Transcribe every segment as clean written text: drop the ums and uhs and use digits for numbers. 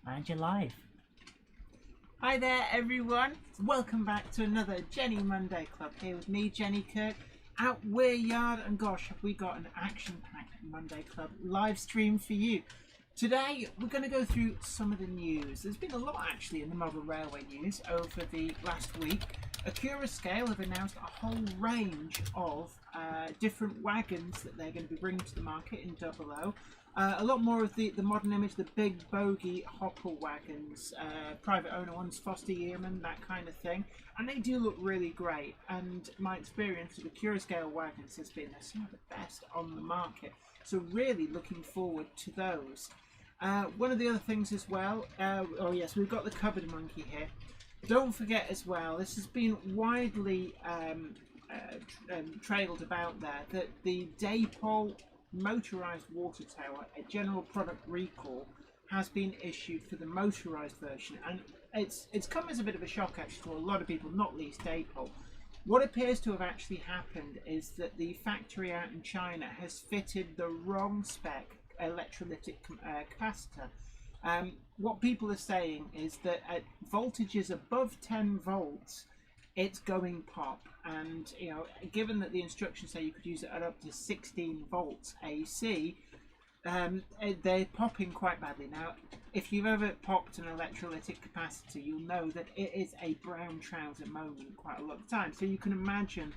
And you're live. Hi there everyone, welcome back to another Jenny Monday Club here with me, Jenny Kirk, out Weir Yard, and gosh have we got an action-packed Monday Club live stream for you. Today we're going to go through some of the news. There's been a lot actually in the model railway news over the last week. Scale have announced a whole range of different wagons that they're going to be bringing to the market in 00. A lot more of the modern image, the big bogey hopper wagons, private owner ones, Foster Yearman, that kind of thing. And they do look really great. And my experience with the Scale wagons has been they're some of the best on the market. So really looking forward to those. One of the other things as well, oh yes, we've got the covered monkey here. Don't forget as well, this has been widely trailed about there, that the Daypole motorised water tower, a general product recall, has been issued for the motorised version, and it's come as a bit of a shock actually to a lot of people, not least Daypole. What appears to have actually happened is that the factory out in China has fitted the wrong spec electrolytic capacitor. What people are saying is that at voltages above 10 volts it's going pop, and you know, given that the instructions say you could use it at up to 16 volts AC, they're popping quite badly. Now if you've ever popped an electrolytic capacitor, you'll know that it is a brown trouser moment quite a lot of the time, so you can imagine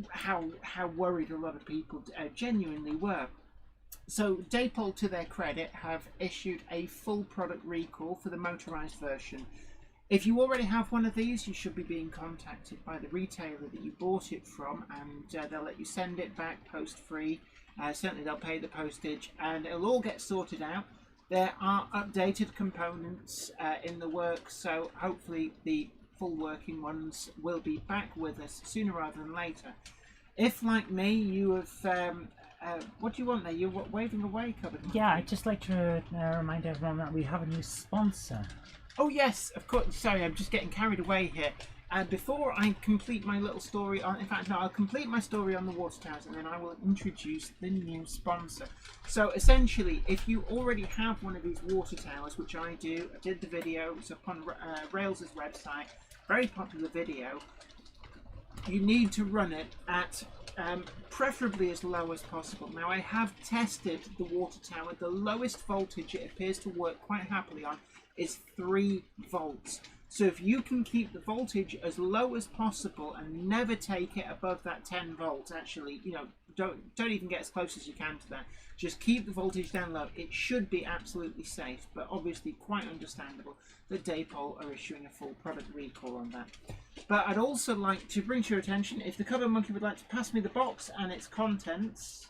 how worried a lot of people genuinely were. So Daypole, to their credit, have issued a full product recall for the motorised version. If you already have one of these, you should be being contacted by the retailer that you bought it from, and they'll let you send it back post-free. Certainly they'll pay the postage, and it'll all get sorted out. There are updated components in the works, so hopefully the full working ones will be back with us sooner rather than later. If, like me, you have... what do you want there? You're waving away, covered monkey. Yeah, I'd just like to remind everyone that we have a new sponsor. Oh yes, of course. Sorry, I'm just getting carried away here. Before I complete my little story on, in fact, no, I'll complete my story on the water towers, and then I will introduce the new sponsor. So essentially, if you already have one of these water towers, which I do, I did the video, it's up on Rails' website, very popular video. You need to run it at preferably as low as possible. Now I have tested the water tower. The lowest voltage it appears to work quite happily on is 3 volts. So if you can keep the voltage as low as possible and never take it above that 10 volts, actually, you know, don't even get as close as you can to that. Just keep the voltage down low. It should be absolutely safe, but obviously quite understandable that Daypole are issuing a full product recall on that. But I'd also like to bring to your attention, if the cover monkey would like to pass me the box and its contents,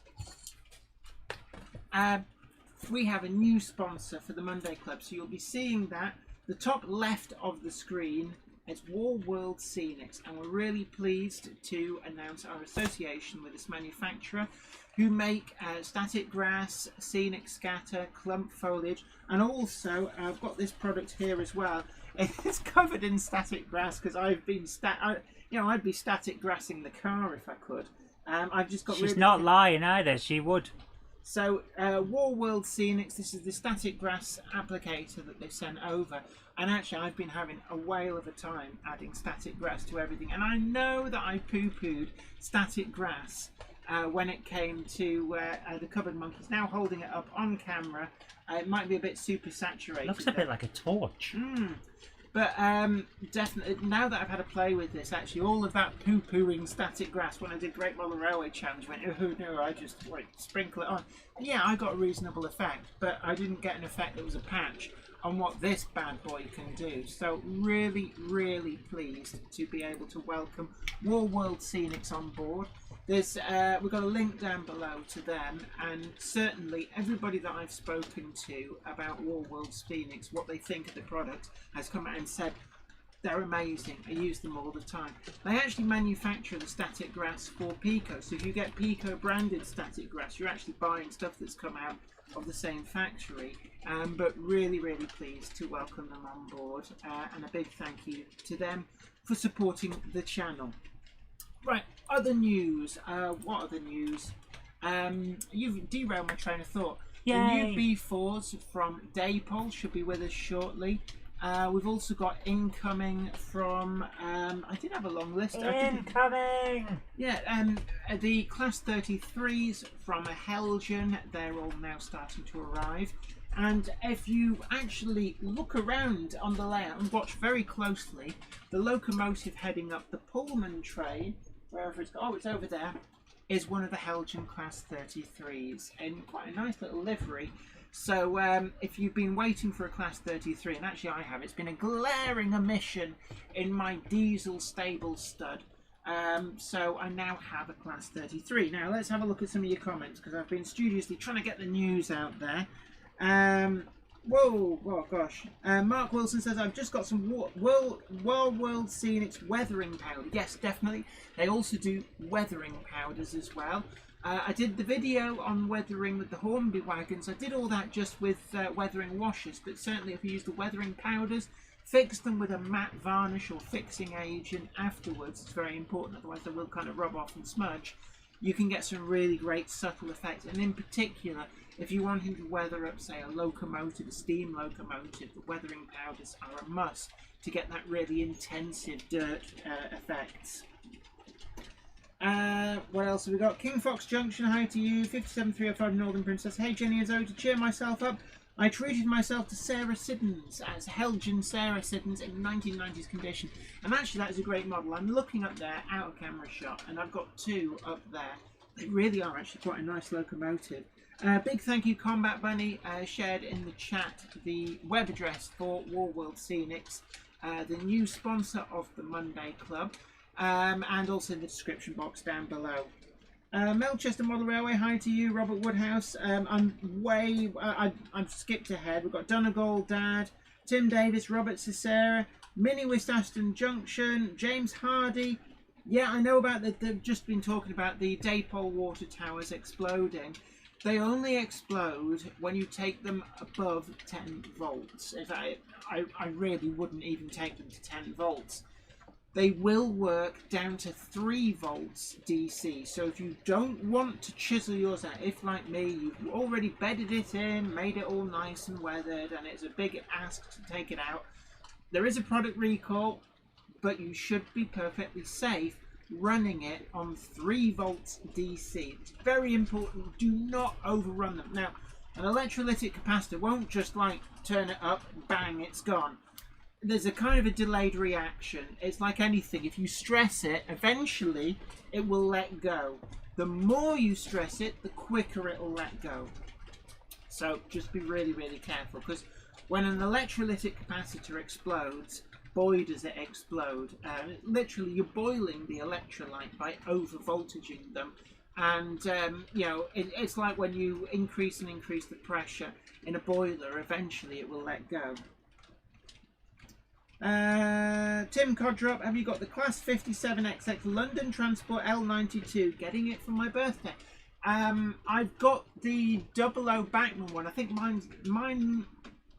we have a new sponsor for the Monday Club. So you'll be seeing that the top left of the screen, it's War World Scenics, and we're really pleased to announce our association with this manufacturer who make static grass, scenic scatter, clump foliage, and also I've got this product here as well. It's covered in static grass because I've been I'd be static grassing the car if I could. I've just got. She's not lying either. She would. So War World Scenics, this is the static grass applicator that they sent over, and actually I've been having a whale of a time adding static grass to everything, and I know that I poo-pooed static grass when it came to the covered monkeys. Now holding it up on camera, it might be a bit super saturated. Looks a bit like a torch. But definitely, now that I've had a play with this, actually, all of that poo-pooing static grass when I did Great Model Railway Challenge went, oh no, I just like sprinkle it on. And yeah, I got a reasonable effect, but I didn't get an effect that was a patch on what this bad boy can do. So really, really pleased to be able to welcome War World Scenics on board. There's we've got a link down below to them, and certainly everybody that I've spoken to about War World Scenics, what they think of the product, has come out and said they're amazing. I use them all the time. They actually manufacture the static grass for Pico, so if you get Pico branded static grass, you're actually buying stuff that's come out of the same factory. But really, really pleased to welcome them on board, and a big thank you to them for supporting the channel. Right, other news. What other news? You've derailed my train of thought. Yay! The new B4s from Daypol should be with us shortly. We've also got incoming from, I did have a long list. Incoming! The Class 33s from a Helgen, they're all now starting to arrive. And if you actually look around on the layout and watch very closely, the locomotive heading up the Pullman train, wherever it's got, oh, it's over there, is one of the Helgen Class 33s in quite a nice little livery. So if you've been waiting for a Class 33, and actually I have, it's been a glaring omission in my diesel stable stud. So I now have a Class 33. Now let's have a look at some of your comments, because I've been studiously trying to get the news out there. Whoa, oh gosh. Mark Wilson says, I've just got some World Scenics weathering powder. Yes, definitely. They also do weathering powders as well. I did the video on weathering with the Hornby wagons. I did all that just with weathering washes, but certainly if you use the weathering powders, fix them with a matte varnish or fixing agent afterwards. It's very important, otherwise they will kind of rub off and smudge. You can get some really great subtle effects, and in particular, if you're wanting to weather up, say, a locomotive, a steam locomotive, the weathering powders are a must to get that really intensive dirt effects. What else have we got? King Fox Junction, hi to you. 57305 Northern Princess. Hey Jenny and Zoe, to cheer myself up, I treated myself to Sarah Siddons as Helgen Sarah Siddons in 1990s condition. And actually that is a great model. I'm looking up there, out of camera shot, and I've got two up there. They really are actually quite a nice locomotive. Big thank you, Combat Bunny, shared in the chat the web address for War World Scenics, the new sponsor of the Monday Club, and also in the description box down below. Melchester Model Railway, hi to you. Robert Woodhouse, I've skipped ahead. We've got Donegal Dad, Tim Davis, Robert Cicera, Minnie West Aston Junction, James Hardy. Yeah, I know about they've just been talking about the Daypol water towers exploding. They only explode when you take them above 10 volts. In fact, I really wouldn't even take them to 10 volts. They will work down to 3 volts DC. So if you don't want to chisel yours out, if like me, you've already bedded it in, made it all nice and weathered, and it's a big ask to take it out, there is a product recall, but you should be perfectly safe running it on 3 volts DC. It's very important. Do not overrun them. Now, an electrolytic capacitor won't just like turn it up, bang, it's gone. There's a kind of a delayed reaction. It's like anything. If you stress it, eventually it will let go. The more you stress it, the quicker it will let go. So just be really, really careful, because when an electrolytic capacitor explodes, boy does it explode. Literally you're boiling the electrolyte by over voltaging them, and you know, it's like when you increase the pressure in a boiler, eventually it will let go. Tim Codrop, have you got the Class 57XX London Transport L92? Getting it for my birthday. I've got the 00 Bachmann one. I think mine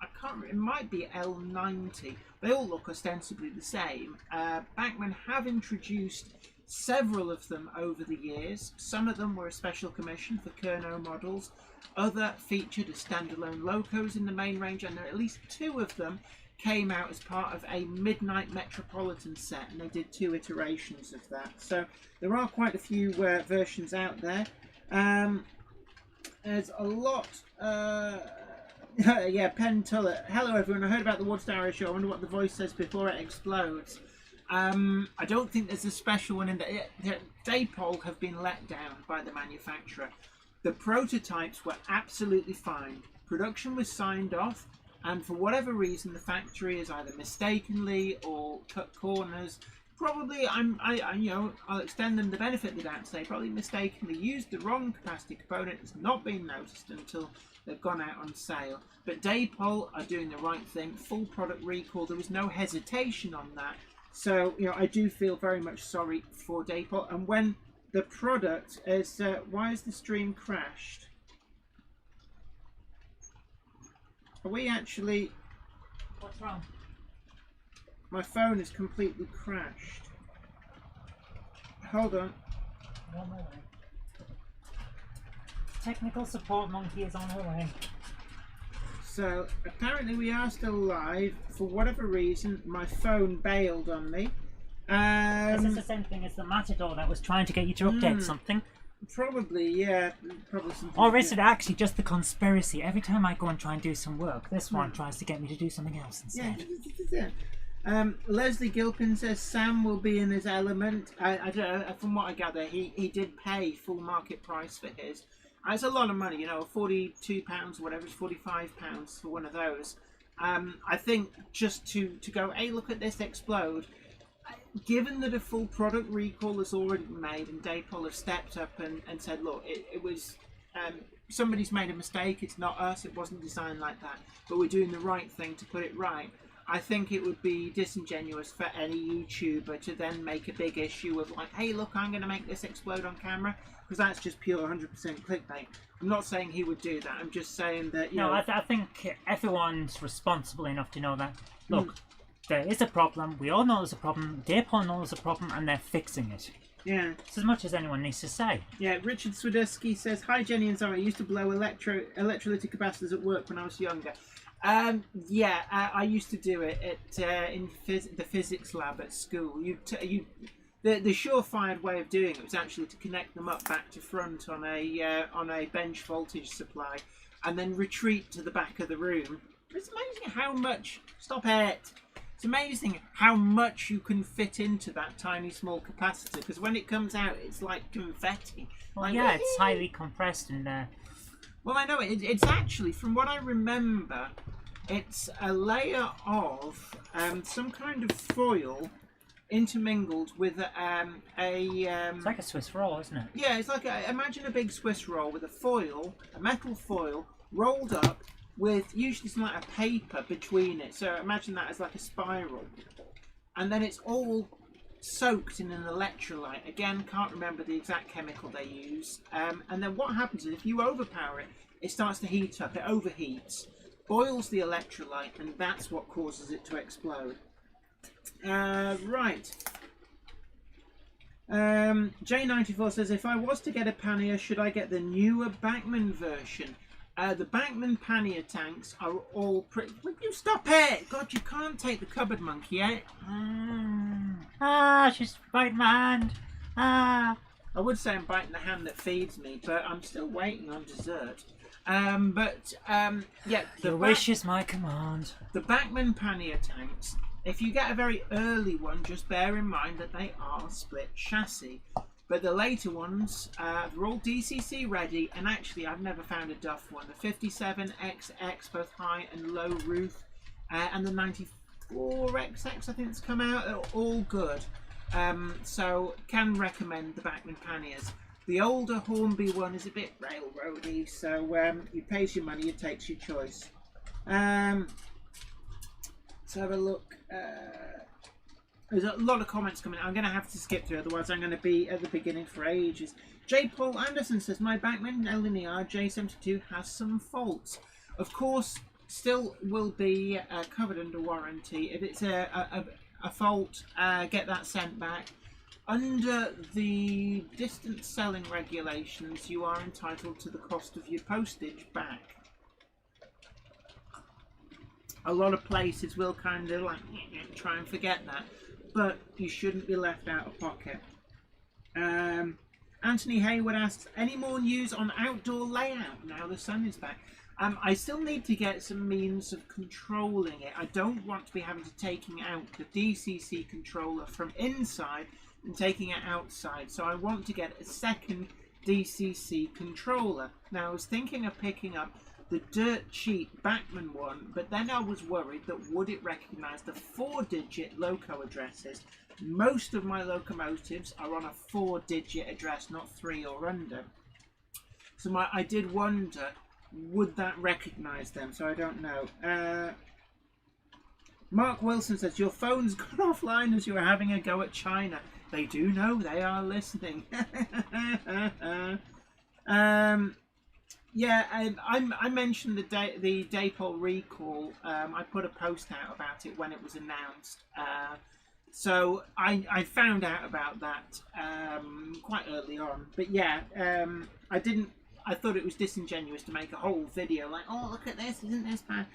I can't remember, it might be L90. They all look ostensibly the same. Bachmann have introduced several of them over the years. Some of them were a special commission for Kerno models. Other featured as standalone locos in the main range, and at least 2 of them came out as part of a Midnight Metropolitan set, and they did 2 iterations of that. So there are quite a few versions out there. There's a lot. Yeah, Penn Tullett. Hello everyone, I heard about the Woodstower show. I wonder what the voice says before it explodes. I don't think there's a special one in there. Daypol have been let down by the manufacturer. The prototypes were absolutely fine. Production was signed off, and for whatever reason the factory has either mistakenly or cut corners. Probably, I'll extend them the benefit of the doubt and say probably mistakenly used the wrong capacity component. It's not been noticed until they've gone out on sale. But Daypol are doing the right thing. Full product recall. There was no hesitation on that. So, you know, I do feel very much sorry for Daypol. And when the product is, why is the stream crashed? Are we actually... What's wrong? My phone is completely crashed. Hold on. No more. Technical support monkey is on her way. So apparently we are still live. For whatever reason, my phone bailed on me. This is the same thing as the Matador that was trying to get you to update something. Probably, yeah. Probably something. Or is it actually just the conspiracy? Every time I go and try and do some work, this one tries to get me to do something else instead. Yeah. Leslie Gilpin says Sam will be in his element. I don't know, from what I gather, he did pay full market price for his. It's a lot of money, £42 or whatever, it's £45 for one of those. I think just to go, hey, look at this explode. Given that a full product recall has already been made and Daypol have stepped up and said, look, it was somebody's made a mistake, it's not us, it wasn't designed like that, but we're doing the right thing to put it right. I think it would be disingenuous for any YouTuber to then make a big issue of like, hey, look, I'm going to make this explode on camera, because that's just pure 100% clickbait. I'm not saying he would do that. I'm just saying that, you know... I think everyone's responsible enough to know that, look, there is a problem, we all know there's a problem, Daypol knows there's a problem, and they're fixing it. Yeah. It's as much as anyone needs to say. Yeah, Richard Swiderski says, hi Jenny and Zara, I used to blow electrolytic capacitors at work when I was younger. I used to do it at in the physics lab at school. The surefire way of doing it was actually to connect them up back to front on a bench voltage supply, and then retreat to the back of the room. It's amazing how much. Stop it. It's amazing how much you can fit into that tiny small capacitor, because when it comes out, it's like confetti. Well, like, yeah, it's highly compressed in there. Well, I know it's actually, from what I remember, it's a layer of some kind of foil intermingled with it's like a Swiss roll, isn't it? Yeah, it's like imagine a big Swiss roll with a metal foil rolled up with usually some like a paper between it. So imagine that as like a spiral, and then it's all soaked in an electrolyte. Again, can't remember the exact chemical they use. And then what happens is if you overpower it, it starts to heat up. It overheats, boils the electrolyte, and that's what causes it to explode. Right. J94 says, if I was to get a pannier, should I get the newer Bachmann version? The Bachmann pannier tanks are all pretty... Will you stop it? God, you can't take the cupboard monkey out. She's biting my hand. I would say I'm biting the hand that feeds me, but I'm still waiting on dessert. Yeah. Your wish is my command. The Bachmann pannier tanks, if you get a very early one, just bear in mind that they are split chassis. But the later ones, they're all DCC ready, and actually I've never found a duff one. The 57XX, both high and low roof, and the 94XX I think that's come out, are all good. So can recommend the Bachmann panniers. The older Hornby one is a bit railroady, so you pays your money, it takes your choice. Let's have a look. There's a lot of comments coming. I'm going to have to skip through, otherwise I'm going to be at the beginning for ages. J. Paul Anderson says, my Bachmann Linear J72 has some faults. Of course, still will be covered under warranty. If it's a fault, get that sent back. Under the distance selling regulations, you are entitled to the cost of your postage back. A lot of places will kind of like try and forget that, but you shouldn't be left out of pocket. Anthony Hayward asks, any more news on outdoor layout now the sun is back? I still need to get some means of controlling it. I don't want to be having to taking out the DCC controller from inside and taking it outside, so I want to get a second DCC controller. Now I was thinking of picking up the dirt cheap Bachmann one, but then I was worried that would it recognise the 4-digit loco addresses. Most of my locomotives are on a 4-digit address, not 3 or under. So I did wonder, would that recognise them? So I don't know. Mark Wilson says, your phone's gone offline as you were having a go at China. They do know, they are listening. Yeah, I mentioned the Daypol recall. I put a post out about it when it was announced. So I found out about that quite early on. But yeah, I thought it was disingenuous to make a whole video like, oh, look at this, isn't this bad?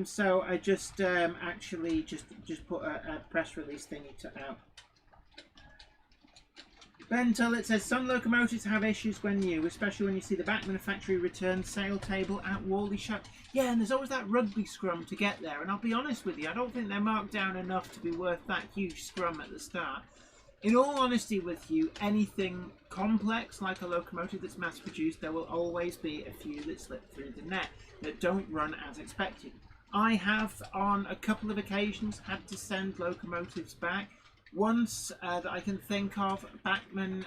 So I just actually just put a press release thingy out. Ben Tullett says, some locomotives have issues when new, especially when you see the Bachmann factory return sale table at Whalley shut. Yeah, and there's always that rugby scrum to get there. And I'll be honest with you, I don't think they're marked down enough to be worth that huge scrum at the start. In all honesty with you, anything complex like a locomotive that's mass produced, there will always be a few that slip through the net that don't run as expected. I have, on a couple of occasions, had to send locomotives back. Once that I can think of, Bachmann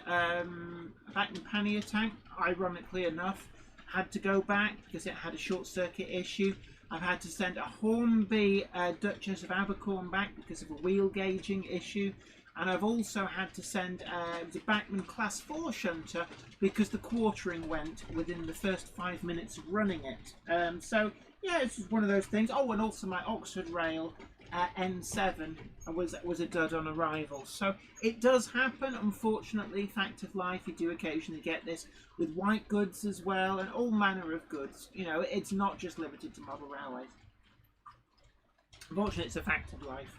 pannier tank, ironically enough, had to go back because it had a short circuit issue. I've had to send a Hornby Duchess of Abercorn back because of a wheel gauging issue. And I've also had to send the Bachmann Class 4 shunter because the quartering went within the first 5 minutes of running it. So, yeah, it's just one of those things. Oh, and also my Oxford Rail N7 was a dud on arrival. So it does happen, unfortunately, fact of life. You do occasionally get this with white goods as well, and all manner of goods. You know, it's not just limited to model railways. Unfortunately, it's a fact of life.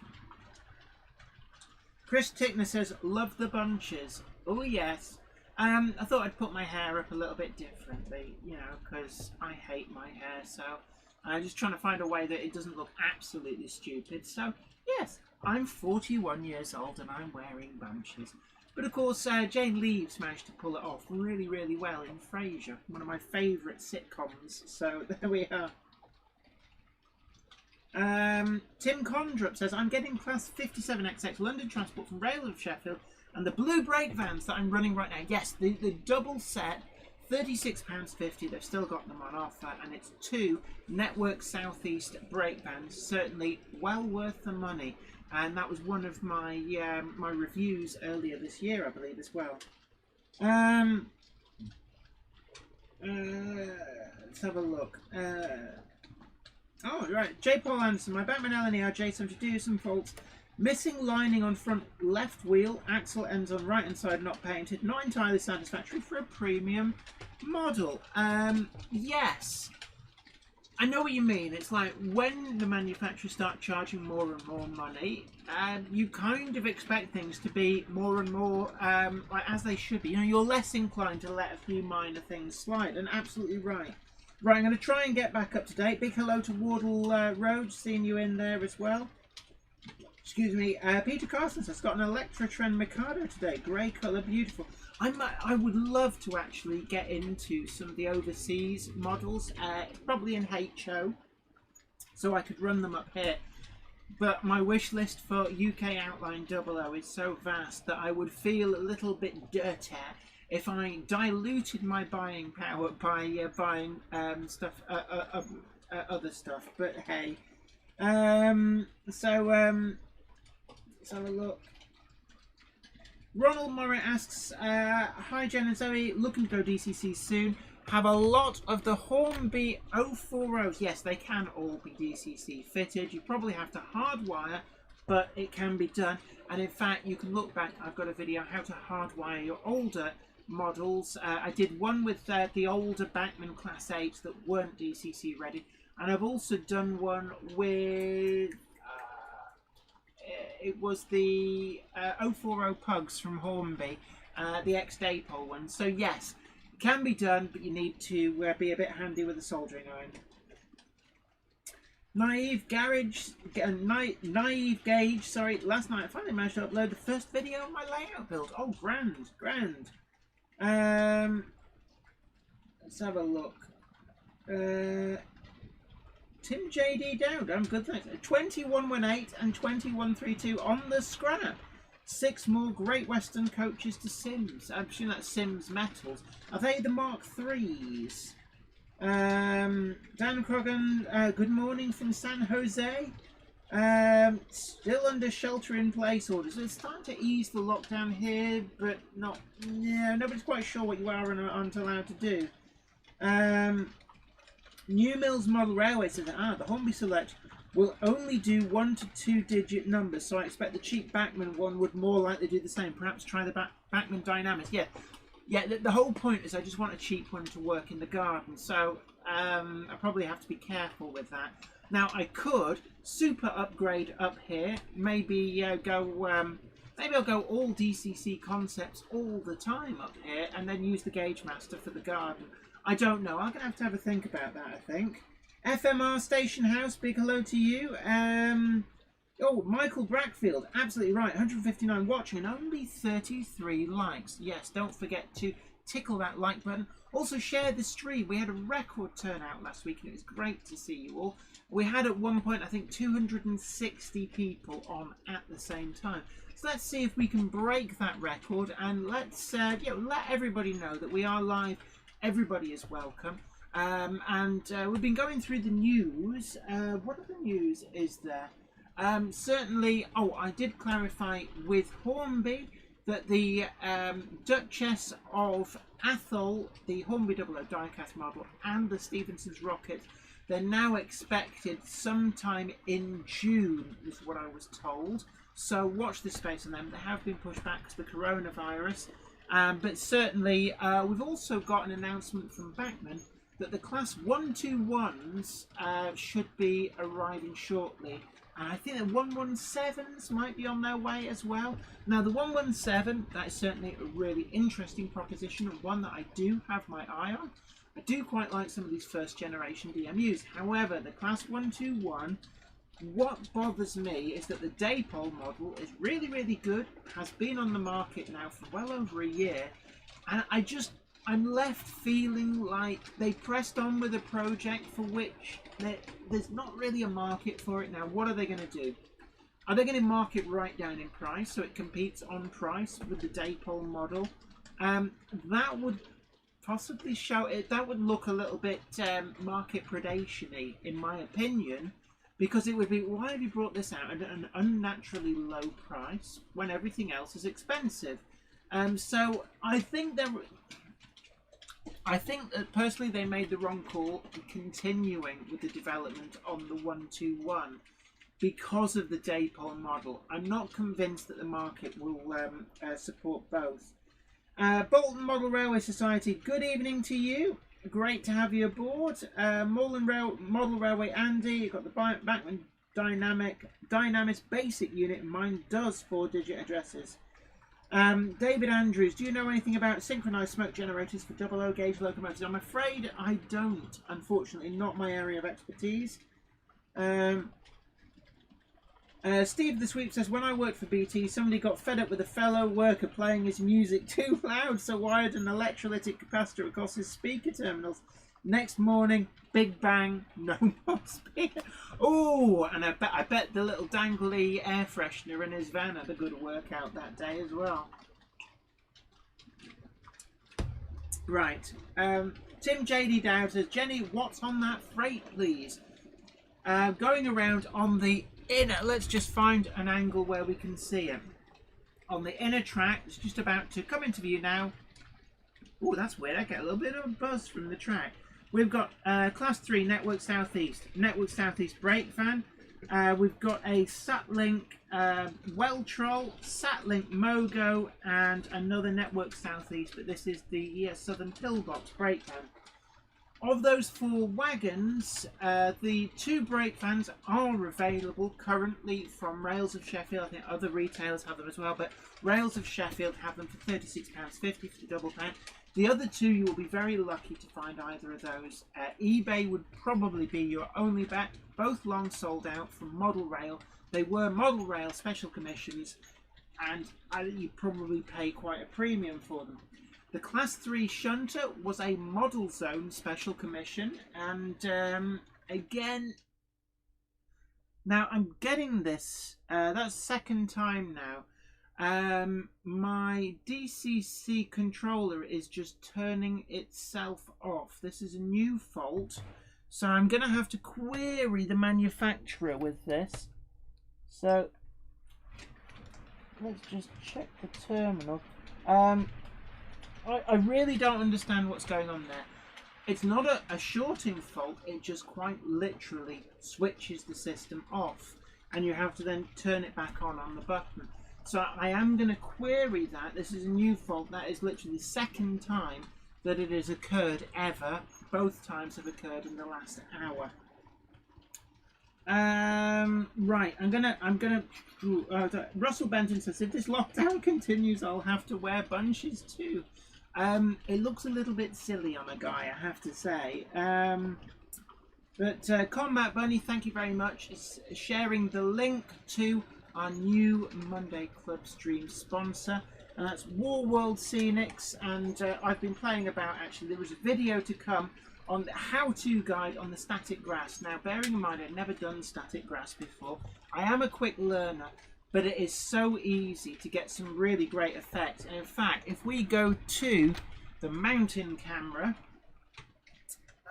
Chris Tickner says, love the bunches. Oh, yes. I thought I'd put my hair up a little bit differently, you know, because I hate my hair, so I'm just trying to find a way that it doesn't look absolutely stupid. So, yes, I'm 41 years old and I'm wearing bunches. But, of course, Jane Leeves managed to pull it off really, really well in Frasier, one of my favourite sitcoms. So, there we are. Tim Condrup says, I'm getting Class 57XX London Transport from Rail of Sheffield and the blue brake vans that I'm running right now. Yes, the double set, £36.50. They've still got them on offer, and it's 2 Network Southeast brake vans. Certainly well worth the money. And that was one of my my reviews earlier this year, I believe, as well. Let's have a look. Oh, right. J. Paul Anderson, my Batman LNER J72, some faults. Missing lining on front left wheel, axle ends on right hand side not painted. Not entirely satisfactory for a premium model. Yes. I know what you mean. It's like when the manufacturers start charging more and more money, you kind of expect things to be more and more like as they should be. You know, you're less inclined to let a few minor things slide, and absolutely right. Right, I'm going to try and get back up to date. Big hello to Wardle Road, seeing you in there as well. Excuse me, Peter Carson says, got an Electro-Trend Mikado today. Grey colour, beautiful. I would love to actually get into some of the overseas models, probably in HO, so I could run them up here. But my wish list for UK Outline 00 is so vast that I would feel a little bit dirty if I diluted my buying power by buying stuff, other stuff. But hey, let's have a look. Ronald Morris asks, hi Jen and Zoe, looking to go DCC soon. Have a lot of the Hornby 040s. Yes, they can all be DCC fitted. You probably have to hardwire, but it can be done. And in fact, you can look back. I've got a video how to hardwire your older models. I did one with the older Bachmann Class 8s that weren't DCC ready. And I've also done one with... it was the 040 Pugs from Hornby, the ex-Dapol one. So yes, it can be done, but you need to be a bit handy with a soldering iron. Naive Gauge, sorry, last night I finally managed to upload the first video of my layout build. Oh, grand. Let's have a look. Tim JD Dowd, I'm good, thanks. 2118 and 2132 on the scrap. 6 more Great Western coaches to Sims. I'm assuming that's Sims Metals. Are they the Mark IIIs? Dan Croggan, good morning from San Jose. Still under shelter-in-place orders. It's starting to ease the lockdown here, but not. Yeah, nobody's quite sure what you are and aren't allowed to do. New Mills Model Railway says, the Hornby Select will only do 1 to 2 digit numbers, so I expect the cheap Bachmann one would more likely do the same. Perhaps try the Bachmann Dynamics. Yeah, yeah, the whole point is I just want a cheap one to work in the garden. So I probably have to be careful with that. Now I could super upgrade up here. Maybe maybe I'll go all DCC concepts all the time up here, and then use the Gauge Master for the garden. I don't know. I'm gonna have a think about that. I think. FMR Station House, big hello to you. Oh, Michael Brackfield, absolutely right. 159 watching and only 33 likes. Yes, don't forget to tickle that like button. Also share the stream. We had a record turnout last week and it was great to see you all. We had at one point, I think, 260 people on at the same time. So let's see if we can break that record, and let's let everybody know that we are live. Everybody is welcome. We've been going through the news. What other news is there? Certainly, I did clarify with Hornby that the Duchess of Atholl, the Hornby 00 diecast model, and the Stephenson's rocket, they're now expected sometime in June, is what I was told. So watch this space on them. They have been pushed back because of the coronavirus. But certainly, we've also got an announcement from Bachmann that the Class 121s should be arriving shortly. And I think the 117s might be on their way as well. Now, the 117, that is certainly a really interesting proposition, and one that I do have my eye on. I do quite like some of these first generation DMUs. However, the Class 121, what bothers me is that the Daypole model is really, really good, has been on the market now for well over a year, and I'm left feeling like they pressed on with a project for which there's not really a market for it now. What are they going to do? Are they going to mark it right down in price so it competes on price with the Daypole model? That would possibly show it. That would look a little bit market predation-y, in my opinion, because it would be, why have you brought this out at an unnaturally low price when everything else is expensive? So I think that personally they made the wrong call in continuing with the development on the 121 because of the Daypole model. I'm not convinced that the market will support both. Bolton Model Railway Society, good evening to you. Great to have you aboard. Model Railway Andy, you've got the Bachmann Dynamis basic unit. Mine does 4-digit addresses. David Andrews, do you know anything about synchronized smoke generators for 00 gauge locomotives? I'm afraid I don't, unfortunately, not my area of expertise. Steve the Sweep says, when I worked for BT, somebody got fed up with a fellow worker playing his music too loud, so wired an electrolytic capacitor across his speaker terminals. Next morning, big bang, no more speaker. Oh, and I bet the little dangly air freshener in his van had a good workout that day as well. Right. Tim JD Dowd says, Jenny, what's on that freight, please? Going around on the inner, let's just find an angle where we can see it. On the inner track, it's just about to come into view now. Oh, that's weird. I get a little bit of a buzz from the track. We've got Class 3 Network Southeast brake van. We've got a Satlink Welltroll, Satlink Mogo, and another Network Southeast, but this is the Southern Pillbox brake van. Of those 4 wagons, the 2 brake vans are available currently from Rails of Sheffield. I think other retailers have them as well, but Rails of Sheffield have them for £36.50 for the double pan. The other 2, you will be very lucky to find either of those. eBay would probably be your only bet. Both long sold out from Model Rail. They were Model Rail special commissions, and you probably pay quite a premium for them. The Class 3 Shunter was a Model Zone special commission, and again, now I'm getting this, that's second time now. My DCC controller is just turning itself off. This is a new fault, so I'm going to have to query the manufacturer with this. So let's just check the terminal. I really don't understand what's going on there. It's not a shorting fault, it just quite literally switches the system off, and you have to then turn it back on the button. So I am going to query that. This is a new fault. That is literally the second time that it has occurred ever. Both times have occurred in the last hour. Right, I'm gonna. Russell Benton says, if this lockdown continues, I'll have to wear bunches too. It looks a little bit silly on a guy, I have to say. But Combat Bunny, thank you very much. Is sharing the link to our new Monday Club stream sponsor, and that's War World Scenics. And I've been playing about. Actually, there was a video to come on the how-to guide on the static grass. Now, bearing in mind I've never done static grass before, I am a quick learner, but it is so easy to get some really great effects. And in fact, if we go to the mountain camera,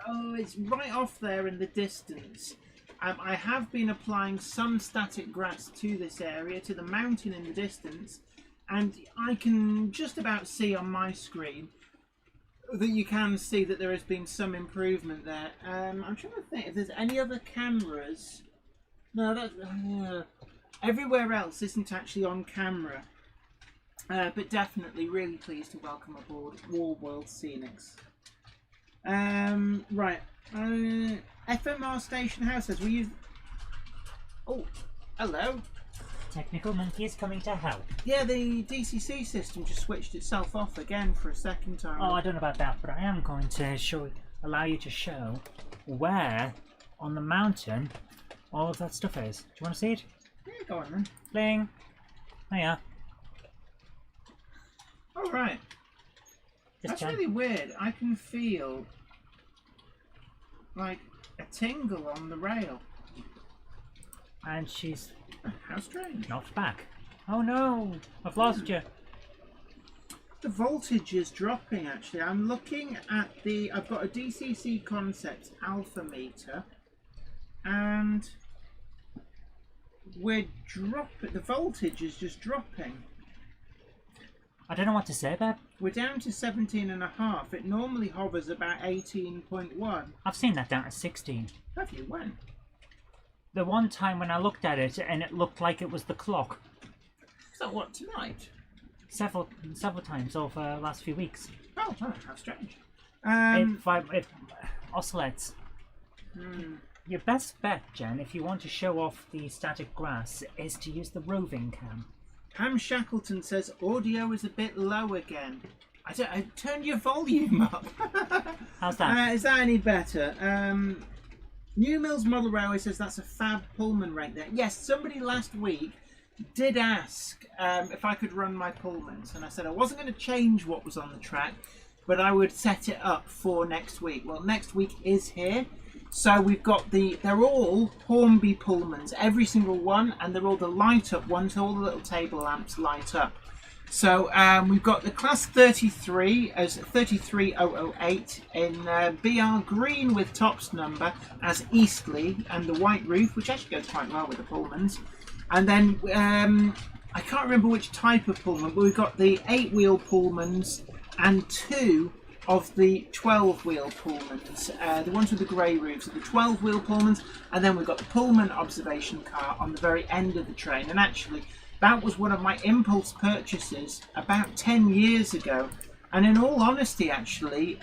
oh, it's right off there in the distance. I have been applying some static grass to this area, to the mountain in the distance, and I can just about see on my screen that you can see that there has been some improvement there. I'm trying to think if there's any other cameras. No, that's everywhere else isn't actually on camera. But definitely really pleased to welcome aboard War World Scenics. Right, FMR Station House says we use. Oh, hello. Technical Monkey is coming to help. Yeah, the DCC system just switched itself off again for a second time. Oh, I don't know about that, but I am going to allow you to show where on the mountain all of that stuff is. Do you want to see it? Yeah, go on then. Bling. Oh yeah. All right. That's really weird. I can feel like a tingle on the rail. And she's how strange. knocked back. Oh no, I've lost you. The voltage is dropping actually. I'm looking at I've got a DCC Concepts alpha meter, and the voltage is just dropping. I don't know what to say, babe. We're down to 17.5. It normally hovers about 18.1. I've seen that down to 16. Have you? When? The one time when I looked at it and it looked like it was the clock. Is that what, tonight? Several times over the last few weeks. Oh, how strange. It oscillates. Your best bet, Jen, if you want to show off the static grass, is to use the roving cam. Ham Shackleton says audio is a bit low again. I turned your volume up. How's that? Is that any better? New Mills Model Railway says that's a fab Pullman right there. Yes, somebody last week did ask if I could run my Pullmans, and I said I wasn't going to change what was on the track, but I would set it up for next week. Well, next week is here. So we've got they're all Hornby Pullmans, every single one, and they're all the light up ones, so all the little table lamps light up. So we've got the class 33 as 33008 in BR green with tops number as Eastleigh, and the white roof, which actually goes quite well with the Pullmans. And then I can't remember which type of Pullman, but we've got the 8-wheel Pullmans and 2 of the 12-wheel Pullmans. The ones with the grey roofs are the 12-wheel Pullmans, and then we've got the Pullman observation car on the very end of the train. And actually, that was one of my impulse purchases about 10 years ago. And in all honesty, actually,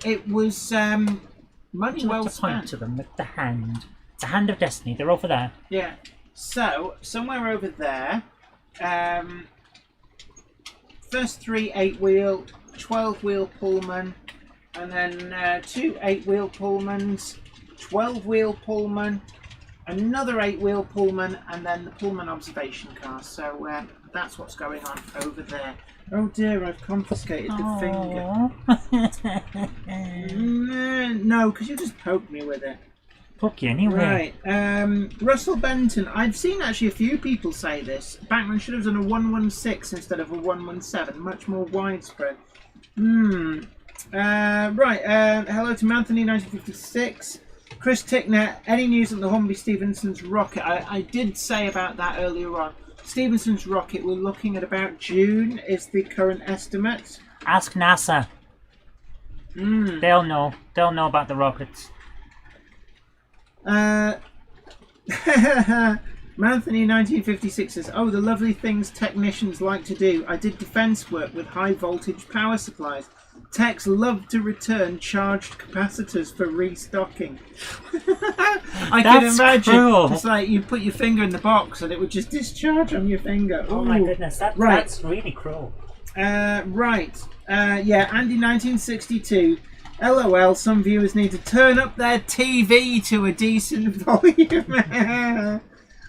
it was money well spent. Point to them with the hand. It's a hand of destiny. They're over there. Yeah. So, somewhere over there, first 3 8-wheel, 12-wheel Pullman, and then 2 8-wheel Pullmans, 12-wheel Pullman, another 8-wheel Pullman, and then the Pullman observation car. So that's what's going on over there. Oh dear, I've confiscated the finger. No, because you just poked me with it. Poke you anyway. Right. Russell Benton. I've seen actually a few people say this. Backman should have done a 116 instead of a 117. Much more widespread. Right. Hello to Anthony 1956. Chris Tickner. Any news on the Hornby Stevenson's rocket? I did say about that earlier on. Stevenson's rocket, we're looking at about June is the current estimate. Ask NASA. They'll know. They'll know about the rockets. Manthony 1956 says, oh, the lovely things technicians like to do. I did defence work with high voltage power supplies. Techs love to return charged capacitors for restocking. I can imagine. Cruel. It's like you put your finger in the box and it would just discharge on your finger. Oh my goodness, that's really cruel. Right. Yeah, Andy 1962. LOL, some viewers need to turn up their TV to a decent volume.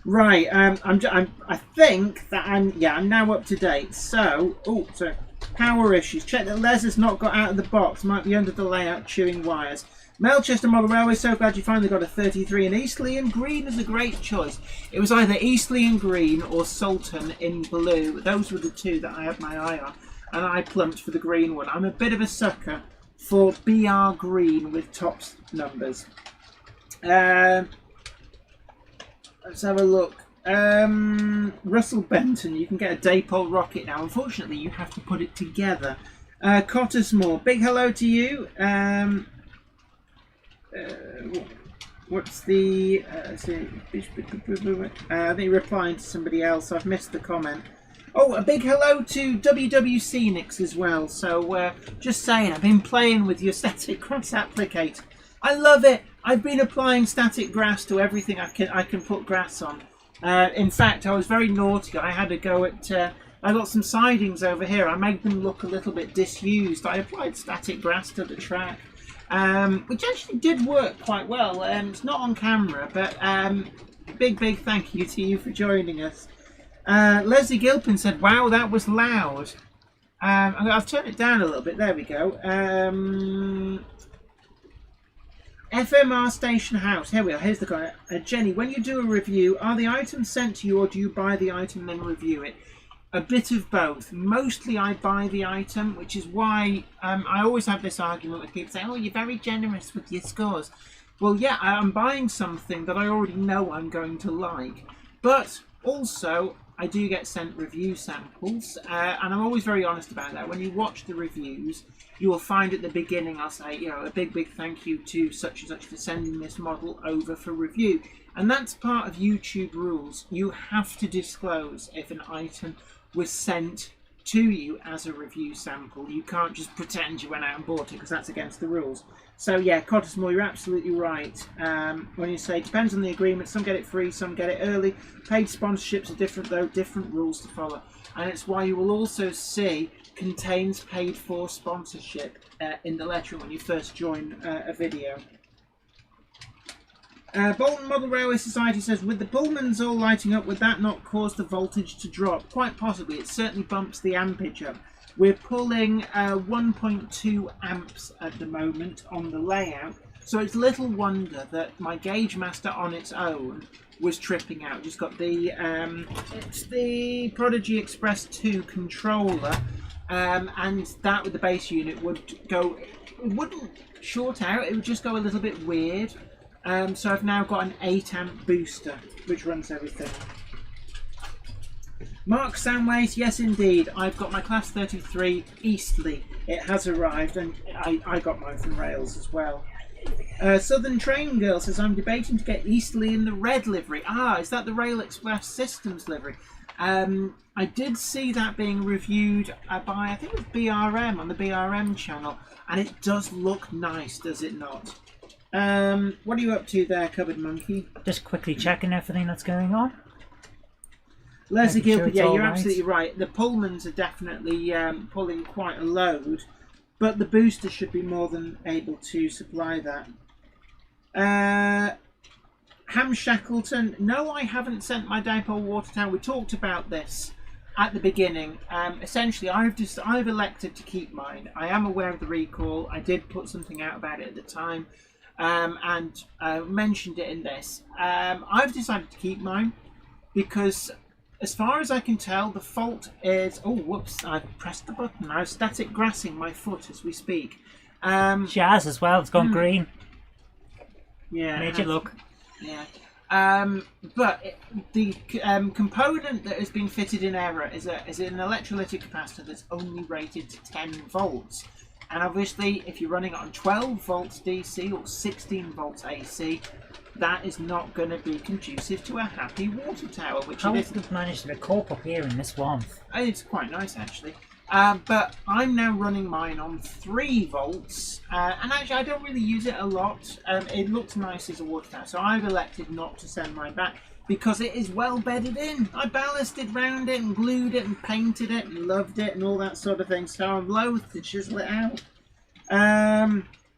Right, I think that I'm now up to date. So, sorry. Power issues. Check that Les has not got out of the box. Might be under the layout chewing wires. Melchester Model Railway, so glad you finally got a 33. And Eastleigh in green is a great choice. It was either Eastleigh in green or Sultan in blue. Those were the two that I had my eye on. And I plumped for the green one. I'm a bit of a sucker for BR green with tops numbers. Let's have a look. Russell Benton, you can get a Dapol rocket now. Unfortunately, you have to put it together. Cottersmore, big hello to you. What's the... I think you're replying to somebody else. I've missed the comment. Oh, a big hello to WW Scenics as well. So, just saying, I've been playing with your static grass applicator. I love it. I've been applying static grass to everything I can put grass on. In fact, I was very naughty. I had a go at... I got some sidings over here. I made them look a little bit disused. I applied static grass to the track, which actually did work quite well. It's not on camera, but big thank you to you for joining us. Leslie Gilpin said, wow, that was loud. I've turned it down a little bit. There we go. FMR Station House. Here we are. Here's the guy. Jenny, when you do a review, are the items sent to you or do you buy the item and then review it? A bit of both. Mostly I buy the item, which is why I always have this argument with people saying, oh, you're very generous with your scores. Well, yeah, I'm buying something that I already know I'm going to like. But also, I do get sent review samples, and I'm always very honest about that. When you watch the reviews, you will find at the beginning I'll say, you know, a big thank you to such and such for sending this model over for review. And that's part of YouTube rules. You have to disclose if an item was sent to you as a review sample. You can't just pretend you went out and bought it because that's against the rules. So yeah, Cottersmore, you're absolutely right. When you say, depends on the agreement, some get it free, some get it early. Paid sponsorships are different though, different rules to follow. And it's why you will also see contains paid for sponsorship in the lettering when you first join a video. Bolton Model Railway Society says, with the Pullmans all lighting up, would that not cause the voltage to drop? Quite possibly. It certainly bumps the ampage up. We're pulling 1.2 amps at the moment on the layout, so it's little wonder that my Gauge Master on its own was tripping out. Just got the it's the Prodigy Express 2 controller, and that with the base unit would go. It wouldn't short out. It would just go a little bit weird. So I've now got an 8 amp booster which runs everything. Mark Samways, yes indeed, I've got my Class 33 Eastleigh. It has arrived and I got mine from Rails as well. Southern Train Girl says, I'm debating to get Eastleigh in the red livery. Ah, is that the Rail Express Systems livery? I did see that being reviewed by, I think it was BRM on the BRM channel, and it does look nice, does it not? What are you up to there, Cupboard Monkey? Just quickly checking everything that's going on. Leslie Gilpin, yeah, you're absolutely right. The Pullmans are definitely pulling quite a load, but the booster should be more than able to supply that. Ham Shackleton, no, I haven't sent my Dipole water tower. We talked about this at the beginning. Essentially, I've elected to keep mine. I am aware of the recall. I did put something out about it at the time, and mentioned it in this. I've decided to keep mine because, as far as I can tell, the fault is... Oh, whoops, I've pressed the button. I was static grassing my foot as we speak. Jazz as well, it's gone green. Yeah. Made you look. Yeah. But the component that has been fitted in error is an electrolytic capacitor that's only rated to 10 volts. And obviously, if you're running it on 12 volts DC or 16 volts AC, that is not going to be conducive to a happy water tower, which How it has is. it managed to cope up here in this warmth? It's quite nice, actually. But I'm now running mine on 3 volts, and actually I don't really use it a lot. It looks nice as a water tower, so I've elected not to send mine back because it is well bedded in. I ballasted round it and glued it and painted it and loved it and all that sort of thing, so I'm loath to chisel it out.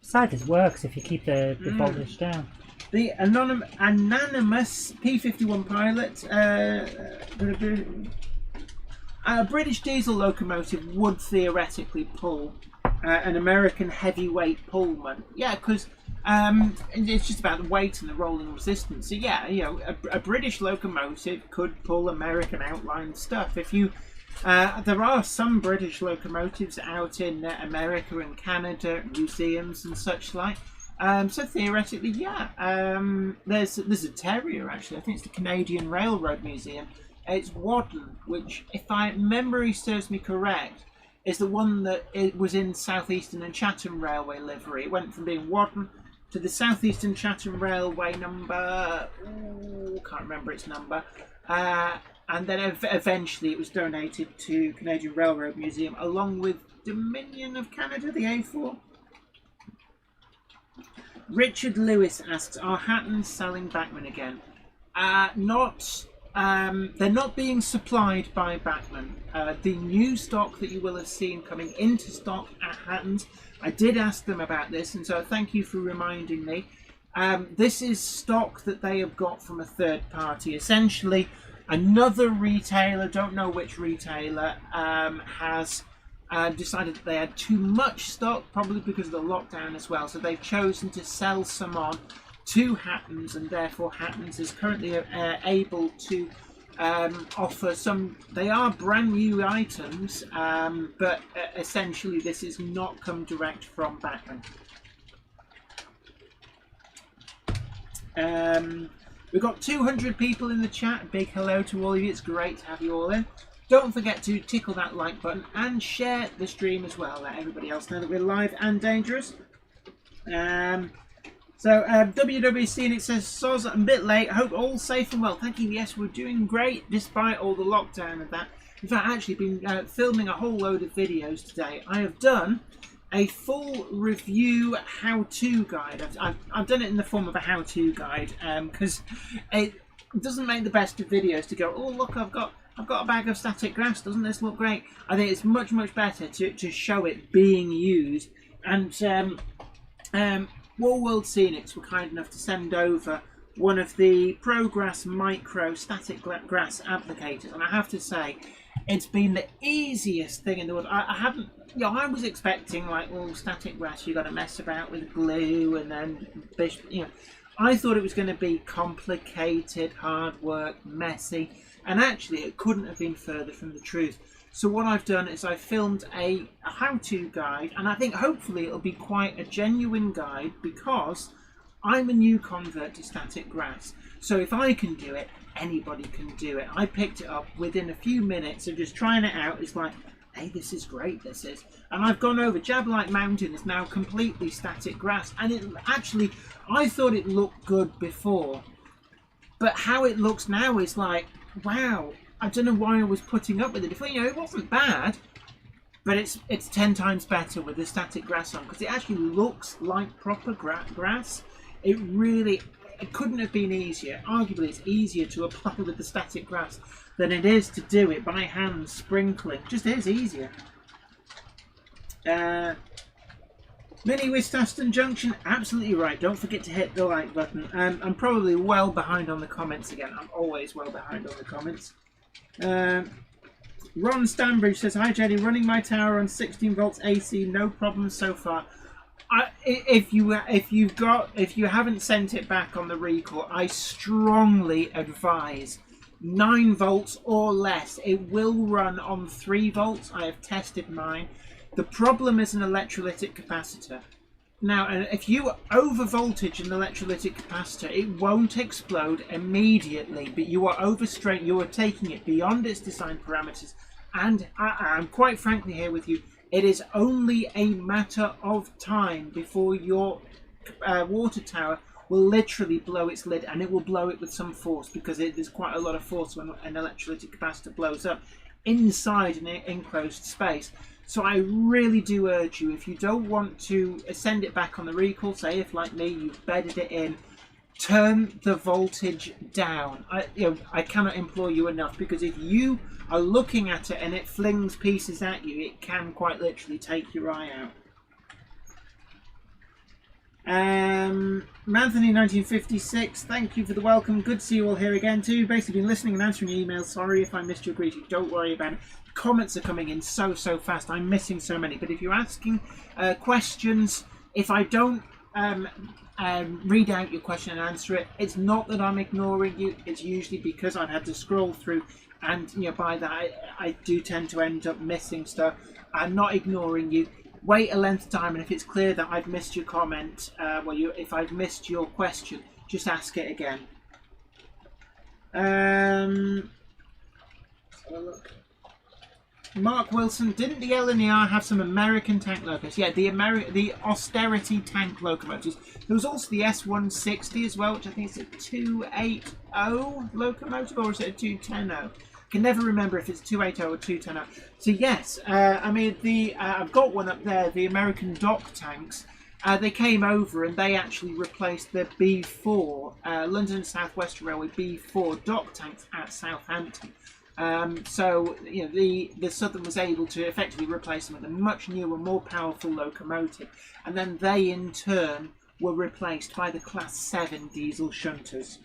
Besides, it works if you keep the voltage down. The anonymous P-51 pilot, a British diesel locomotive would theoretically pull an American heavyweight Pullman. Yeah, because it's just about the weight and the rolling resistance. So yeah, you know, a British locomotive could pull American outline stuff. If you, there are some British locomotives out in America and Canada, museums and such like. So theoretically, yeah. There's a terrier actually. I think it's the Canadian Railroad Museum. It's Wadden, which, if my memory serves me correct, is the one that it was in Southeastern and Chatham Railway livery. It went from being Wadden to the Southeastern Chatham Railway number. Can't remember its number. And then eventually it was donated to Canadian Railroad Museum along with Dominion of Canada, the A4. Richard Lewis asks, are Hattons selling Bachmann again? They're not being supplied by Bachmann. The new stock that you will have seen coming into stock at Hattons, I did ask them about this, and so thank you for reminding me. This is stock that they have got from a third party. Essentially, another retailer, don't know which retailer, has decided that they had too much stock, probably because of the lockdown as well. So they've chosen to sell some on to Hattons, and therefore Hattons is currently able to offer some. They are brand new items, but essentially this is not come direct from Bachmann. We've got 200 people in the chat. Big hello to all of you. It's great to have you all in. Don't forget to tickle that like button and share the stream as well. Let everybody else know that we're live and dangerous. So WWC, and it says, Soz, I'm a bit late. Hope all safe and well. Thank you. Yes, we're doing great despite all the lockdown and that. In fact, I've actually been filming a whole load of videos today. I have done a full review how-to guide. I've done it in the form of a how-to guide because it doesn't make the best of videos to go, oh look, I've got a bag of static grass. Doesn't this look great? I think it's much better to show it being used. And War World Scenics were kind enough to send over one of the ProGrass Micro static grass applicators, and I have to say, it's been the easiest thing in the world. I haven't, you know, I was expecting like, well, static grass, you got to mess about with glue, and then, you know, I thought it was going to be complicated, hard work, messy, and actually, it couldn't have been further from the truth. So what I've done is I filmed a how-to guide, and I think hopefully it'll be quite a genuine guide because I'm a new convert to static grass. So if I can do it, anybody can do it. I picked it up within a few minutes of just trying it out. It's like, hey, this is great, this is. And I've gone over. Jablite Mountain is now completely static grass, and it actually, I thought it looked good before, but how it looks now is like, wow. I don't know why I was putting up with it before. You know, it wasn't bad, but it's 10 times better with the static grass on because it actually looks like proper grass. It couldn't have been easier. Arguably, it's easier to apply with the static grass than it is to do it by hand sprinkling. Just is easier. Mini with Aston Junction, absolutely right. Don't forget to hit the like button. I'm probably well behind on the comments again. I'm always well behind on the comments. Ron Stanbridge says, hi Jenny, running my tower on 16 volts AC, no problem so far. If you haven't sent it back on the recall, I strongly advise 9 volts or less. It will run on 3 volts. I have tested mine. The problem is an electrolytic capacitor. Now, if you over voltage an electrolytic capacitor, it won't explode immediately, but you are overstrained. You are taking it beyond its design parameters. And I'm quite frankly here with you, it is only a matter of time before your water tower will literally blow its lid, and it will blow it with some force because there's quite a lot of force when an electrolytic capacitor blows up inside an enclosed space. So I really do urge you, if you don't want to send it back on the recall, say if like me you've bedded it in, turn the voltage down. I cannot implore you enough, because if you are looking at it and it flings pieces at you, it can quite literally take your eye out. Anthony 1956, thank you for the welcome. Good to see you all here again too. Basically been listening and answering emails. Sorry if I missed your greeting. Don't worry about it. Comments are coming in so fast. I'm missing so many. But if you're asking questions, if I don't read out your question and answer it, it's not that I'm ignoring you. It's usually because I've had to scroll through, and by that I do tend to end up missing stuff. I'm not ignoring you. Wait a length of time, and if it's clear that I've missed your comment, if I've missed your question, just ask it again. Let's have a look. Mark Wilson, didn't the LNER have some American tank locomotives? Yeah, the austerity tank locomotives. There was also the S160 as well, which I think is a 280 locomotive, or is it a 210? Can never remember if it's 280 or 210. So yes, I mean I've got one up there. The American dock tanks. They came over and they actually replaced the B4 London South Western Railway B4 dock tanks at Southampton. So the Southern was able to effectively replace them with a much newer, more powerful locomotive, and then they in turn were replaced by the Class 7 diesel shunters.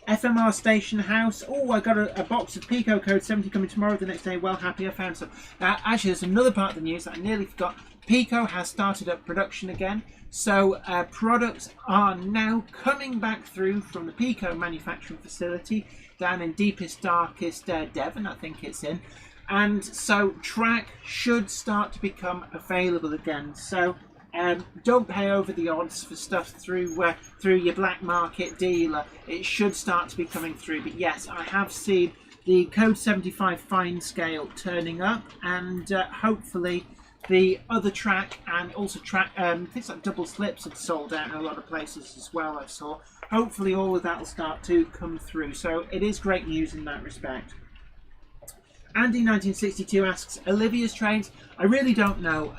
FMR Station House. Oh, I got a box of Pico Code 70 coming tomorrow. The next day, well happy I found some. Actually, there's another part of the news that I nearly forgot. Pico has started up production again. So products are now coming back through from the Pico manufacturing facility down in deepest, darkest Devon, I think it's in. And so track should start to become available again. So don't pay over the odds for stuff through your black market dealer. It should start to be coming through. But yes, I have seen the Code 75 fine scale turning up, and hopefully the other track, and also track things like double slips had sold out in a lot of places as well, I saw. Hopefully all of that will start to come through. So it is great news in that respect. Andy 1962 asks, Olivia's trains? I really don't know.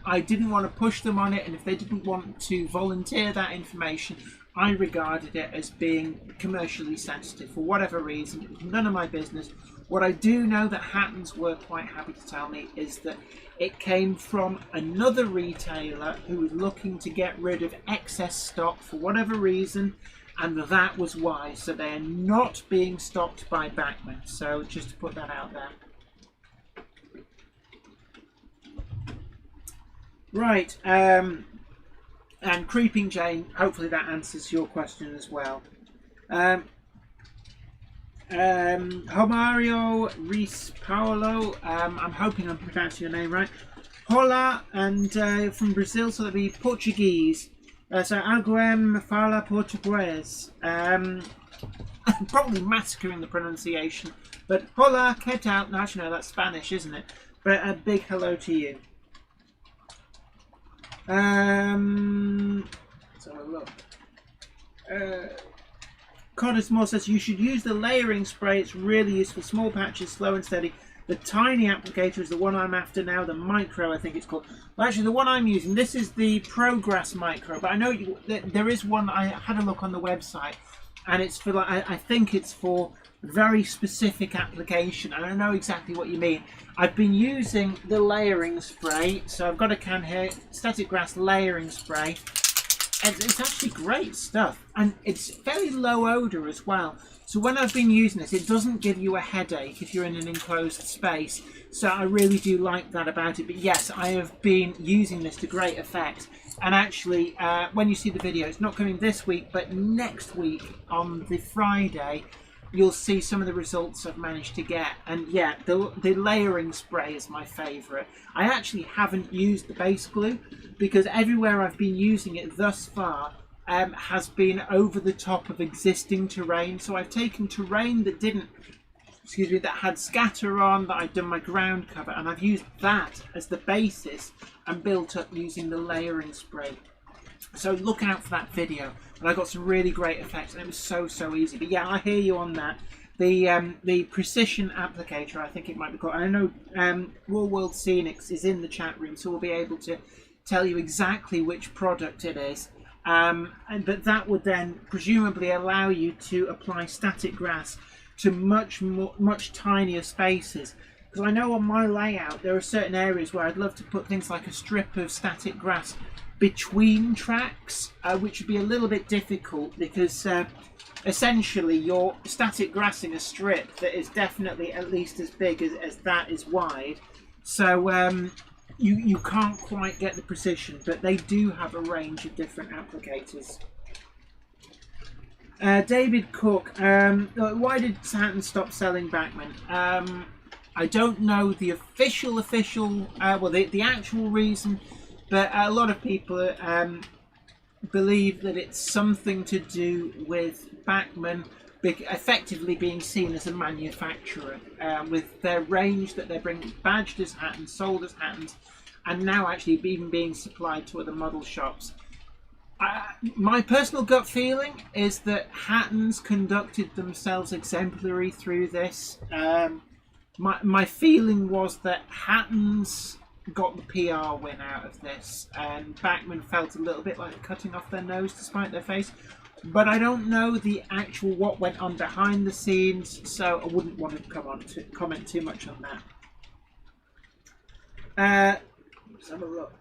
I didn't want to push them on it, and if they didn't want to volunteer that information, I regarded it as being commercially sensitive for whatever reason. It was none of my business. What I do know that Hattons were quite happy to tell me is that it came from another retailer who was looking to get rid of excess stock for whatever reason, and that was why. So they are not being stocked by Bachmann. So just to put that out there. Right, and Creeping Jane, hopefully that answers your question as well. Homario Reese Paolo, I'm hoping I'm pronouncing your name right. Hola, and from Brazil, so that'll be Portuguese. So Alguém fala português. I'm probably massacring the pronunciation, but hola, que tal? No, actually, no, that's Spanish, isn't it? But a big hello to you. Let's have a look. Codismore says you should use the layering spray. It's really useful. Small patches, slow and steady. The tiny applicator is the one I'm after now. The micro, I think it's called. Well, actually, the one I'm using, this is the Progress Micro. But I know there is one. I had a look on the website, and it's for I think it's for very specific application. And I know exactly what you mean. I've been using the layering spray. So I've got a can here, Static Grass layering spray. It's actually great stuff, and it's very low odor as well. So when I've been using this, it doesn't give you a headache if you're in an enclosed space. So I really do like that about it. But yes, I have been using this to great effect. And actually, when you see the video, it's not coming this week, but next week on the Friday, you'll see some of the results I've managed to get. And yeah, the layering spray is my favourite. I actually haven't used the base glue because everywhere I've been using it thus far has been over the top of existing terrain. So I've taken terrain that that had scatter on, that I'd done my ground cover, and I've used that as the basis and built up using the layering spray. So look out for that video. And I got some really great effects, and it was so easy. But yeah, I hear you on that. The precision applicator, I think it might be called. I know War World Scenics is in the chat room, so we'll be able to tell you exactly which product it is. But that would then presumably allow you to apply static grass to much tinier spaces. Because I know on my layout there are certain areas where I'd love to put things like a strip of static grass between tracks, which would be a little bit difficult because essentially you're static grassing a strip that is definitely at least as big as that is wide. So you can't quite get the precision, but they do have a range of different applicators. David Cook, why did Hatton stop selling Bachmann? I don't know the official, well, the actual reason, but a lot of people believe that it's something to do with Bachmann effectively being seen as a manufacturer, with their range that they're bringing badged as Hattons, sold as Hattons, and now actually even being supplied to other model shops. My personal gut feeling is that Hattons conducted themselves exemplary through this. My feeling was that Hattons got the PR win out of this, and Bachmann felt a little bit like cutting off their nose to spite their face. But I don't know the actual what went on behind the scenes, so I wouldn't want to comment too much on that. Let's have a look.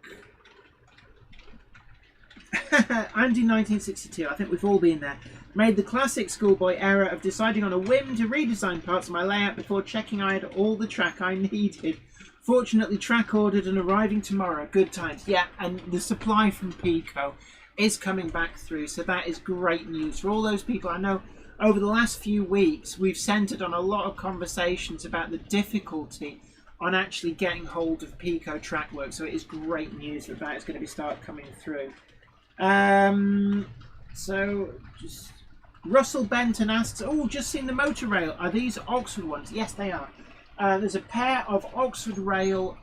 Andy 1962, I think we've all been there. Made the classic schoolboy error of deciding on a whim to redesign parts of my layout before checking I had all the track I needed. Fortunately, track ordered and arriving tomorrow. Good times. Yeah, and the supply from Pico is coming back through, so that is great news for all those people. I know over the last few weeks we've centered on a lot of conversations about the difficulty on actually getting hold of Pico track work, so it is great news that that is going to start coming through. So just Russell Benton asks, oh, just seen the motor rail, are these Oxford ones? Yes, they are. There's a pair of Oxford rail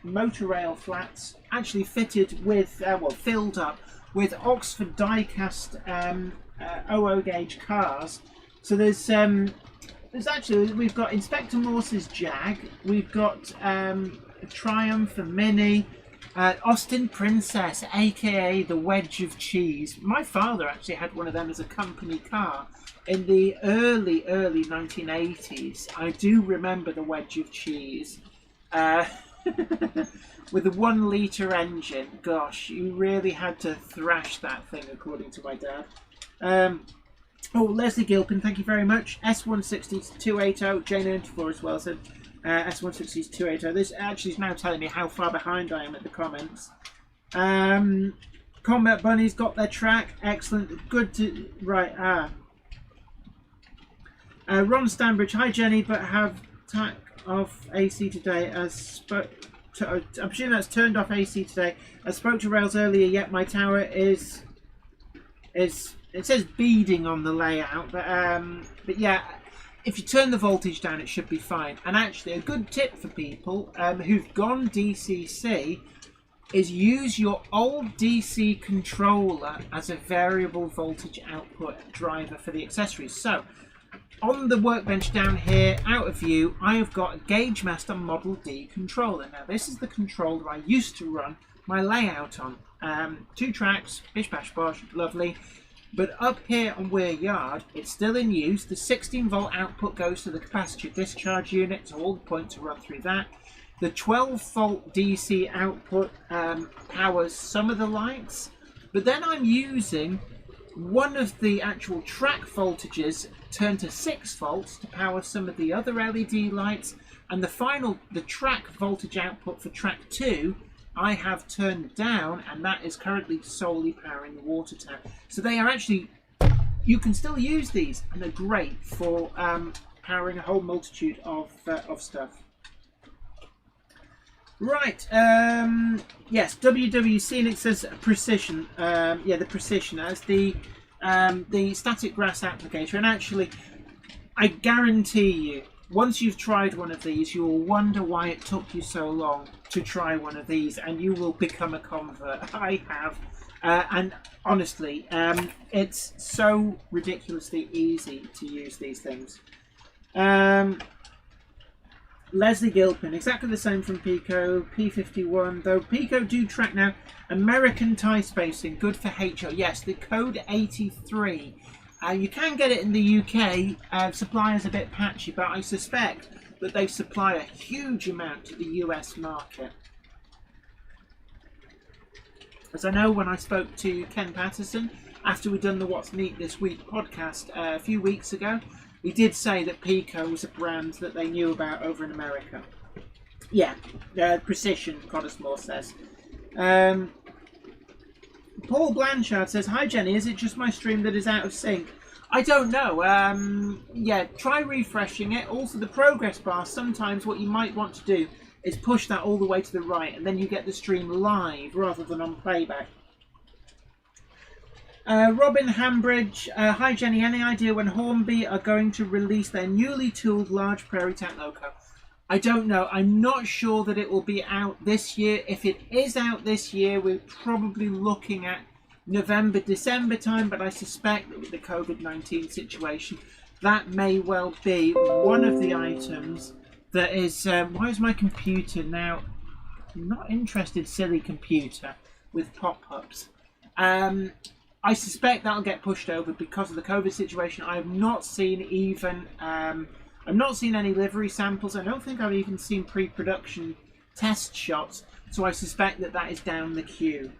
motor rail flats actually fitted with filled up with Oxford die-cast 00 gauge cars. So there's actually, we've got Inspector Morse's Jag, we've got a Triumph, a Mini, Austin Princess, aka the Wedge of Cheese. My father actually had one of them as a company car in the early 1980s. I do remember the Wedge of Cheese. With a 1 litre engine. Gosh, you really had to thrash that thing, according to my dad. Oh, Leslie Gilpin, thank you very much. S160-280, Jane94 as well said S160-280. This actually is now telling me how far behind I am at the comments. Combat Bunnies got their track. Excellent. Good to... Right, Ron Stanbridge, hi Jenny, but have tack off AC today as... I'm assuming that's turned off AC today. I spoke to Rails earlier, yet my tower is it says beading on the layout, but yeah, if you turn the voltage down it should be fine. And actually a good tip for people who've gone DCC is use your old DC controller as a variable voltage output driver for the accessories. So on the workbench down here, out of view, I have got a Gauge Master Model D controller. Now this is the controller I used to run my layout on. 2 tracks, bish bash bosh, lovely. But up here on Weir Yard, it's still in use. The 16 volt output goes to the capacitor discharge unit, so all the points are run through that. The 12 volt DC output powers some of the lights, but then I'm using one of the actual track voltages turned to 6 volts to power some of the other LED lights, and the track voltage output for track 2 I have turned down, and that is currently solely powering the water tank. So they are actually, you can still use these, and they're great for powering a whole multitude of stuff. Right, yes, WWC, and it says precision. Yeah, the precision as the static grass applicator. And actually, I guarantee you, once you've tried one of these, you will wonder why it took you so long to try one of these, and you will become a convert. I have. And honestly, it's so ridiculously easy to use these things. Leslie Gilpin, exactly the same from Pico, P51, though Pico do track now American tie spacing, good for HO. Yes, the code 83. You can get it in the UK, supplier's a bit patchy, but I suspect that they supply a huge amount to the US market. As I know, when I spoke to Ken Patterson, after we'd done the What's Neat This Week podcast a few weeks ago, he did say that Pico was a brand that they knew about over in America. Yeah, precision, Coddesmore says. Paul Blanchard says, "Hi Jenny, is it just my stream that is out of sync?" I don't know. Yeah, try refreshing it. Also, the progress bar, sometimes what you might want to do is push that all the way to the right, and then you get the stream live rather than on playback. Robin Hambridge, "Hi Jenny, any idea when Hornby are going to release their newly tooled large Prairie Tank Loco?" I don't know. I'm not sure that it will be out this year. If it is out this year, we're probably looking at November, December time, but I suspect that with the COVID-19 situation, that may well be one of the items that is... why is my computer now... I'm not interested, silly computer, with pop-ups. I suspect that'll get pushed over because of the COVID situation. I have not seen even... I've not seen any livery samples. I don't think I've even seen pre-production test shots, so I suspect that that is down the queue.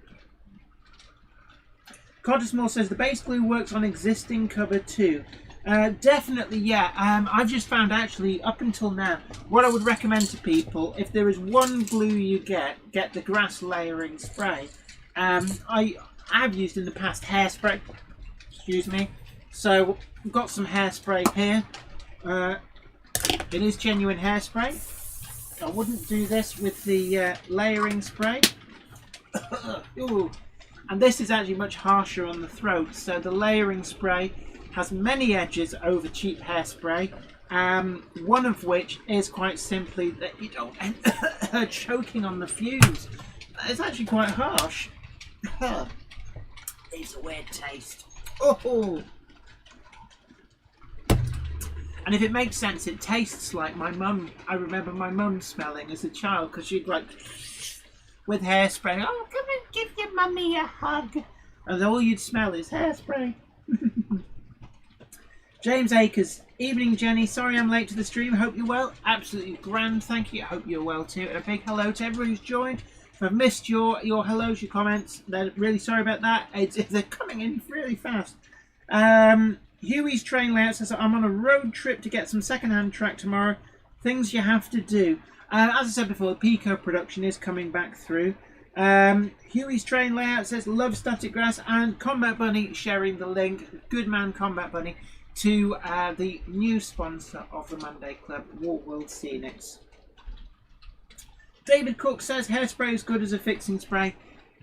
Coddesmore says, "The base glue works on existing cover too." Definitely, yeah. I've just found actually, up until now, what I would recommend to people, if there is one glue you get the grass layering spray. I have used in the past hairspray. Excuse me. So, I've got some hairspray here. It is genuine hairspray. I wouldn't do this with the layering spray. Ooh. And this is actually much harsher on the throat. So the layering spray has many edges over cheap hairspray. One of which is quite simply that you don't end choking on the fuse. It's actually quite harsh. It's a weird taste. Oh. And if it makes sense, it tastes like my mum. I remember my mum smelling as a child, because she'd like, with hairspray, "Oh, come and give your mummy a hug." And all you'd smell is hairspray. James Akers, "Evening Jenny, sorry I'm late to the stream, hope you're well." Absolutely grand, thank you, I hope you're well too. And a big hello to everyone who's joined. If I've missed your hellos, your comments, then really sorry about that. They're coming in really fast. Huey's Train Layout says, "I'm on a road trip to get some second-hand track tomorrow. Things you have to do." As I said before, Pico production is coming back through. Huey's Train Layout says, "Love Static Grass," and Combat Bunny sharing the link, good man Combat Bunny, to the new sponsor of the Monday Club, War World Scenics. David Cook says, "Hairspray is good as a fixing spray."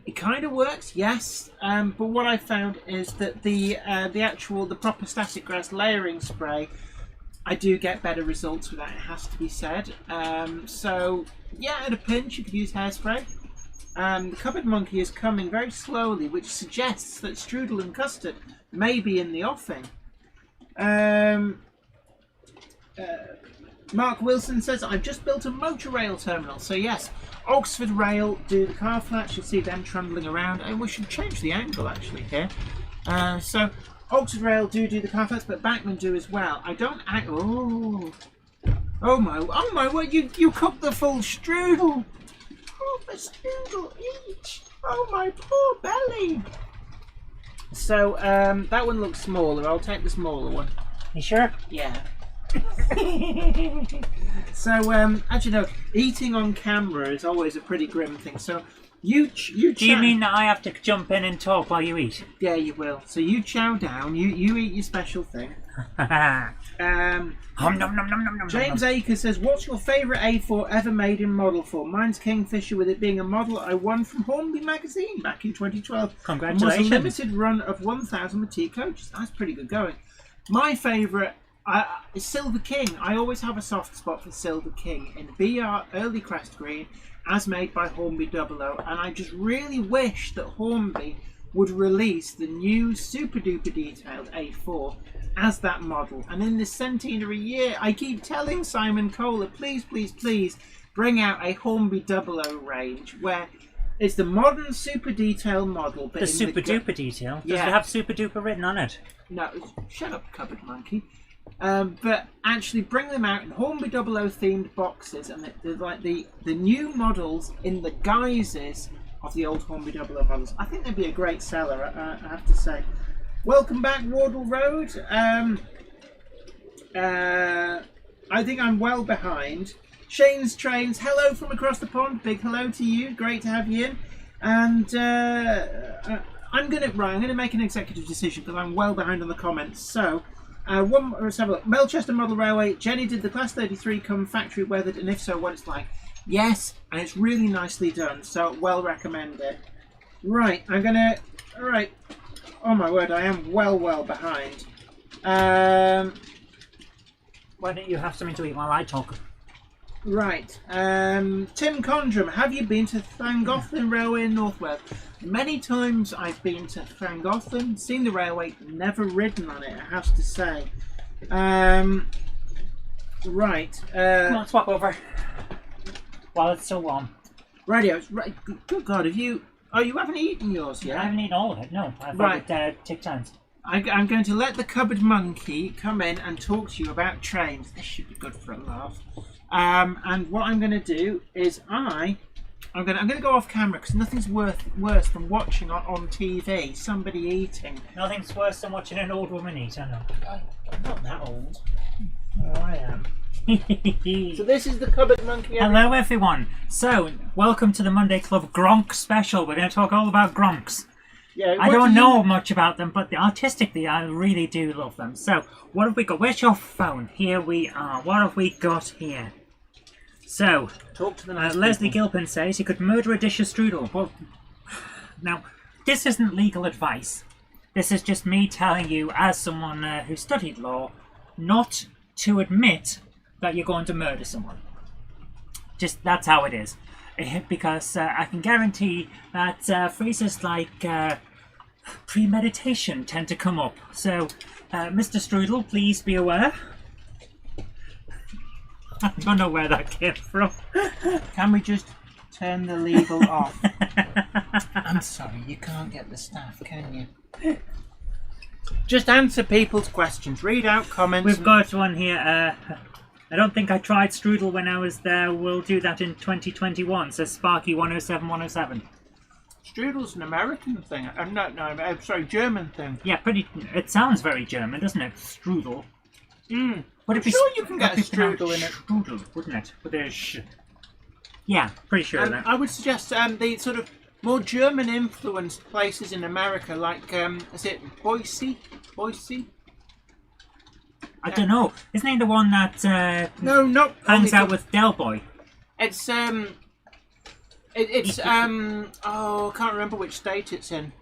It kind of works, yes, but what I found is that the proper static grass layering spray, I do get better results with that, it has to be said. So yeah, at a pinch you could use hairspray. The Cupboard Monkey is coming very slowly, which suggests that strudel and custard may be in the offing. Mark Wilson says, "I've just built a motor rail terminal." So yes, Oxford Rail do the car flats. You'll see them trundling around. And we should change the angle actually here. So Oxford Rail do the car flats, but Bachmann do as well. I don't act. Oh my word! You cooked the full strudel. Oh, a strudel each. Oh my poor belly. So that one looks smaller. I'll take the smaller one. You sure? Yeah. So actually no, eating on camera is always a pretty grim thing. So you do you mean that I have to jump in and talk while you eat? Yeah, you will. So you chow down. You eat your special thing. James Akers says, "What's your favourite A4 ever made in model form?" Mine's Kingfisher, with it being a model I won from Hornby magazine back in 2012. Congratulations! It was a limited run of 1,000 with T coaches. That's pretty good going. My favourite is Silver King. I always have a soft spot for Silver King in BR Early Crest Green, as made by Hornby 00. And I just really wish that Hornby would release the new super duper detailed A4 as that model. And in this centenary year, I keep telling Simon Kohler, please, please, please bring out a Hornby 00 range where it's the modern super detailed model. But the super duper detail? Does it have super duper written on it? No, shut up, cupboard monkey. But actually bring them out in Hornby 00 themed boxes, and they're like the new models in the guises of the old Hornby 00 models. I think they'd be a great seller, I have to say. Welcome back, Wardle Road. I think I'm well behind. Shane's Trains, hello from across the pond. Big hello to you. Great to have you in. And I'm gonna make an executive decision because I'm well behind on the comments. So let's have a look. Melchester Model Railway. Jenny, did the Class 33 come factory weathered, and if so, what it's like? Yes, and it's really nicely done. So well recommend it. Right, all right. Oh my word, I am well behind. Why don't you have something to eat while I talk? Right. Tim Condrum, have you been to Llangollen Railway in North Wales? Many times I've been to Llangollen, seen the railway, never ridden on it, I have to say. Right. Come on, swap over. While it's still warm. Radio. Right. Good God, have you... Oh, you haven't eaten yours yet? I haven't eaten all of it, no. I've got tick times. I'm going to let the cupboard monkey come in and talk to you about trains. This should be good for a laugh. And what I'm going to do is I'm going to go off camera because nothing's worse than watching on TV somebody eating. Nothing's worse than watching an old woman eat, I know. I'm not that old. Oh, I am. So this is the cupboard monkey. Hello everyone. So welcome to the Monday Club Gronk special. We're going to talk all about Gronks. Yeah, I don't know much about them, but artistically I really do love them. So what have we got? Where's your phone? Here we are. What have we got here? So talk to them. Leslie Gilpin says you could murder a dish of strudel. Well, now this isn't legal advice. This is just me telling you, as someone who studied law, not to admit that you're going to murder someone. Just that's how it is. Because I can guarantee that phrases like premeditation tend to come up. So, Mr. Strudel, please be aware. I don't know where that came from. Can we just turn the legal off? I'm sorry, you can't get the staff, can you? Just answer people's questions. Read out comments. We've got one here. I don't think I tried strudel when I was there. We'll do that in 2021, says Sparky 107. Strudel's an American thing. I'm sorry, German thing. Yeah, it sounds very German, doesn't it? Strudel. Would it be sure you can get a strudel in it? Strudel, wouldn't it? With a sh. Yeah, pretty sure of that. I would suggest the sort of more German influenced places in America, like is it Boise? I don't know. Isn't he the one that no, not hangs out with Del Boy? It's oh, I can't remember which state it's in.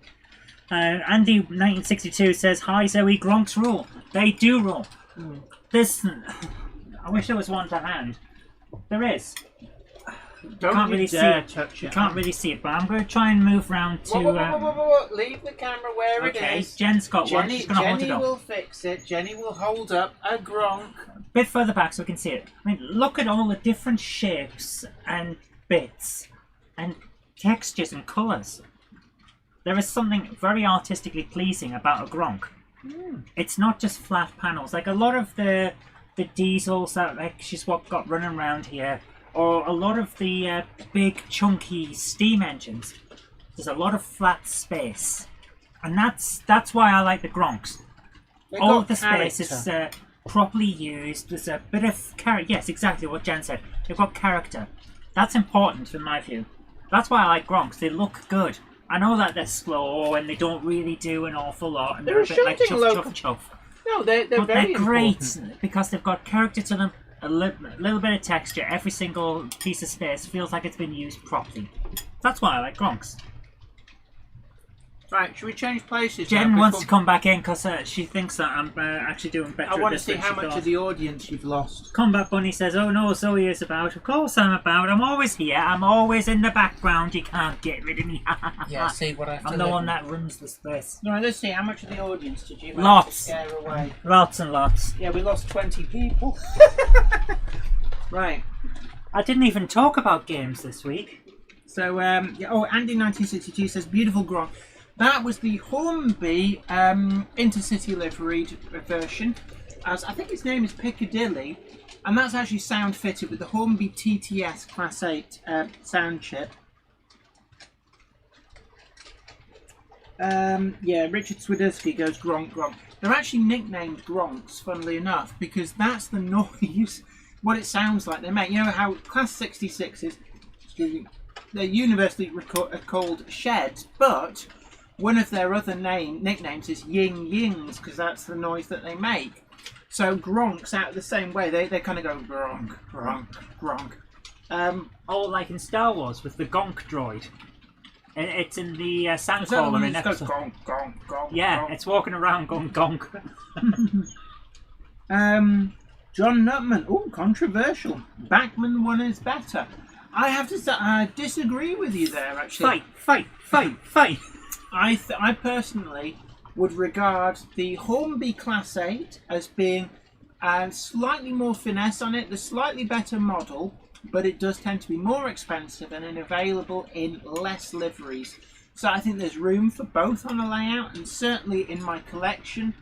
Andy 1962 says, "Hi Zoe, Gronks rule. They do rule." This, I wish there was one to hand. There is. Don't really dare see it. touch it. You can't really see it, but I'm going to try and move round to. Whoa. Leave the camera where it is. Jen's got one. She's going to hold it Jenny up. will fix it. Jenny will hold up a Gronk. A bit further back so we can see it. I mean, look at all the different shapes and bits and textures and colours. There is something very artistically pleasing about a Gronk. It's not just flat panels. Like a lot of the diesels that she's got running around here, or a lot of the big chunky steam engines. There's a lot of flat space, and that's why I like the Gronks. All of the space is properly used. There's a bit of character. Yes, exactly what Jen said. They've got character. That's important in my view. That's why I like Gronks. They look good. I know that they're slow and they don't really do an awful lot, and they're a bit like chuff. No, they're but very they're great important. because they've got character to them. A little bit of texture. Every single piece of space feels like it's been used properly. That's why I like Gronks. Right, should we change places? Jen now wants to before- come back in because she thinks that I'm actually doing better. I at want to this see than how she much thought. of the audience you've lost. Combat Bunny says, "Oh no, Zoe is about. Of course I'm about. I'm always here. I'm always in the background. You can't get rid of me." Yeah, see what I've I'm the one that runs the space. Right, let's see, how much of the audience did you manage Lots. to scare away? Lots and lots. Yeah, we lost 20 people. Right. I didn't even talk about games this week. So, Andy1962 says, beautiful Gronk. That was the Hornby Intercity liveried version. As I think its name is Piccadilly, and that's actually sound fitted with the Hornby TTS Class 8 sound chip. Richard Swiderski goes Gronk, Gronk. They're actually nicknamed Gronks, funnily enough, because that's the noise, what it sounds like they make. You know how Class 66s, they're universally called sheds, but one of their other nicknames is Ying Yings, because that's the noise that they make. So Gronks out the same way. They kind of go Gronk, Gronk, Gronk. Like in Star Wars with the Gonk droid. It's in the Is that the Sandcrawler one in that goes episode. Gronk, Gronk, Gronk? Yeah, Gronk? it's walking around going Gonk. John Nutman. Oh, controversial. Backman one is better. I have to say, I disagree with you there, actually. Fight! I personally would regard the Hornby Class 8 as being slightly more finesse on it, the slightly better model, but it does tend to be more expensive and available in less liveries. So I think there's room for both on a layout, and certainly in my collection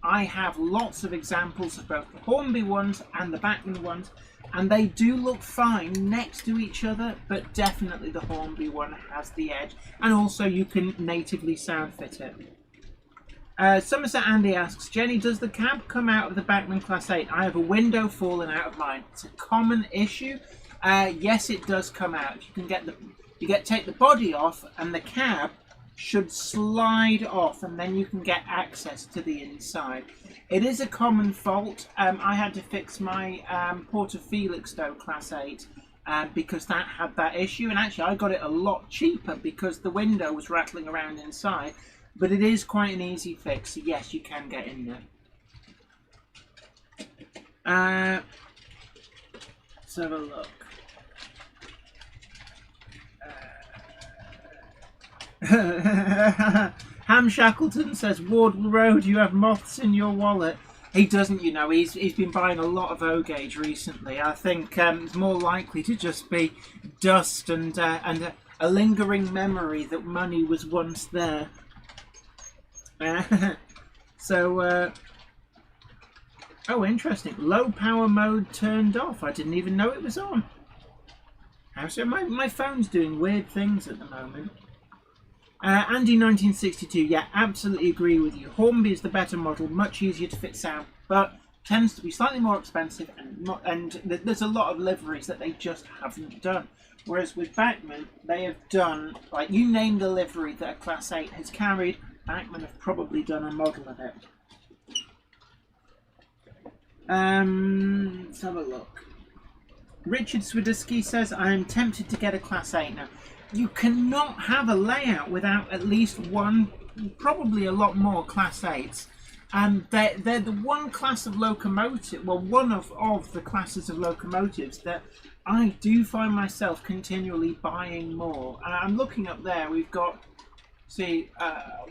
I have lots of examples of both the Hornby ones and the Backman ones, and they do look fine next to each other, but definitely the Hornby one has the edge, and also you can natively sound fit it. Somerset Andy asks, Jenny, does the cab come out of the Backman Class 8? I have a window falling out of mine. It's a common issue. Yes, it does come out. You can get take the body off, and the cab should slide off, and then you can get access to the inside. It is a common fault. I had to fix my Porter Felixstowe Class 8 because that had that issue, and actually I got it a lot cheaper because the window was rattling around inside. But it is quite an easy fix, so yes, you can get in there. Let's have a look. Ham Shackleton says, Wardle Road, you have moths in your wallet. He doesn't, you know, he's been buying a lot of O-Gauge recently. I think it's more likely to just be dust and a lingering memory that money was once there. Oh, interesting. Low power mode turned off. I didn't even know it was on. So my phone's doing weird things at the moment. Andy1962, yeah, absolutely agree with you. Hornby is the better model, much easier to fit sound, but tends to be slightly more expensive, and there's a lot of liveries that they just haven't done. Whereas with Backman, they have done, like, you name the livery that a Class 8 has carried, Backman have probably done a model of it. Let's have a look. Richard Swiderski says, I am tempted to get a Class 8 now. You cannot have a layout without at least one, probably a lot more Class 8s. They're the one class of locomotive, well, one of the classes of locomotives that I do find myself continually buying more. I'm looking up there, we've got, see,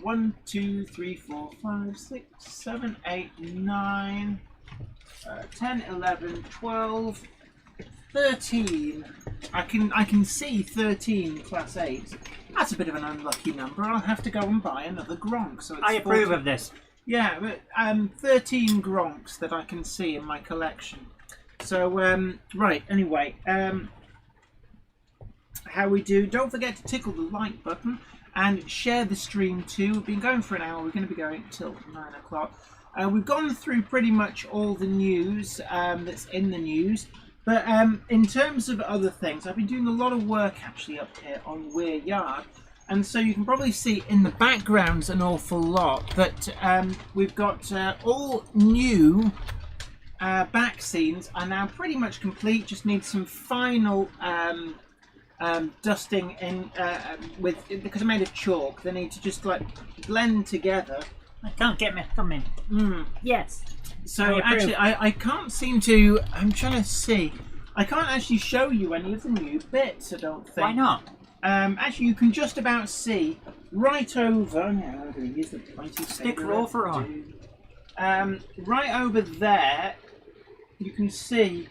1, 2, 3, 4, 5, 6, 7, 8, 9, 10, 11, 12, 13. I can see 13 Class 8s. That's a bit of an unlucky number. I'll have to go and buy another Gronk. So it's I approve 14. of this. Yeah, but 13 Gronks that I can see in my collection. So right, anyway, how we do? Don't forget to tickle the like button and share the stream too. We've been going for an hour. We're going to be going till 9 o'clock. We've gone through pretty much all the news that's in the news. But in terms of other things, I've been doing a lot of work actually up here on Weir Yard. And so you can probably see in the backgrounds an awful lot that we've got all new back scenes are now pretty much complete. Just need some final dusting in because they're made of chalk. They need to just like blend together. I can't get me. Come in. Yes. So actually, I can't seem to. I'm trying to see. I can't actually show you any of the new bits. I don't think. Why not? Actually, you can just about see right over. Now I'm going to use the pointy Stick finger. rover on. Right over there, you can see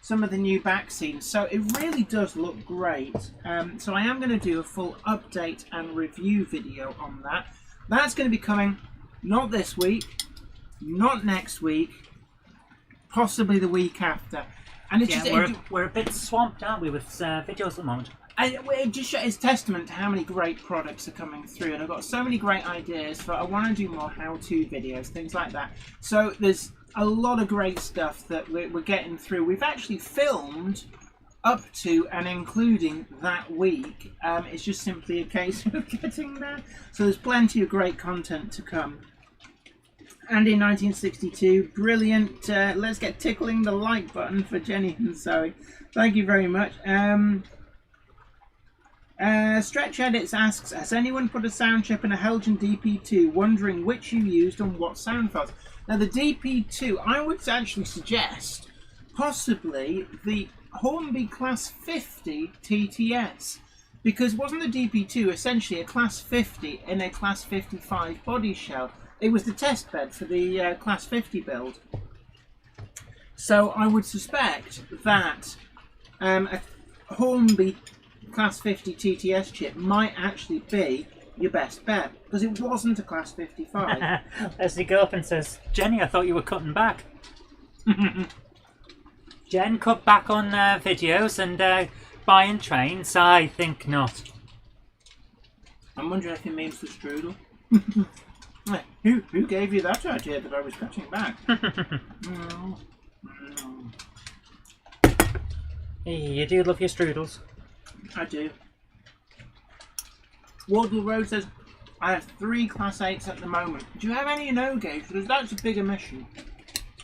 some of the new back scenes. So it really does look great. So I am going to do a full update and review video on that. That's going to be coming not this week, not next week, possibly the week after. And it's we're a bit swamped, aren't we, with videos at the moment? And it just is testament to how many great products are coming through, and I've got so many great ideas for. I want to do more how-to videos, things like that. So there's a lot of great stuff that we're getting through. We've actually filmed up to and including that week. It's just simply a case of getting there. So there's plenty of great content to come. And in 1962, brilliant. Let's get tickling the like button for Jenny and Zoe. Thank you very much. Stretch Edits asks, has anyone put a sound chip in a Helgen DP2, wondering which you used on what sound files? Now the DP2, I would actually suggest possibly the Hornby Class 50 TTS, because wasn't the DP2 essentially a Class 50 in a Class 55 body shell? It was the test bed for the Class 50 build. So I would suspect that a Hornby Class 50 TTS chip might actually be your best bet, because it wasn't a Class 55. Leslie Gilpin says, Jenny, I thought you were cutting back. Jen cut back on videos and buying trains? I think not. I'm wondering if he means the strudel. Who gave you that idea that I was cutting back? No. Hey, you do love your strudels. I do. Wardle Road says, I have 3 Class 8s at the moment. Do you have any in O gauge? Because that's a big omission.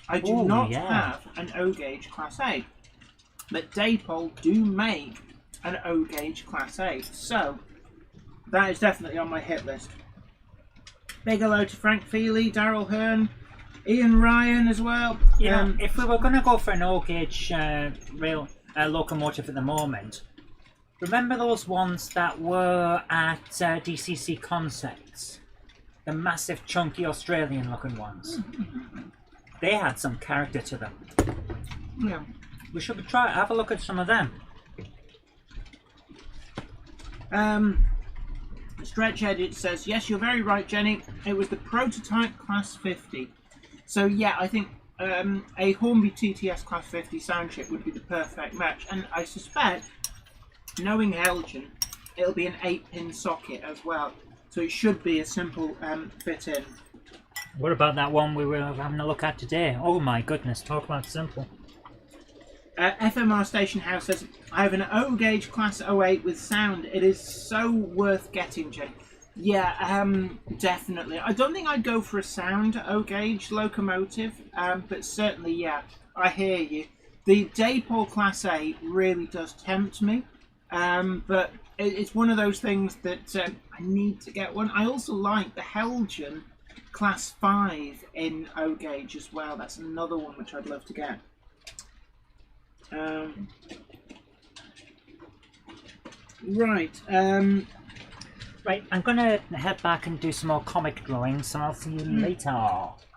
I do not have an O gauge Class 8. But Daypol do make an O gauge Class 8. So, that is definitely on my hit list. Big hello to Frank Feely, Daryl Hearn, Ian Ryan as well. You know, if we were going to go for an O gauge rail locomotive at the moment, remember those ones that were at DCC Concepts? The massive, chunky, Australian-looking ones. They had some character to them. Yeah. We should have a look at some of them. Stretch Edit says, yes, you're very right, Jenny. It was the prototype Class 50. So, yeah, I think a Hornby TTS Class 50 sound chip would be the perfect match. And I suspect, knowing Helgen, it'll be an 8-pin socket as well. So it should be a simple fit in. What about that one we were having a look at today? Oh my goodness, talk about simple. FMR Station House says, I have an O gauge Class 08 with sound. It is so worth getting, Jay. Yeah, definitely. I don't think I'd go for a sound O gauge locomotive, but certainly, yeah, I hear you. The Daypol Class 8 really does tempt me, but it's one of those things that I need to get one. I also like the Helgen Class 5 in O gauge as well. That's another one which I'd love to get. Right. Right, I'm going to head back and do some more comic drawings, so I'll see you later.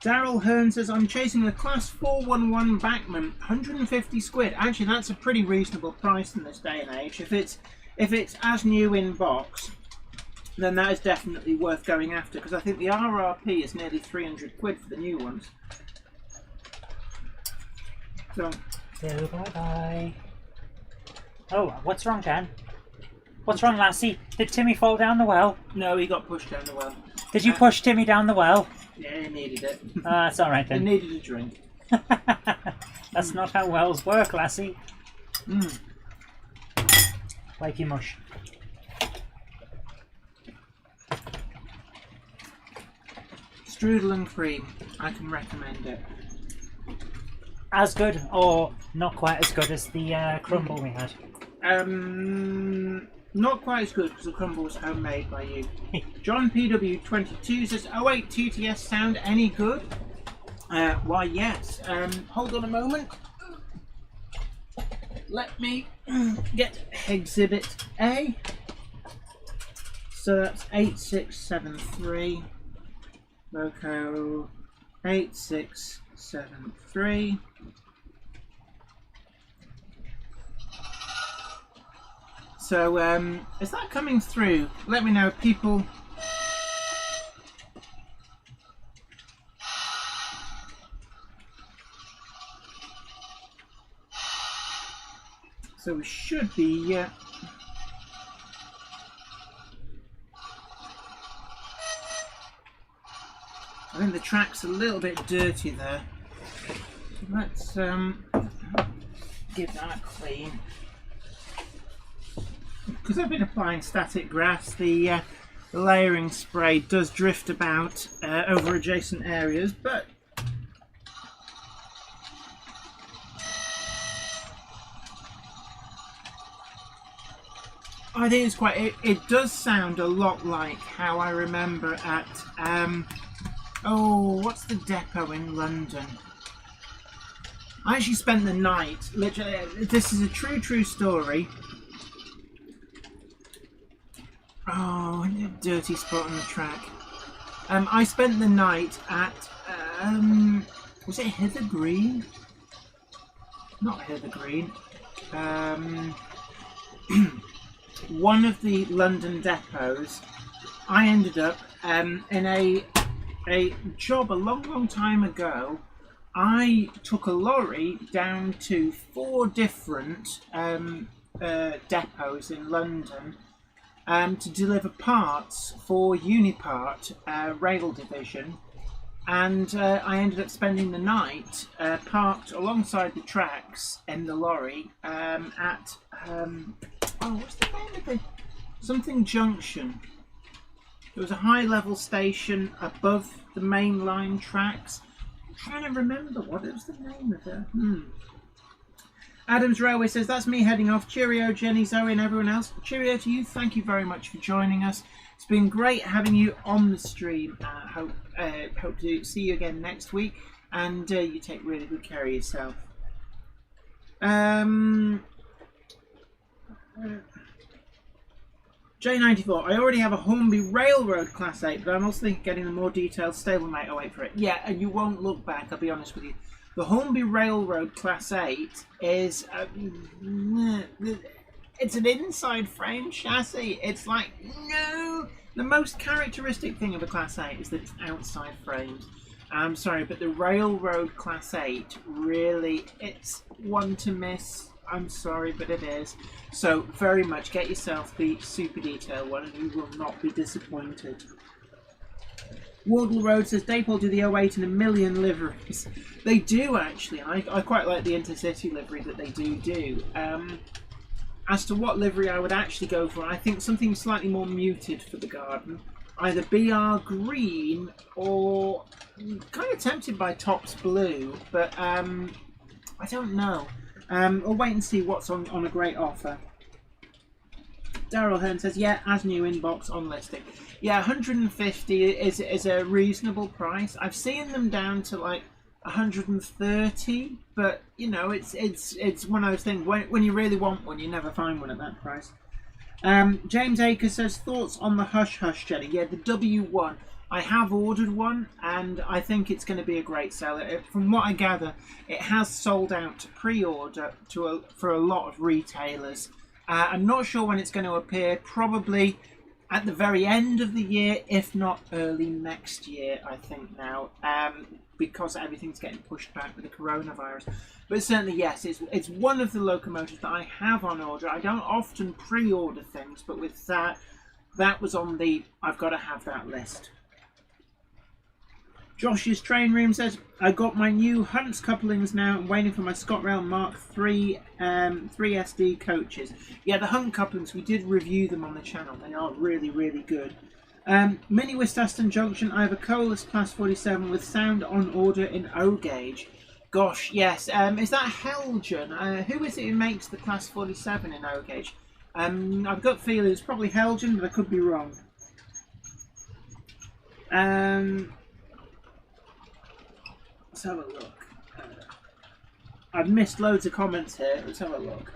Daryl Hearn says, I'm chasing the Class 411 Backman, 150 squid. Actually, that's a pretty reasonable price in this day and age. If it's as new in box, then that is definitely worth going after, because I think the RRP is nearly 300 quid for the new ones. So, bye-bye. Oh, what's wrong, Dan? What's wrong, Lassie? Did Timmy fall down the well? No, he got pushed down the well. Did you push Timmy down the well? Yeah, he needed it. That's alright then. He needed a drink. That's not how wells work, Lassie. Wakey mush. Strudel and cream. I can recommend it. As good, or not quite as good as the crumble we had. Not quite as good because the crumble was homemade by you. John PW22 says, "08 TTS sound any good?" Why, yes. Hold on a moment. Let me get Exhibit A. So that's 8673. Loco 8673. So, is that coming through? Let me know, people. So we should be. I think the track's a little bit dirty there. Let's give that a clean. Because I've been applying static grass, the layering spray does drift about over adjacent areas, but I think it's quite. It does sound a lot like how I remember at what's the depot in London? I actually spent the night. Literally, this is a true story. Oh, a dirty spot on the track. I spent the night at was it Hither Green? Not Hither Green. One of the London depots. I ended up in a job a long time ago. I took a lorry down to 4 different depots in London to deliver parts for Unipart rail division, and I ended up spending the night parked alongside the tracks in the lorry at what's the name of it? Something Junction. There was a high level station above the main line tracks. I'm trying to remember what was the name of it. Adams Railway says, "That's me heading off. Cheerio, Jenny, Zoe, and everyone else." Cheerio to you. Thank you very much for joining us. It's been great having you on the stream. Hope to see you again next week, and you take really good care of yourself. J94, I already have a Hornby Railroad Class 8, but I'm also thinking of getting a more detailed stablemate. Oh, wait for it. Yeah, and you won't look back, I'll be honest with you. The Hornby Railroad Class 8 is... it's an inside frame chassis. It's like, no! The most characteristic thing of a Class 8 is that it's outside frames. I'm sorry, but the Railroad Class 8 really, it's one to miss. I'm sorry, but it is. So, very much get yourself the super detail one and you will not be disappointed. Wardle Road says, Dapol do the 08 in a million liveries. They do, actually, and I quite like the Intercity livery that they do. As to what livery I would actually go for, I think something slightly more muted for the garden. Either BR Green or kind of tempted by Tops Blue, but I don't know. I'll wait and see what's on a great offer. Daryl Hearn says, yeah, as new inbox on listing. Yeah, 150 is a reasonable price. I've seen them down to like 130, but you know, it's one of those things. When you really want one, you never find one at that price. James Akers says, thoughts on the Hush Hush Jenny? Yeah, the W1. I have ordered one, and I think it's going to be a great seller. From what I gather, it has sold out to pre-order for a lot of retailers. I'm not sure when it's going to appear. Probably at the very end of the year, if not early next year, I think now, because everything's getting pushed back with the coronavirus. But certainly, yes, it's one of the locomotives that I have on order. I don't often pre-order things, but with that was on the I've got to have that list. Josh's Train Room says, I got my new Hunts couplings now. I'm waiting for my ScotRail Mark 3 SD coaches. Yeah, the Hunt couplings, we did review them on the channel. They are really, really good. Mini West Aston Junction, I have a Colas Class 47 with sound on order in O gauge. Gosh, yes. Is that Helgen? Who is it who makes the Class 47 in O-Gauge? I've got a gut feeling it's probably Helgen, but I could be wrong. Let's have a look. I've missed loads of comments here. Let's have a look.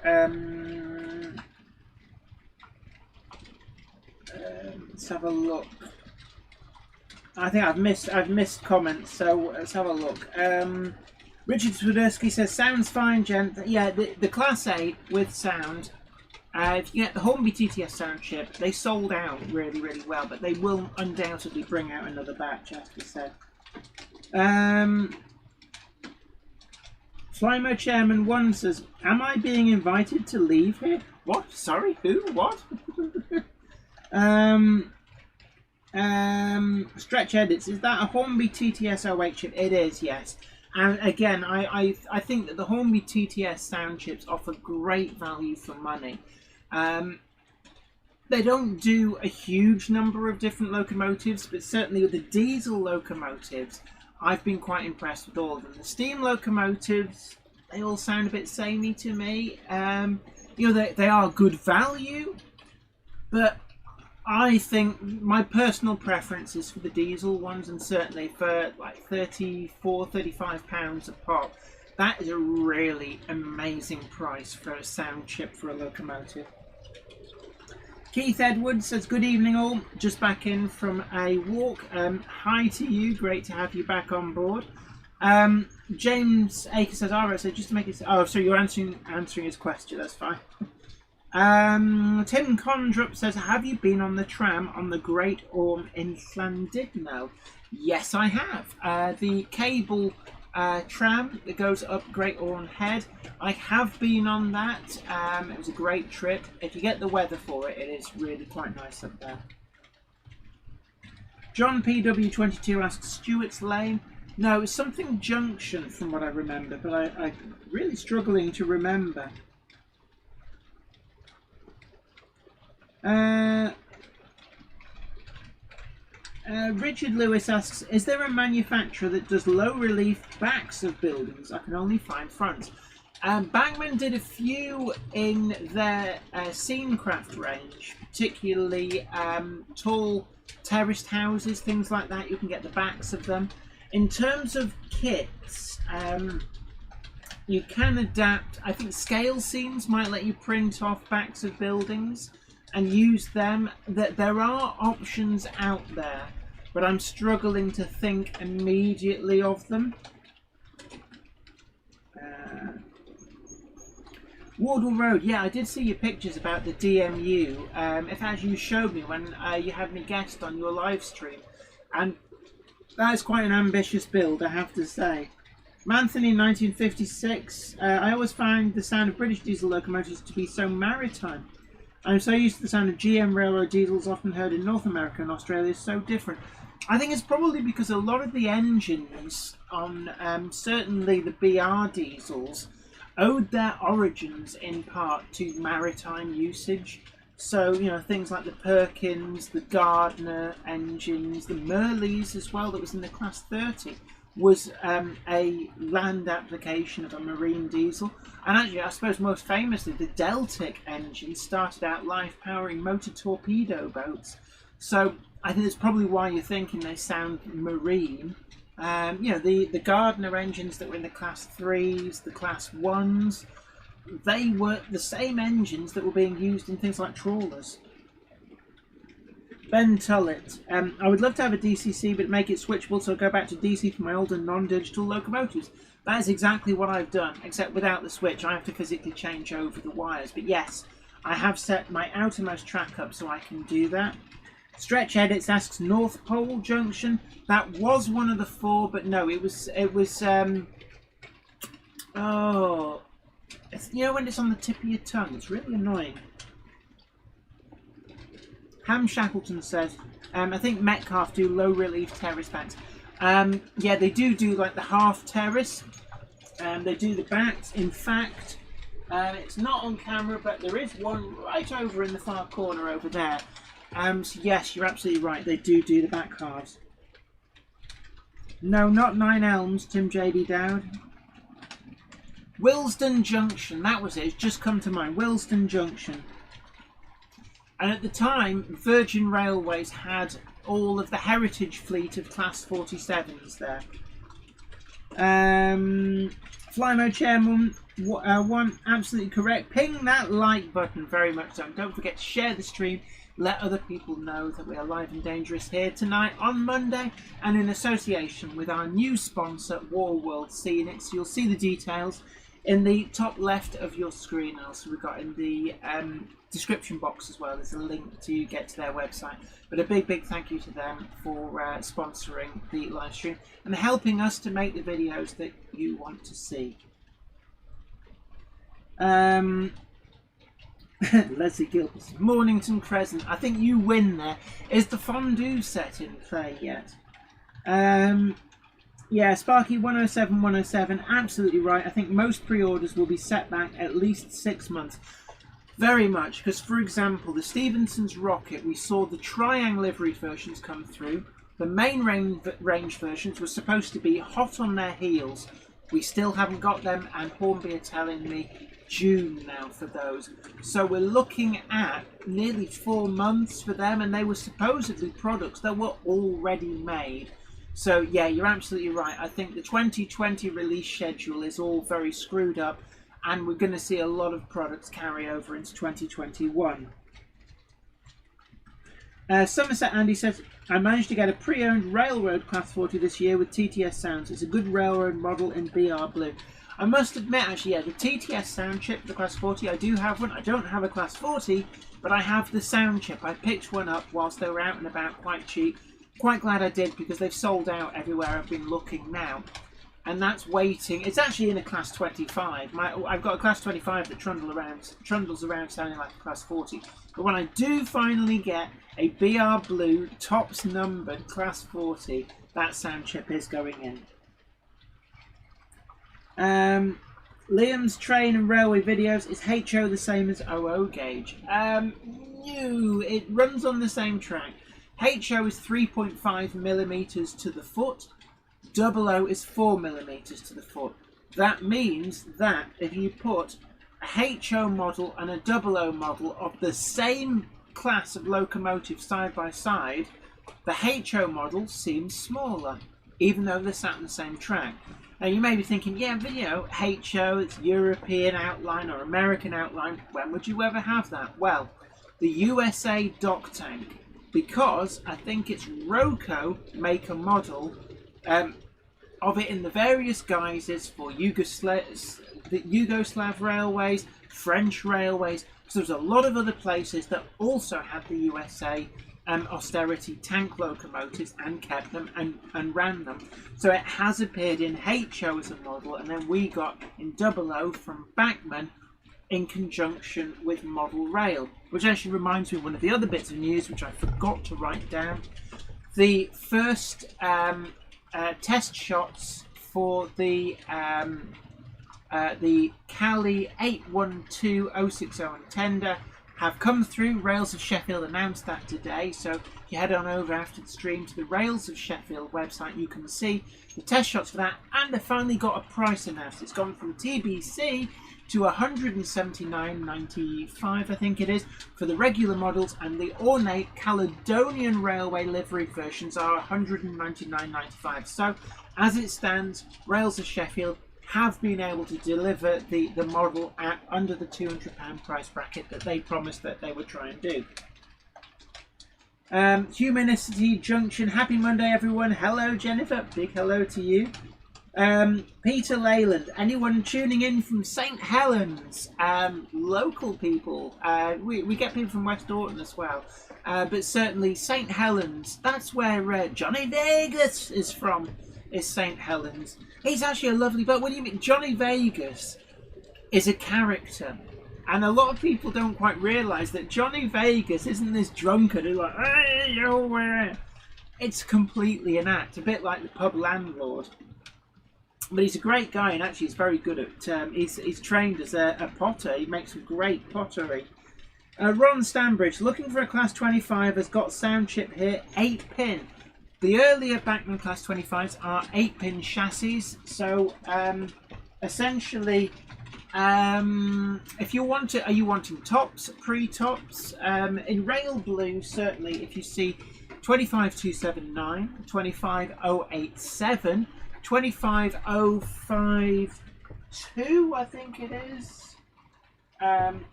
Let's have a look. I think I've missed comments, so let's have a look. Richard Swiderski says, sounds fine, gent. Yeah, the Class 8 with sound. If you get the Hornby TTS sound chip, they sold out really, really well, but they will undoubtedly bring out another batch, as we said. Flymo Chairman 1 says, am I being invited to leave here? What? Sorry, who? What? Stretch Edits, is that a Hornby TTS 08 chip? It is, yes. And again, I think that the Hornby TTS sound chips offer great value for money. They don't do a huge number of different locomotives, but certainly with the diesel locomotives, I've been quite impressed with all of them. The steam locomotives, they all sound a bit samey to me. You know, they are good value, but I think my personal preference is for the diesel ones, and certainly for like £34–35 a pop. That is a really amazing price for a sound chip for a locomotive. Keith Edwards says, good evening all, just back in from a walk. Hi to you, great to have you back on board. James Aker says, alright, so just to make it, oh, so you're answering his question, that's fine. Tim Condrup says, have you been on the tram on the Great Orme in Llandudno? Yes, I have. The cable tram that goes up Great Orme Head. I have been on that. It was a great trip. If you get the weather for it, it is really quite nice up there. John PW22 asks, Stewart's Lane? No, it's something Junction from what I remember, but I'm really struggling to remember. Richard Lewis asks, is there a manufacturer that does low relief backs of buildings? I can only find fronts. Bangman did a few in their Scenecraft range, particularly tall terraced houses, things like that. You can get the backs of them. In terms of kits, you can adapt. I think scale scenes might let you print off backs of buildings and use them. That there are options out there, but I'm struggling to think immediately of them. Wardle Road, yeah, I did see your pictures about the DMU. In fact, you showed me when you had me guest on your live stream, and that is quite an ambitious build, I have to say. Manthony 1956, I always find the sound of British diesel locomotives to be so maritime. I'm so used to the sound of GM railroad diesels often heard in North America and Australia is so different. I think it's probably because a lot of the engines on certainly the BR diesels owed their origins in part to maritime usage. So, you know, things like the Perkins, the Gardner engines, the Merleys as well, that was in the Class 30, was a land application of a marine diesel. And actually, I suppose most famously, the Deltic engine started out life powering motor torpedo boats. So I think that's probably why you're thinking they sound marine. You know, the Gardner engines that were in the Class 3s, the Class 1s, they were the same engines that were being used in things like trawlers. Ben Tullett, I would love to have a DCC but make it switchable so I go back to DC for my older non-digital locomotives. That is exactly what I've done, except without the switch I have to physically change over the wires. But yes, I have set my outermost track up so I can do that. Stretch Edits asks, North Pole Junction, that was one of the four, but no, it was oh, you know when it's on the tip of your tongue, it's really annoying. Ham Shackleton says, I think Metcalfe do low relief terrace backs. Yeah, they do like the half terrace. They do the backs. In fact, it's not on camera, but there is one right over in the far corner over there. So yes, you're absolutely right. They do the back halves. No, not 9 Elms, Tim J.D. Dowd. Willesden Junction, that was it. It's just come to mind. Willesden Junction. And at the time, Virgin Railways had all of the heritage fleet of Class 47s there. Flymo Chairman, one, absolutely correct. Ping that like button very much so. And don't forget to share the stream. Let other people know that we are live and dangerous here tonight on Monday, and in association with our new sponsor, War World Scenics. You'll see the details in the top left of your screen. Also, we've got in the description box as well. There's a link to get to their website. But a big thank you to them for sponsoring the live stream and helping us to make the videos that you want to see. Leslie Gilbert, Mornington Crescent. I think you win there. Is the fondue set in play yet? Yeah, Sparky 107, absolutely right. I think most pre-orders will be set back at least 6 months. Very much, because for example, the Stephenson's rocket, we saw the triangle livery versions come through. The main range versions were supposed to be hot on their heels. We still haven't got them, and Hornby are telling me June now for those. So we're looking at nearly 4 months for them, and they were supposedly products that were already made. So yeah, you're absolutely right. I think the 2020 release schedule is all very screwed up, and we're going to see a lot of products carry over into 2021. Somerset Andy says, I managed to get a pre-owned Railroad Class 40 this year with TTS sounds. It's a good railroad model in BR Blue. I must admit, actually, yeah, the TTS sound chip, the Class 40, I do have one. I don't have a Class 40, but I have the sound chip. I picked one up whilst they were out and about, quite cheap. Quite glad I did, because they've sold out everywhere I've been looking now. And that's waiting. It's actually in a Class 25. I've got a Class 25 that trundles around sounding like a Class 40. But when I do finally get a BR Blue tops numbered Class 40, that sound chip is going in. Liam's train and railway videos, is HO the same as OO gauge? No, it runs on the same track. HO is 3.5 millimeters to the foot. 00 is 4 millimeters to the foot. That means that if you put a HO model and a 00 model of the same class of locomotive side by side, the HO model seems smaller, even though they're sat on the same track. Now you may be thinking, yeah, but you know, HO, it's European outline or American outline. When would you ever have that? Well, the USA dock tank, because I think it's Roco make a model of it in the various guises for Yugoslav railways, French railways. So there's a lot of other places that also had the USA austerity tank locomotives and kept them and ran them. So it has appeared in HO as a model, and then we got in 00 from Bachmann in conjunction with Model Rail, which actually reminds me of one of the other bits of news which I forgot to write down. The first test shots for the Cali 812060 and tender have come through. Rails of Sheffield announced that today, so if you head on over after the stream to the Rails of Sheffield website, you can see the test shots for that, and they finally got a price announced. It's gone from TBC to $179.95, I think it is, for the regular models, and the ornate Caledonian Railway livery versions are $199.95. So, as it stands, Rails of Sheffield have been able to deliver the model at under the £200 price bracket that they promised that they would try and do. Humanicity Junction, happy Monday everyone. Hello Jennifer, big hello to you. Peter Leyland, anyone tuning in from St Helens? Local people, we get people from West Orton as well, but certainly St Helens, that's where Johnny Vegas is from, is St Helens. He's actually a lovely, but what do you mean? Johnny Vegas is a character, and a lot of people don't quite realise that Johnny Vegas isn't this drunkard who's like, hey, yo, it's completely an act, a bit like the pub landlord. But he's a great guy, and actually he's very good at, he's trained as a potter. He makes some great pottery. Ron Stanbridge, looking for a Class 25, has got sound chip here, 8-pin. The earlier Bachmann Class 25s are 8-pin chassis, so essentially If you want to, are you wanting tops, pre-tops? In rail blue, certainly, if you see 25279, 25087, 25052, I think it is.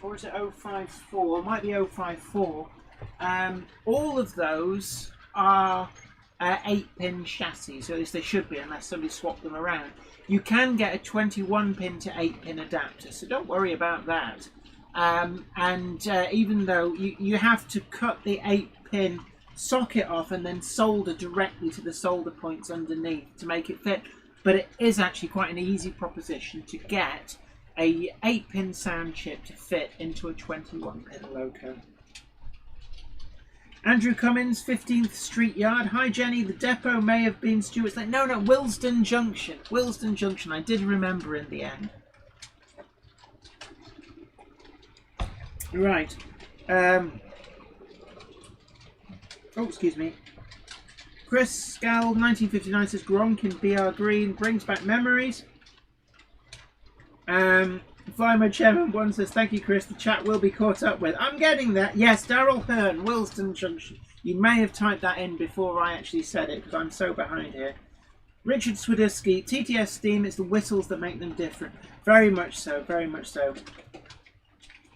Or is it 054? It might be 054. All of those are 8-pin chassis, or at least they should be, unless somebody swapped them around. You can get a 21-pin to 8-pin adapter, so don't worry about that. Even though you have to cut the 8-pin socket off and then solder directly to the solder points underneath to make it fit, but it is actually quite an easy proposition to get a 8-pin sound chip to fit into a 21-pin loco. Andrew Cummins, 15th Street Yard. Hi Jenny, the depot may have been Stewart's Lane. No, Willesden Junction. Willesden Junction, I did remember in the end. Right. Oh, excuse me. Chris Scal, 1959 says Gronk in BR Green brings back memories. Fly My Chairman 1 says, thank you, Chris. The chat will be caught up with. I'm getting that. Yes, Daryl Hearn, Willesden Junction. You may have typed that in before I actually said it, because I'm so behind here. Richard Swiderski, TTS Steam, it's the whistles that make them different. Very much so, very much so.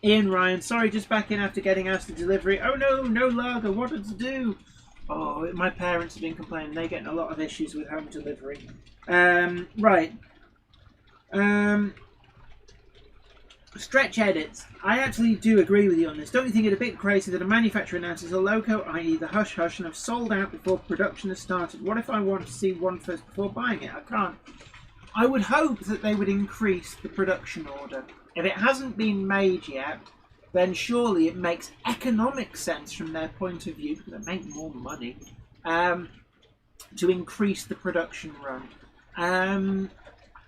Ian Ryan, sorry, just back in after getting asked the delivery. Oh no, no lager, what to do? Oh, my parents have been complaining. They're getting a lot of issues with home delivery. Right. Stretch edits. I actually do agree with you on this. Don't you think it a bit crazy that a manufacturer announces a loco, i.e. the hush hush, and have sold out before production has started? What if I want to see one first before buying it? I can't. I would hope that they would increase the production order. If it hasn't been made yet, then surely it makes economic sense from their point of view, because they make more money, to increase the production run.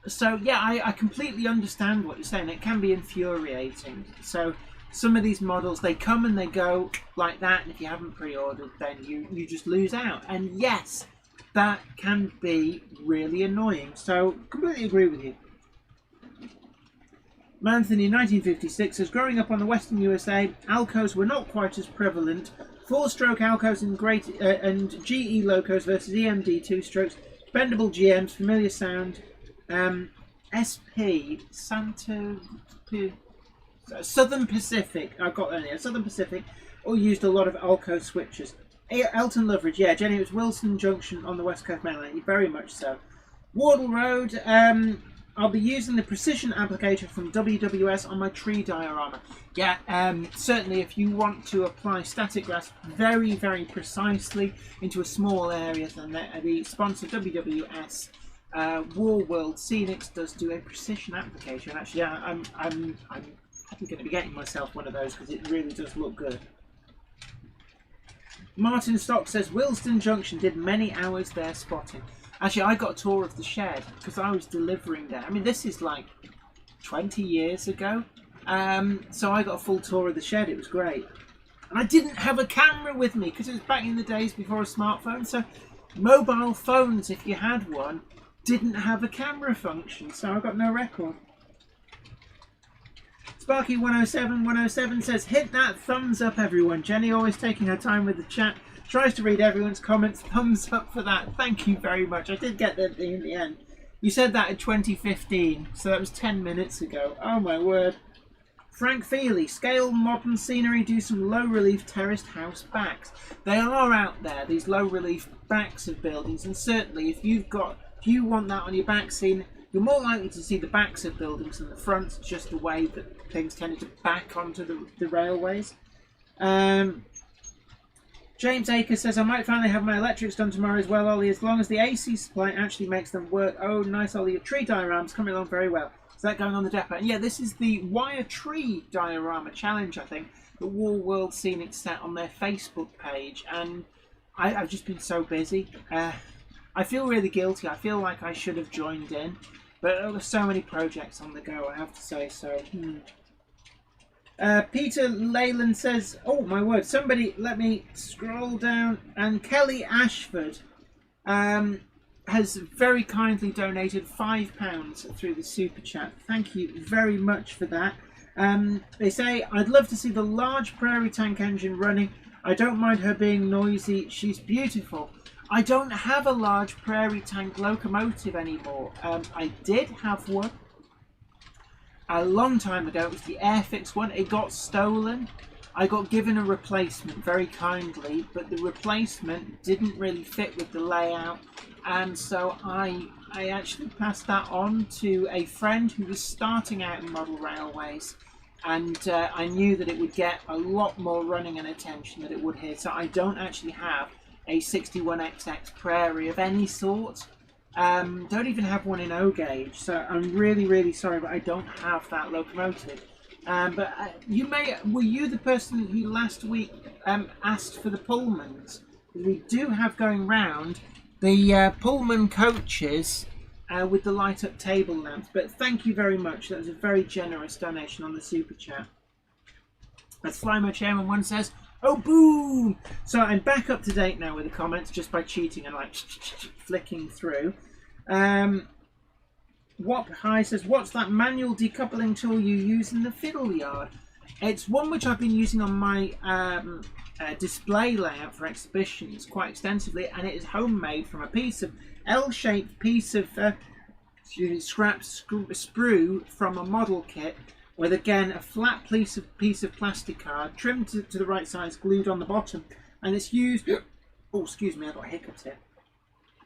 So yeah, I completely understand what you're saying. It can be infuriating. So some of these models, they come and they go like that, and if you haven't pre-ordered, then you just lose out. And yes, that can be really annoying. So completely agree with you. Manthony, 1956, says, growing up on the Western USA, Alcos were not quite as prevalent. 4-stroke Alcos and GE locos versus EMD 2-strokes, bendable GMs, familiar sound. SP Southern Pacific. I got that here. Southern Pacific all used a lot of Alco switches. Elton Loveridge, yeah, Jenny, it was Wilson Junction on the West Coast Main Line. Very much so. Wardle Road. I'll be using the precision applicator from WWS on my tree diorama. Yeah, certainly if you want to apply static grass very, very precisely into a small area, then the sponsor WWS War World Scenics does do a precision applicator. And actually, yeah, I'm probably going to be getting myself one of those because it really does look good. Martin Stock says Willesden Junction did many hours there spotting. Actually, I got a tour of the shed because I was delivering there. I mean, this is like 20 years ago. So I got a full tour of the shed. It was great. And I didn't have a camera with me because it was back in the days before a smartphone. So mobile phones, if you had one, didn't have a camera function. So I got no record. Sparky 107 says, hit that thumbs up, everyone. Jenny always taking her time with the chat. Tries to read everyone's comments. Thumbs up for that. Thank you very much. I did get that thing in the end. You said that in 2015, so that was 10 minutes ago. Oh my word. Frank Feely, scale modern scenery, do some low relief terraced house backs. They are out there, these low relief backs of buildings, and certainly if you want that on your back scene, you're more likely to see the backs of buildings than the fronts, just the way that things tended to back onto the railways. James Aker says, I might finally have my electrics done tomorrow as well, Ollie, as long as the AC supply actually makes them work. Oh, nice, Ollie. Your tree dioram's coming along very well. Is that going on the depot? And yeah, this is the Wire Tree Diorama Challenge, I think, the War World Scenic set on their Facebook page. And I've just been so busy. I feel really guilty. I feel like I should have joined in. But there's so many projects on the go, I have to say so. Peter Leyland says, oh my word, somebody let me scroll down. And Kelly Ashford has very kindly donated £5 through the super chat. Thank you very much for that. They say, I'd love to see the large prairie tank engine running. I don't mind her being noisy. She's beautiful. I don't have a large prairie tank locomotive anymore. I did have one a long time ago. It was the Airfix one. It got stolen. I got given a replacement very kindly, but the replacement didn't really fit with the layout, and so I actually passed that on to a friend who was starting out in model railways, and I knew that it would get a lot more running and attention than it would here. So I don't actually have a 61XX Prairie of any sort. Don't even have one in O gauge, so I'm really sorry, but I don't have that locomotive. But were you the person who last week asked for the Pullmans? We do have going round the Pullman coaches with the light up table lamps. But thank you very much. That was a very generous donation on the super chat. As Flymo Chairman 1 says, oh boom! So I'm back up to date now with the comments just by cheating and like flicking through. Wop High says, what's that manual decoupling tool you use in the fiddle yard? It's one which I've been using on my display layout for exhibitions quite extensively, and it is homemade from a piece of L-shaped piece of scrap sprue from a model kit with, again, a flat piece of plastic card trimmed to the right size, glued on the bottom, and it's used, oh excuse me, I got hiccups here.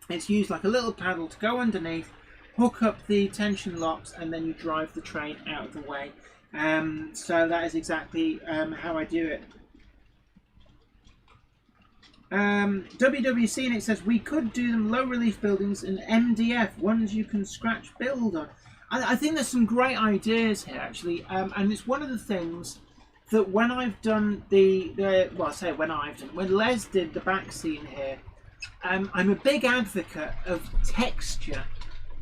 It's used like a little paddle to go underneath, hook up the tension locks, and then you drive the train out of the way. So that is exactly how I do it. WWC, and it says we could do them low relief buildings in MDF, ones you can scratch build on. I think there's some great ideas here actually, and it's one of the things that when I've done when Les did the back scene here, I'm a big advocate of texture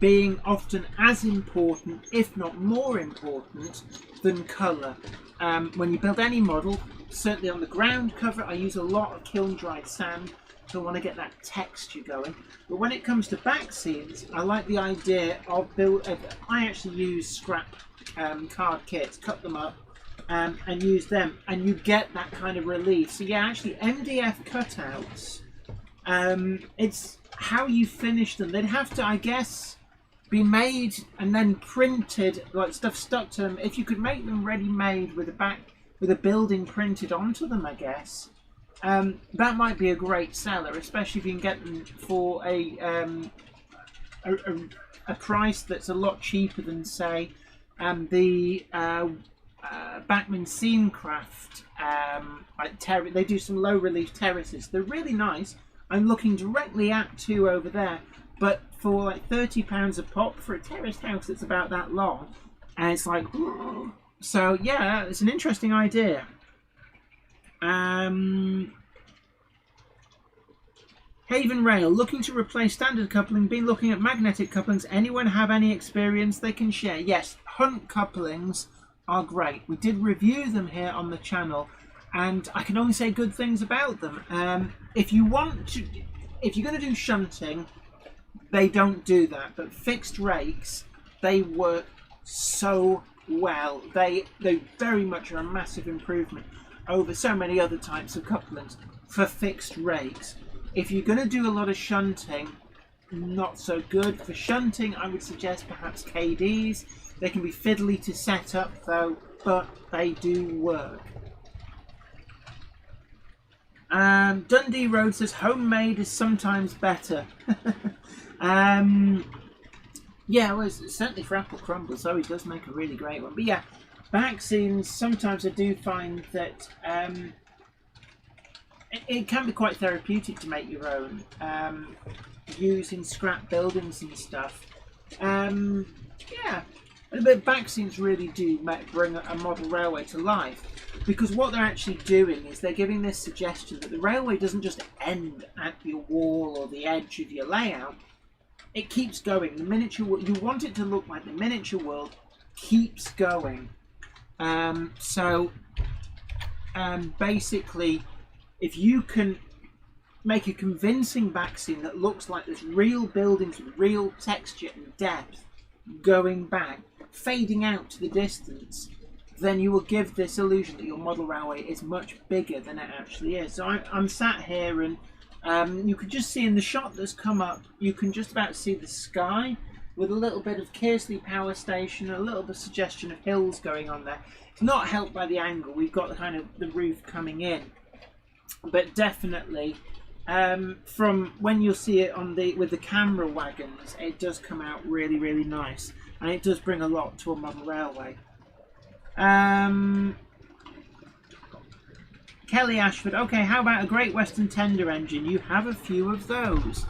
being often as important, if not more important, than colour. When you build any model, certainly on the ground cover, I use a lot of kiln-dried sand, so I want to get that texture going. But when it comes to back scenes, I like the idea of I actually use scrap card kits, cut them up, and use them, and you get that kind of relief. So yeah, actually MDF cutouts, it's how you finish them. They'd have to, I guess, be made and then printed, like stuff stuck to them. If you could make them ready-made with a building printed onto them, I guess that might be a great seller, especially if you can get them for a price that's a lot cheaper than, say, the Bachmann Scenecraft. They do some low relief terraces. They're really nice. I'm looking directly at two over there, but for like £30 a pop for a terraced house that's about that long, and it's like, ooh. So yeah, it's an interesting idea. Haven Rail, looking to replace standard coupling, been looking at magnetic couplings. Anyone have any experience they can share? Yes, Hunt couplings are great. We did review them here on the channel, and I can only say good things about them. If you're going to do shunting, they don't do that, but fixed rakes, they work so well. They very much are a massive improvement over so many other types of couplings for fixed rakes. If you're going to do a lot of shunting, not so good. For shunting, I would suggest perhaps KDs. They can be fiddly to set up though, but they do work. Dundee Road says homemade is sometimes better. Yeah, well, certainly for apple crumble, so he does make a really great one. But yeah, back scenes, sometimes I do find that it can be quite therapeutic to make your own, using scrap buildings and stuff. Yeah, but back scenes really do bring a model railway to life, because what they're actually doing is they're giving this suggestion that the railway doesn't just end at your wall or the edge of your layout. It keeps going. The miniature, you want it to look like the miniature world keeps going. Basically, if you can, make a convincing back scene that looks like there's real buildings with real texture and depth going back, fading out to the distance, then you will give this illusion that your model railway is much bigger than it actually is. So I'm sat here, and you can just see in the shot that's come up, you can just about see the sky with a little bit of Kearsley Power Station, a little bit of suggestion of hills going on there. It's not helped by the angle. We've got the kind of the roof coming in, but definitely from when you'll see it on with the camera wagons, it does come out really, really nice, and it does bring a lot to a model railway. Kelly Ashford, okay, how about a Great Western tender engine? You have a few of those.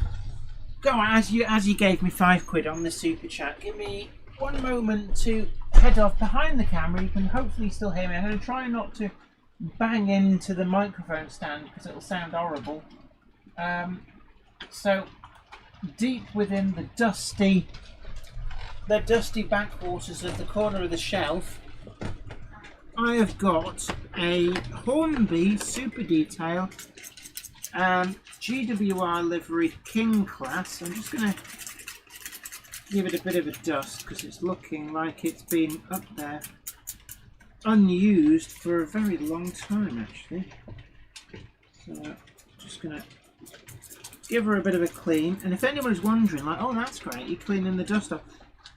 Go on, as you gave me £5 on the super chat, give me one moment to head off behind the camera. You can hopefully still hear me. I'm going to try not to bang into the microphone stand because it'll sound horrible. So deep within the dusty backwaters of the corner of the shelf, I have got a Hornby Super Detail GWR livery King class. I'm just going to give it a bit of a dust because it's looking like it's been up there unused for a very long time actually. So just going to give her a bit of a clean, and if anyone's wondering, like, oh that's great, you're cleaning the dust off.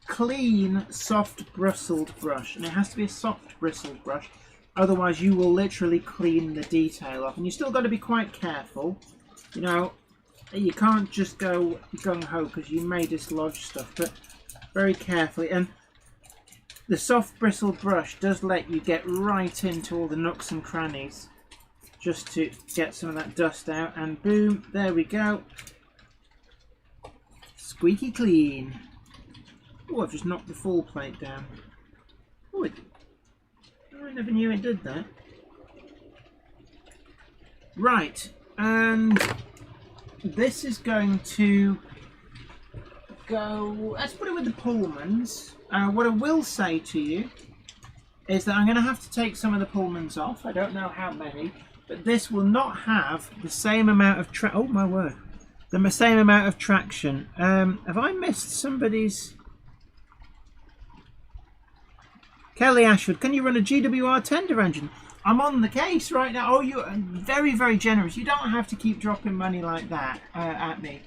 Clean, soft bristled brush, and it has to be a soft bristled brush, otherwise you will literally clean the detail off. And you still got to be quite careful, you know, you can't just go gung-ho because you may dislodge stuff, but very carefully. And the soft bristled brush does let you get right into all the nooks and crannies just to get some of that dust out, and boom, there we go, squeaky clean. Oh, I've just knocked the full plate down. Oh, I never knew it did that. Right, and this is going to go, let's put it with the Pullmans. What I will say to you is that I'm going to have to take some of the Pullmans off. I don't know how many, but this will not have the same amount of oh my word, the same amount of traction. Have I missed somebody's? Kelly Ashford, can you run a GWR tender engine? I'm on the case right now. Oh, you're very, very generous. You don't have to keep dropping money like that at me.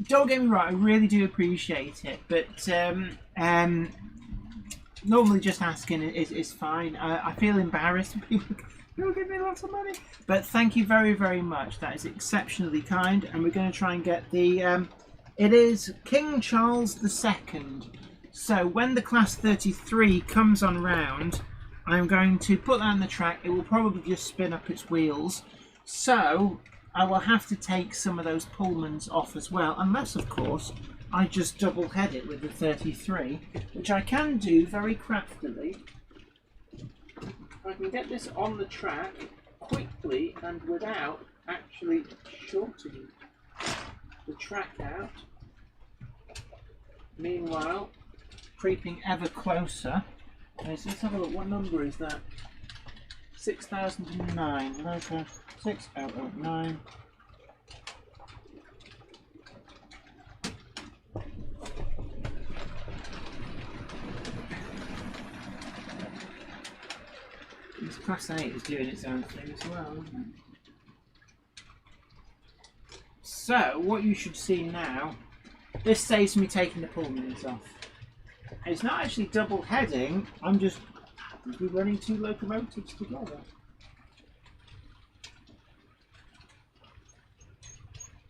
Don't get me wrong, I really do appreciate it. But normally just asking is fine. I feel embarrassed when people give me lots of money. But thank you very, very much. That is exceptionally kind. And we're going to try and get the... it is King Charles II. So when the Class 33 comes on round, I'm going to put that on the track. It will probably just spin up its wheels. So I will have to take some of those Pullmans off as well, unless of course I just double head it with the 33, which I can do very craftily. I can get this on the track quickly and without actually shorting the track out. Meanwhile, creeping ever closer. Okay, so let's have a look. What number is that? 6009. Loco 6009. This Class 8 is doing its own thing as well, isn't it? So, what you should see now, this saves me taking the Pullmans off. It's not actually double heading, I'm just running two locomotives together.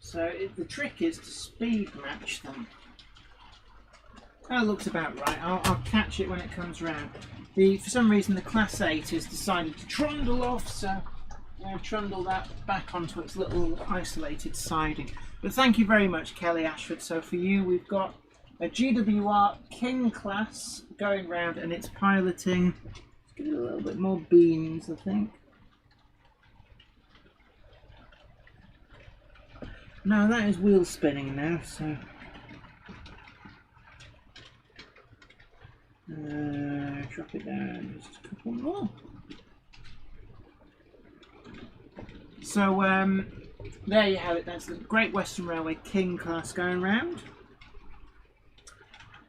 So the trick is to speed match them. That looks about right. I'll catch it when it comes round. For some reason the Class 8 has decided to trundle off, so I'm going to trundle that back onto its little isolated siding. But thank you very much, Kelly Ashford. So for you we've got a GWR King class going round, and it's piloting. Let's give it a little bit more beams, I think. No, that is wheel spinning now, so. Drop it down just a couple more. So, there you have it. That's the Great Western Railway King class going round.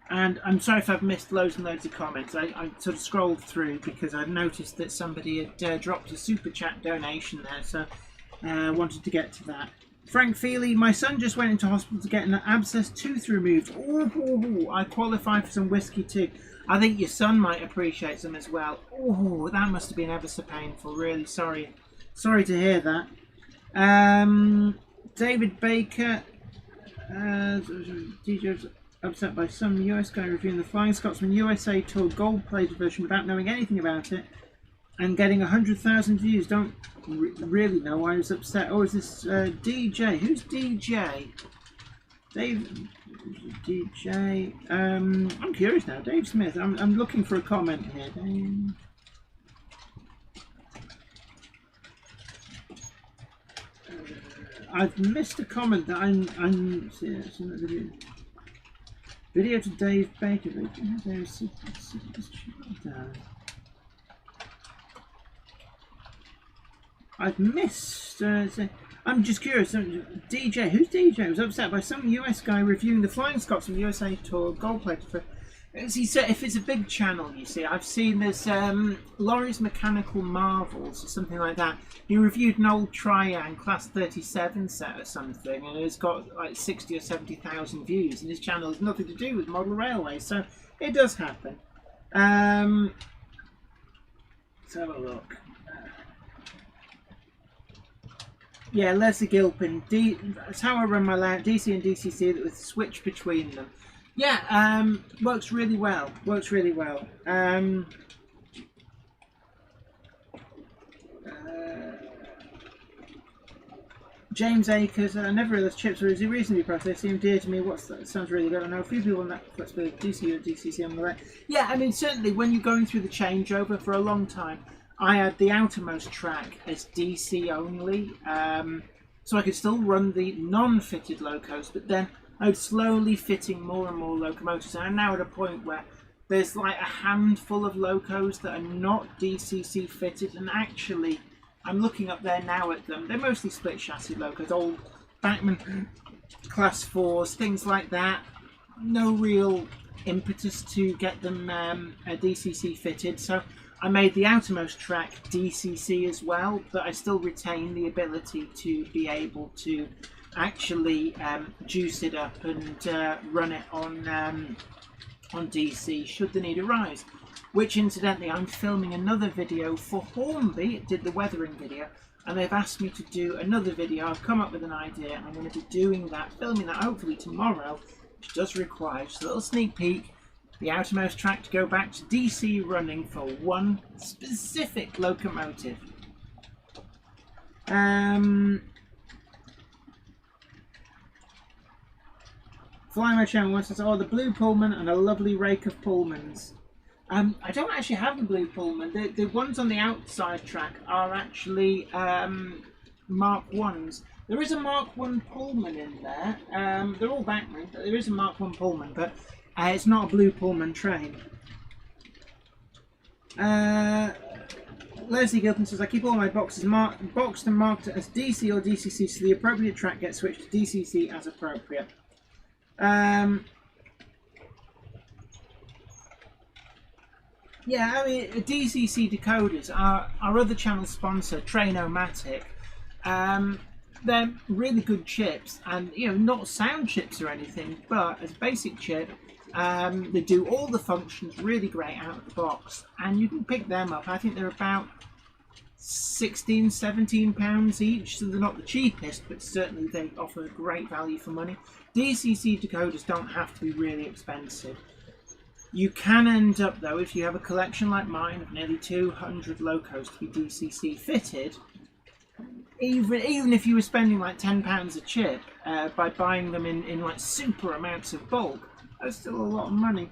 And I'm sorry if I've missed loads and loads of comments. I sort of scrolled through because I noticed that somebody had dropped a super chat donation there, so I wanted to get to that. Frank Feely, my son just went into hospital to get an abscess tooth removed. Ooh, I qualify for some whiskey too. I think your son might appreciate some as well. Oh, that must have been ever so painful. Really sorry. Sorry to hear that. David Baker, DJ's upset by some US guy reviewing the Flying Scotsman USA Tour gold-plated version without knowing anything about it and getting 100,000 views. Don't really know why he was upset. Oh, is this DJ? Who's DJ? Dave? DJ? I'm curious now. Dave Smith. I'm looking for a comment here. Dave. I've missed a comment that I'm video to Dave Baker. I've missed. I'm just curious. DJ, who's DJ? Was upset by some US guy reviewing the Flying Scotsman USA Tour gold plate for. See, so if it's a big channel, you see, I've seen this Laurie's Mechanical Marvels or something like that. He reviewed an old Triang Class 37 set or something, and it's got like 60 or 70,000 views. And his channel has nothing to do with model railways, so it does happen. Let's have a look. Yeah, Leslie Gilpin. That's how I run my lab. DC and DCC with a switch between them. Yeah, works really well. Works really well. James Akers. I never realised chips were reasonably priced. They seem dear to me. What's that? Sounds really good. I know a few people on that flexibility. DC or DCC on the way. Yeah, I mean certainly when you're going through the changeover for a long time. I had the outermost track as DC only, so I could still run the non-fitted locos, but then I was slowly fitting more and more locomotives, and I'm now at a point where there's like a handful of locos that are not DCC fitted, and actually I'm looking up there now at them. They're mostly split chassis locos, old Bachmann Class 4s, things like that. No real impetus to get them DCC fitted, so I made the outermost track DCC as well, but I still retain the ability to be able to actually juice it up and run it on DC should the need arise. Which incidentally, I'm filming another video for Hornby. It did the weathering video, and they've asked me to do another video. I've come up with an idea, and I'm going to be doing that, filming that hopefully tomorrow, which does require just a little sneak peek. The outermost track to go back to DC running for one specific locomotive. Fly My Channel once says, oh, the blue Pullman and a lovely rake of Pullmans. I don't actually have the blue Pullman. The ones on the outside track are actually Mark 1s. There is a Mark 1 Pullman in there. They're all Bachmann, but there is a Mark 1 Pullman, but it's not a blue Pullman train. Leslie Gilpin says, I keep all my boxes boxed and marked as DC or DCC, so the appropriate track gets switched to DCC as appropriate. Yeah, I mean, DCC decoders are our other channel sponsor, Train-O-Matic. They're really good chips, and not sound chips or anything, but as a basic chip, they do all the functions really great out of the box, and you can pick them up. I think they're about £16–17 each, so they're not the cheapest, but certainly they offer great value for money. DCC decoders don't have to be really expensive. You can end up, though, if you have a collection like mine of nearly 200 locos to be DCC fitted, even if you were spending like £10 a chip by buying them in like super amounts of bulk, that's still a lot of money.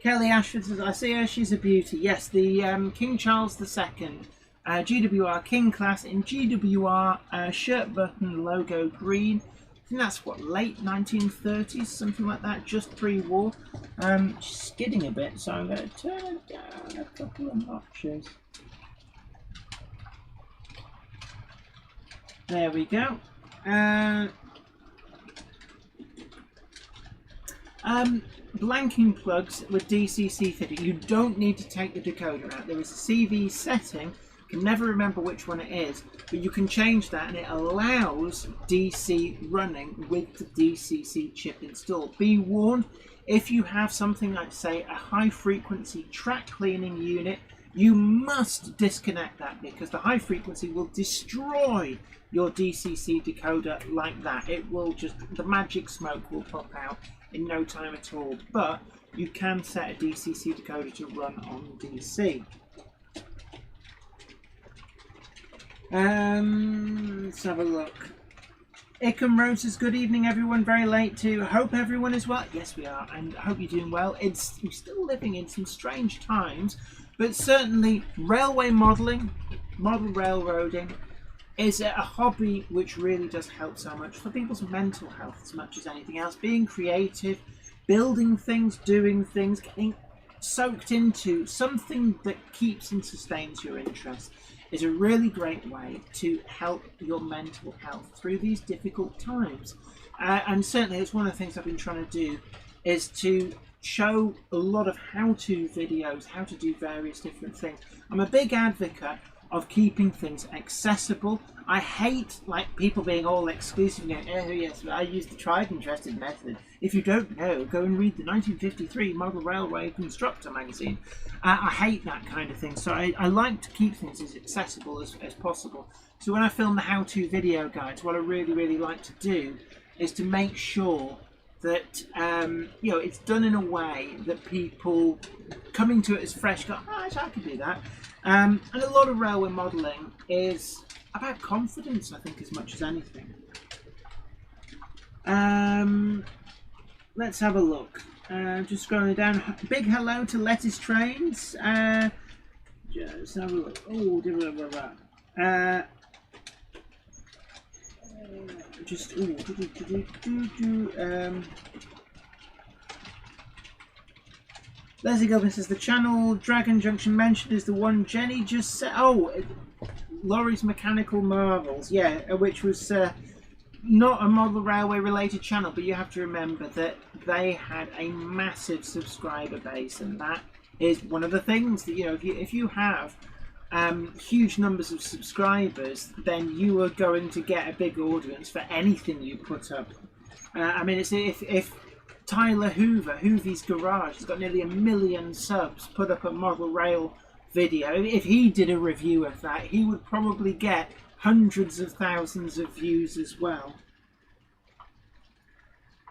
Kelly Ashford says, I see her, she's a beauty. Yes, the King Charles II GWR King class in GWR shirt button logo green. I think that's what, late 1930s, something like that, just pre-war. Skidding a bit, so I'm going to turn it down a couple of notches. There we go. Blanking plugs with DCC fitting. You don't need to take the decoder out. There is a CV setting. Can never remember which one it is, but you can change that, and it allows DC running with the DCC chip installed. Be warned, if you have something like, say, a high frequency track cleaning unit, you must disconnect that, because the high frequency will destroy your DCC decoder like that. It will just, the magic smoke will pop out in no time at all. But you can set a DCC decoder to run on DC. Let's have a look. Ickham Road says, good evening everyone, very late too. Hope everyone is well. Yes, we are, and I hope you're doing well. We're still living in some strange times, but certainly railway modelling, model railroading, is a hobby which really does help so much for people's mental health as much as anything else. Being creative, building things, doing things, getting soaked into something that keeps and sustains your interest is a really great way to help your mental health through these difficult times. And certainly it's one of the things I've been trying to do is to show a lot of how-to videos, how to do various different things. I'm a big advocate of keeping things accessible. I hate like people being all exclusive and going, oh yes, I use the tried and trusted method. If you don't know, go and read the 1953 Model Railway Constructor magazine. I hate that kind of thing, so I like to keep things as accessible as possible. So when I film the how-to video guides, what I really like to do is to make sure that you know, it's done in a way that people coming to it as fresh go, oh, I can do that. And a lot of railway modelling is about confidence, I think, as much as anything. Let's have a look. Just scrolling down. Big hello to Lettuce Trains. Just have a look. Oh, blah, blah, blah. Just Leslie Gilpin says the channel Dragon Junction mentioned is the one Jenny just said. Oh, Laurie's Mechanical Marvels, yeah, which was not a model railway related channel, but you have to remember that they had a massive subscriber base, and that is one of the things that, you know, if you have huge numbers of subscribers, then you are going to get a big audience for anything you put up. I mean, it's if Tyler Hoover, Hoovy's Garage, has got nearly 1 million subs, put up a model rail video. If he did a review of that, he would probably get hundreds of thousands of views as well.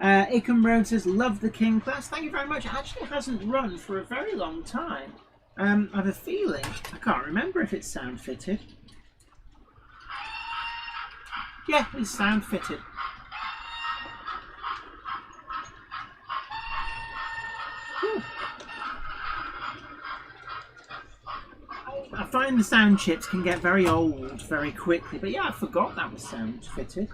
Ickham Road says, love the King class. Thank you very much. It actually hasn't run for a very long time. I have a feeling, I can't remember if it's sound fitted. Yeah, it's sound fitted. I find the sound chips can get very old very quickly, but yeah, I forgot that was sound fitted.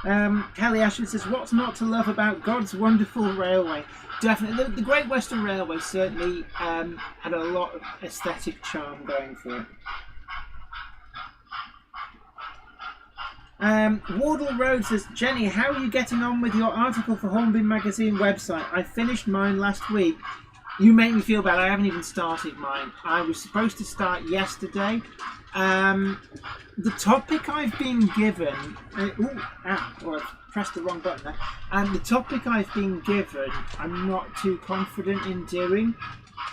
Kelly Ashford says, what's not to love about God's wonderful railway? Definitely, the Great Western Railway certainly had a lot of aesthetic charm going for it. Wardle Road says, Jenny, how are you getting on with your article for Hornby Magazine website? I finished mine last week. You make me feel bad, I haven't even started mine. I was supposed to start yesterday. The topic I've been given... I've pressed the wrong button there. The topic I've been given, I'm not too confident in doing.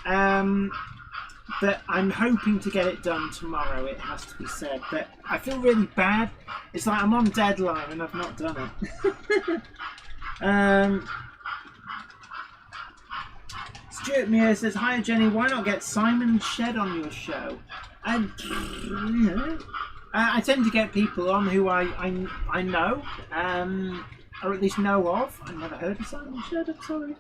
But I'm hoping to get it done tomorrow, it has to be said. But I feel really bad. It's like I'm on deadline and I've not done it. Stuart Muir says, hiya Jenny, why not get Simon Shed on your show? And I tend to get people on who I know, or at least know of. I've never heard of Simon Shed, I'm sorry.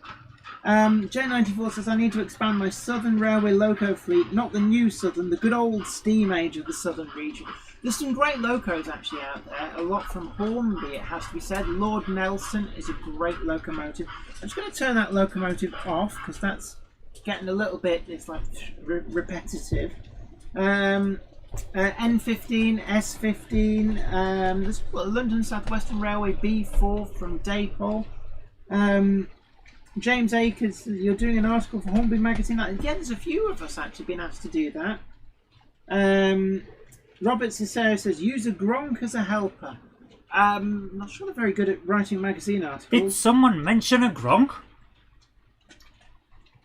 J94 says, I need to expand my Southern Railway loco fleet, not the new Southern, the good old steam age of the Southern region. There's some great locos actually out there, a lot from Hornby, it has to be said. Lord Nelson is a great locomotive. I'm just going to turn that locomotive off because that's getting a little bit, it's like repetitive. N15, S15. There's London South Western Railway B4 from Daypol. James Akers, you're doing an article for Hornby Magazine. Yeah, there's a few of us actually been asked to do that. Robert Cicero says, use a Gronk as a helper. Not sure they're very good at writing magazine articles. Did someone mention a Gronk?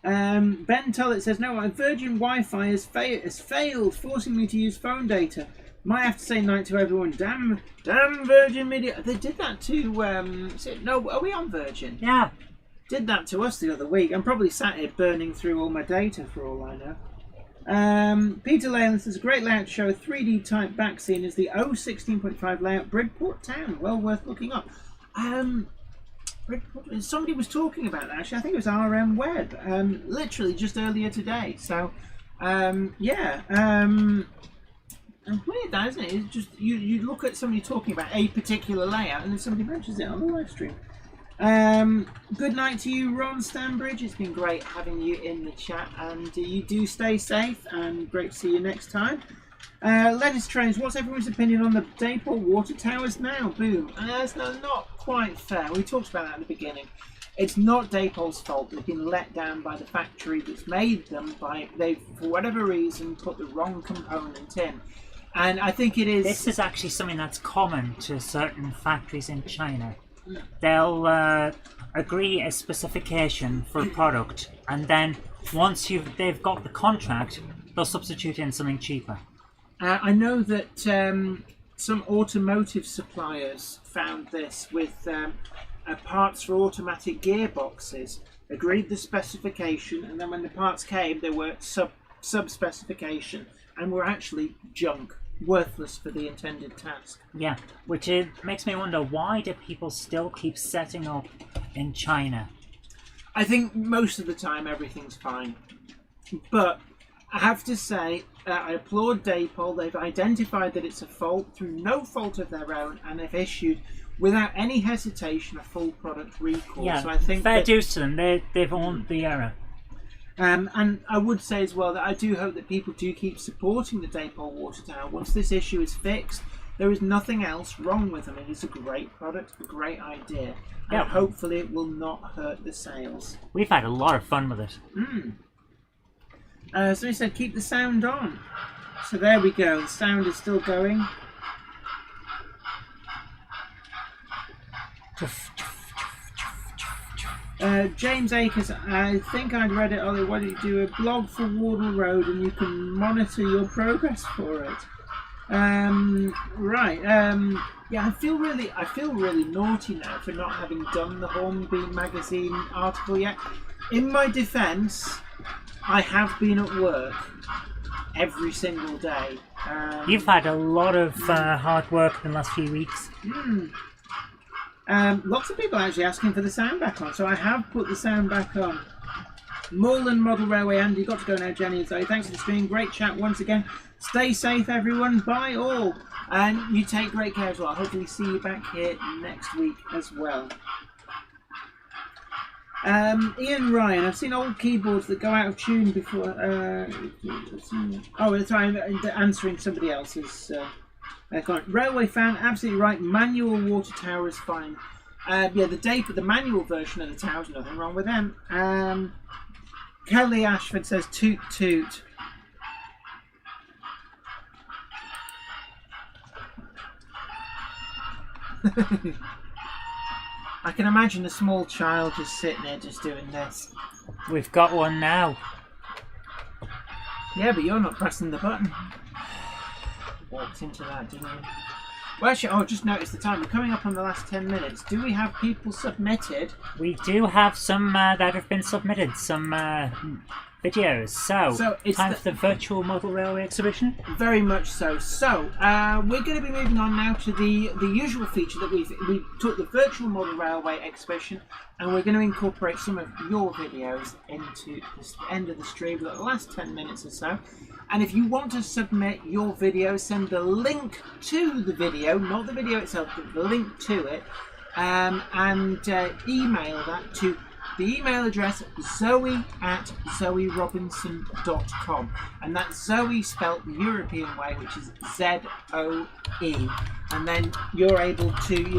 Ben Tullett says, no, Virgin Wi-Fi has failed, forcing me to use phone data. Might have to say night to everyone. Damn Virgin Media. They did that to, no, are we on Virgin? Yeah. Did that to us the other week. I'm probably sat here burning through all my data for all I know. Peter Leyland says, a great layout to show a 3D type back scene is the 016.5 layout Bridport Town. Well worth looking up. Somebody was talking about that actually. I think it was RM Web, literally just earlier today. So, yeah. Weird that, isn't it? It's just you look at somebody talking about a particular layout and then somebody mentions it on the live stream. Good night to you, Ron Stanbridge. It's been great having you in the chat, and you do stay safe, and great to see you next time. Lettuce Trains, what's everyone's opinion on the Daypol water towers now? Boom. That's not quite fair. We talked about that at the beginning. It's not Daypol's fault. They've been let down by the factory that's made them. They've, for whatever reason, put the wrong component in. And I think it is... This is actually something that's common to certain factories in China. They'll agree a specification for a product, and then once they've got the contract, they'll substitute in something cheaper. I know that some automotive suppliers found this with parts for automatic gearboxes, agreed the specification, and then when the parts came, they were sub-specification and were actually junk. Worthless for the intended task. Yeah, which it makes me wonder, why do people still keep setting up in China? I think most of the time everything's fine. But I have to say, I applaud Daypol. They've identified that it's a fault through no fault of their own, and they've issued, without any hesitation, a full product recall. Yeah, so I think fair dues to them. They've owned the error. And I would say as well that I do hope that people do keep supporting the Daypol water tower. Once this issue is fixed, there is nothing else wrong with them. It is a great product, a great idea. Yeah. And hopefully it will not hurt the sales. We've had a lot of fun with it. So he said keep the sound on. So there we go. The sound is still going. James Akers, I think I'd read it, Ollie. Why don't you do a blog for Wardle Road and you can monitor your progress for it? Right. Yeah, I feel really naughty now for not having done the Hornby magazine article yet. In my defence, I have been at work every single day. You've had a lot of hard work in the last few weeks. Lots of people actually asking for the sound back on, so I have put the sound back on. Moreland Model Railway, Andy, got to go now, Jenny and Zoe. Thanks for the stream, great chat once again. Stay safe, everyone. Bye all, and you take great care as well. Hopefully, see you back here next week as well. Ian Ryan, I've seen old keyboards that go out of tune before. Oh, that's right. I'm answering somebody else's. Railway fan, absolutely right. Manual water tower is fine. Yeah, the manual version of the tower, nothing wrong with them. Kelly Ashford says toot toot. I can imagine a small child just sitting there just doing this. We've got one now. Yeah, but you're not pressing the button. Walked into that, didn't you? Well, actually, oh, just noticed the time. We're coming up on the last 10 minutes. Do we have people submitted? We do have some that have been submitted, some videos. So it's time for the virtual model railway exhibition. Very much so. So we're going to be moving on now to the usual feature that we took the virtual model railway exhibition, and we're going to incorporate some of your videos into the end of the stream, the last 10 minutes or so. And if you want to submit your video, send the link to the video, not the video itself, but the link to it, and email that to the email address zoe@zoerobinson.com, and that's Zoe spelt the European way, which is ZOE. And then you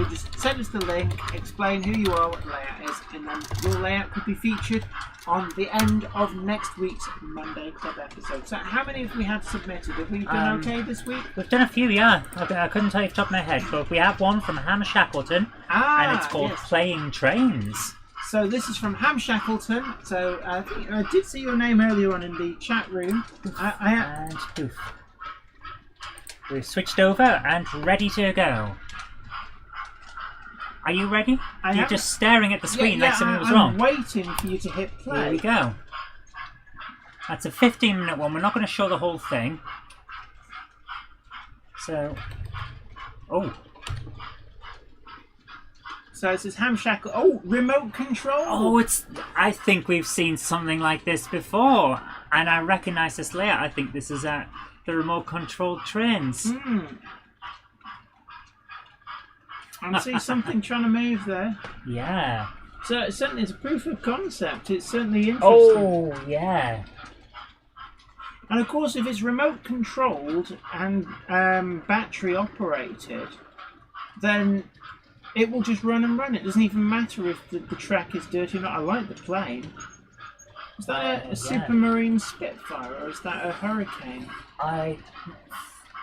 just send us the link, explain who you are, what the layout is, and then your layout could be featured on the end of next week's Monday Club episode. So how many have we had submitted? Have we done okay this week? We've done a few, yeah. I couldn't tell you off the top of my head, but we have one from Ham Shackleton, and it's called Playing Trains. So this is from Ham Shackleton. So I did see your name earlier on in the chat room. And poof. We've switched over and ready to go. Are you ready? You're just staring at the screen like something was wrong. I'm waiting for you to hit play. Here we go. That's a 15-minute one. We're not going to show the whole thing. So... Oh. So it says Ham Shackle. Oh, remote control. Oh, I think we've seen something like this before. And I recognise this layout. I think this is the remote controlled trains. I see something trying to move there. Yeah. So it's certainly a proof of concept. It's certainly interesting. Oh, yeah. And of course, if it's remote controlled and battery operated, then it will just run and run. It doesn't even matter if the track is dirty or not. I like the plane. Is that a Supermarine Spitfire or is that a Hurricane? I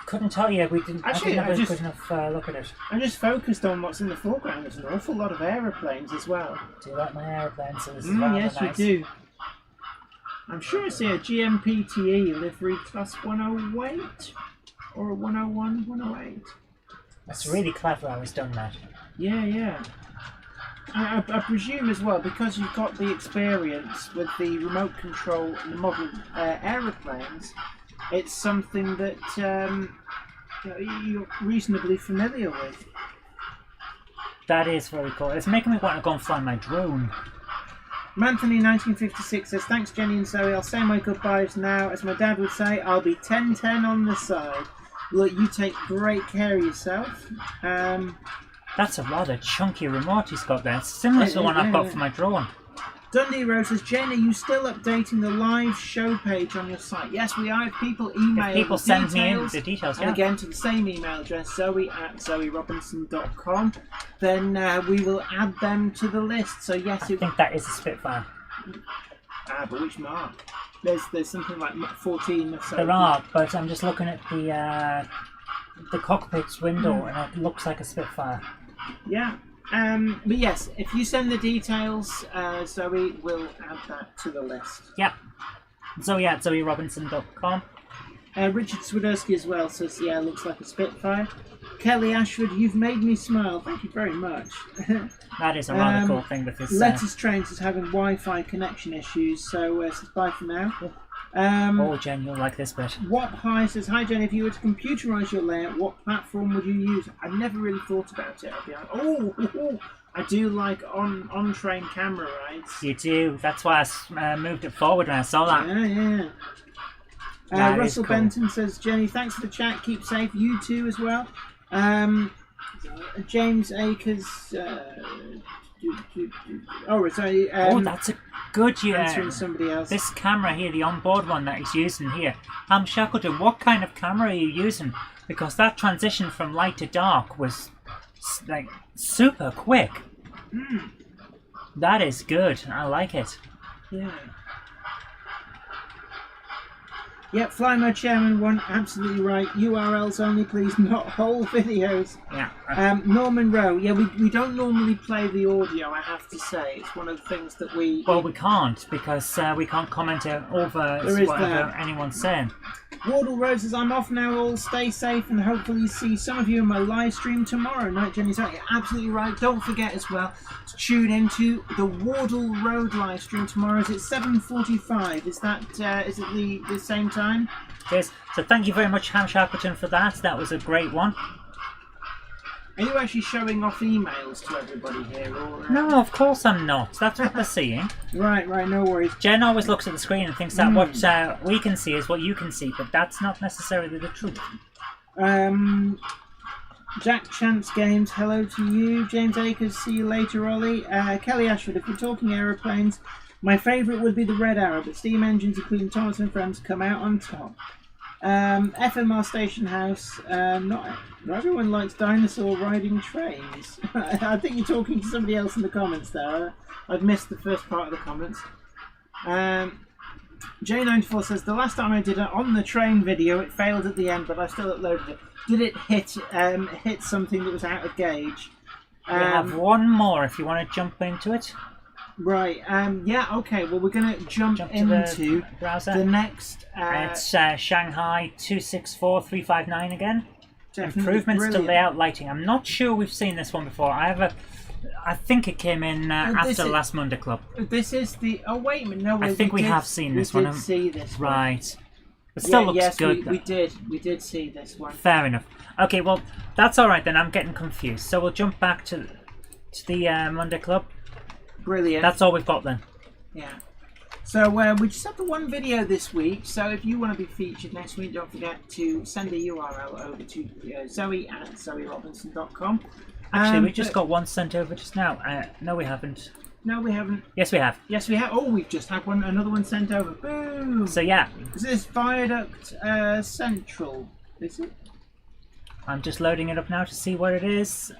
couldn't tell you. We didn't. Actually, I didn't have a good enough look at it. I'm just focused on what's in the foreground. There's an awful lot of aeroplanes as well. Do you like my aeroplanes? So Yes, nice. we do. I'm sure I see a GMPTE livery class 108 or a 101, 108. That's really clever how he's done that. Yeah. I presume as well, because you've got the experience with the remote control and the model aeroplanes, it's something that you're reasonably familiar with. That is very cool. It's making me want to go and fly my drone. Manthony1956 says, thanks Jenny and Zoe, I'll say my goodbyes now. As my dad would say, I'll be 10-10 on the side. Look, you take great care of yourself. That's a rather chunky remote he's got there. It's similar to the one I've got for my drone. Dundee Rose says, Jen, are you still updating the live show page on your site? Yes, we are. If people email send me in the details, and again to the same email address, zoe@zoerobinson.com, then we will add them to the list. So yes, I think that is a Spitfire. But which mark? There's something like 14 or so. There are, but I'm just looking at the cockpit's window and it looks like a Spitfire. Yeah. But yes, if you send the details, Zoe will add that to the list. Yep. Zoe@zoerobinson.com. Richard Swiderski as well says, yeah, looks like a Spitfire. Kelly Ashford, you've made me smile. Thank you very much. That is a rather cool thing with this. Lettuce Trains is having Wi-Fi connection issues, so says bye for now. Jen, you'll like this bit. What High says, hi Jen, if you were to computerise your layout, what platform would you use? I've never really thought about it, I'll be honest. I do like on-train camera rides. You do. That's why I moved it forward when I saw that. Yeah. Russell Benton says, Jenny, thanks for the chat. Keep safe. You too as well. James Akers. That's a good answering somebody else. This camera here, the onboard one that he's using here. Shackleton, what kind of camera are you using? Because that transition from light to dark was like super quick. That is good. I like it. Yeah. Yep, Fly My Chairman one, absolutely right. URLs only, please, not whole videos. Yeah. Norman Rowe, yeah, we don't normally play the audio, I have to say. It's one of the things that we... Well, we can't, because we can't comment over whatever anyone's saying. Wardle Roses, I'm off now, all stay safe, and hopefully see some of you in my live stream tomorrow night. Jenny's absolutely right. Don't forget as well to tune into the Wardle Road live stream tomorrow. Is it 7:45? Is it the same time? Yes. So thank you very much, Ham Shackleton, for that. That was a great one. Are you actually showing off emails to everybody here? Or, No, of course I'm not. That's what they're seeing. Right, no worries. Jen always looks at the screen and thinks that what we can see is what you can see, but that's not necessarily the truth. Jack Chance Games, hello to you. James Akers, see you later, Ollie. Kelly Ashford, if we're talking aeroplanes, my favourite would be the Red Arrow, but steam engines, including Thomas and Friends, come out on top. FMR Station House, not everyone likes dinosaur riding trains. I think you're talking to somebody else in the comments there. I've missed the first part of the comments. J94 says, the last time I did an on the train video, it failed at the end, but I still uploaded it. Did it hit something that was out of gauge? We have one more if you want to jump into it. Right, yeah, okay, well we're going to jump into the browser. The next... it's Shanghai 264359 again. Improvements to brilliant. layout lighting. I'm not sure we've seen this one before. I think it came in after last Monday Club. This is the... Oh, wait a minute, no, I think we have seen this one. We did see this one. Right. It still looks good. We did see this one. Fair enough. Okay, well, that's alright then. I'm getting confused. So we'll jump back to the Monday Club. Brilliant. That's all we've got then. Yeah. So we just have the one video this week. So if you want to be featured next week, don't forget to send a URL over to Zoe at zoerobinson.com. Actually, we just got one sent over just now. No, we haven't. No, we haven't. Yes, we have. Yes, we have. Oh, we've just had another one sent over. Boom! So yeah. Is this Viaduct Central? Is it? I'm just loading it up now to see what it is.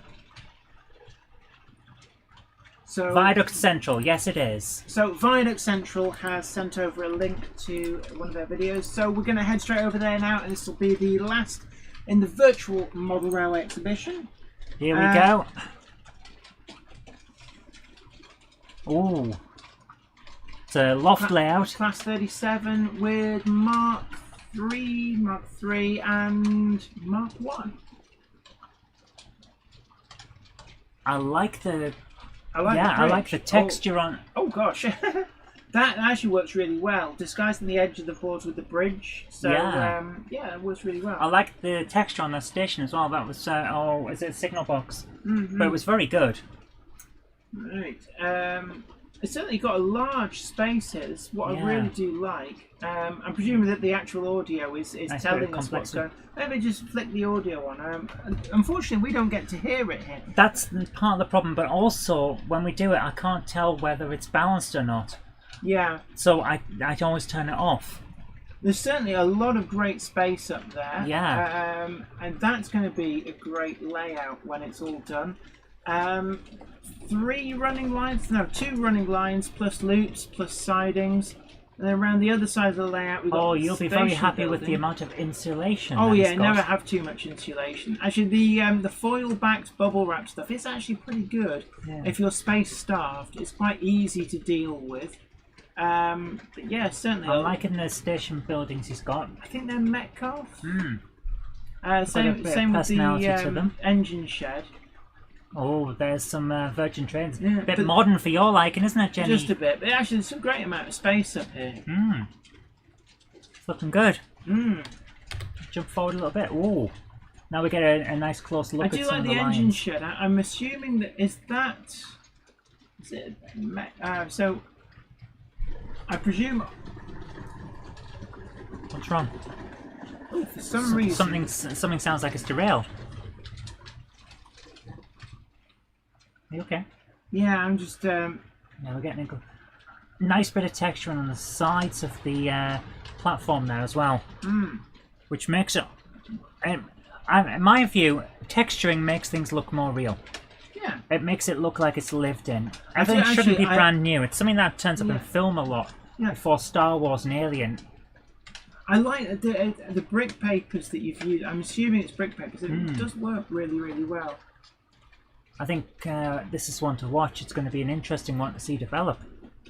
So, Viaduct Central, yes it is. So Viaduct Central has sent over a link to one of their videos. So we're going to head straight over there now, and this will be the last in the virtual model railway exhibition. Here we go. Ooh. It's a loft layout. Class 37 with Mark 3, Mark 3 and Mark 1. I like the... I like I like the texture on... Oh gosh. That actually works really well. Disguising the edge of the boards with the bridge. So, yeah, it works really well. I like the texture on the station as well. That was, is it a signal box? But it was very good. Right. It's certainly got a large space here. This is what I really do like. I'm presuming that the actual audio is telling us what's going on. Maybe just flick the audio on. Unfortunately, we don't get to hear it here. That's part of the problem, but also, when we do it, I can't tell whether it's balanced or not. Yeah. So I always turn it off. There's certainly a lot of great space up there. Yeah. And that's going to be a great layout when it's all done. 2 running lines plus loops plus sidings. And then around the other side of the layout we've got you'll be very happy with the amount of insulation. Oh yeah, never have too much insulation. Actually, the foil-backed bubble wrap stuff is actually pretty good. Yeah. If you're space starved, it's quite easy to deal with. But yeah, certainly. I'm liking the station buildings he's got. I think they're Metcalf. Same with the engine shed. Oh, there's some Virgin Trains. Yeah, bit modern for your liking, isn't it, Jenny? Just a bit. But actually, there's some great amount of space up here. It's looking good. Jump forward a little bit. Ooh. Now we get a nice close look at some of the lines. I do like the engine shed. I'm assuming that... Is it... So... I presume... What's wrong? Oh, for some reason... Something sounds like it's derailed. Are you okay? Yeah, I'm just... Yeah, we're getting a nice bit of texture on the sides of the platform there as well. Which makes it... in my view, texturing makes things look more real. Yeah. It makes it look like it's lived in. Everything shouldn't be brand new. It's something that turns up in film a lot. Yeah. Before Star Wars and Alien. I like the brick papers that you've used. I'm assuming it's brick papers. It does work really, really well. I think this is one to watch. It's going to be an interesting one to see develop.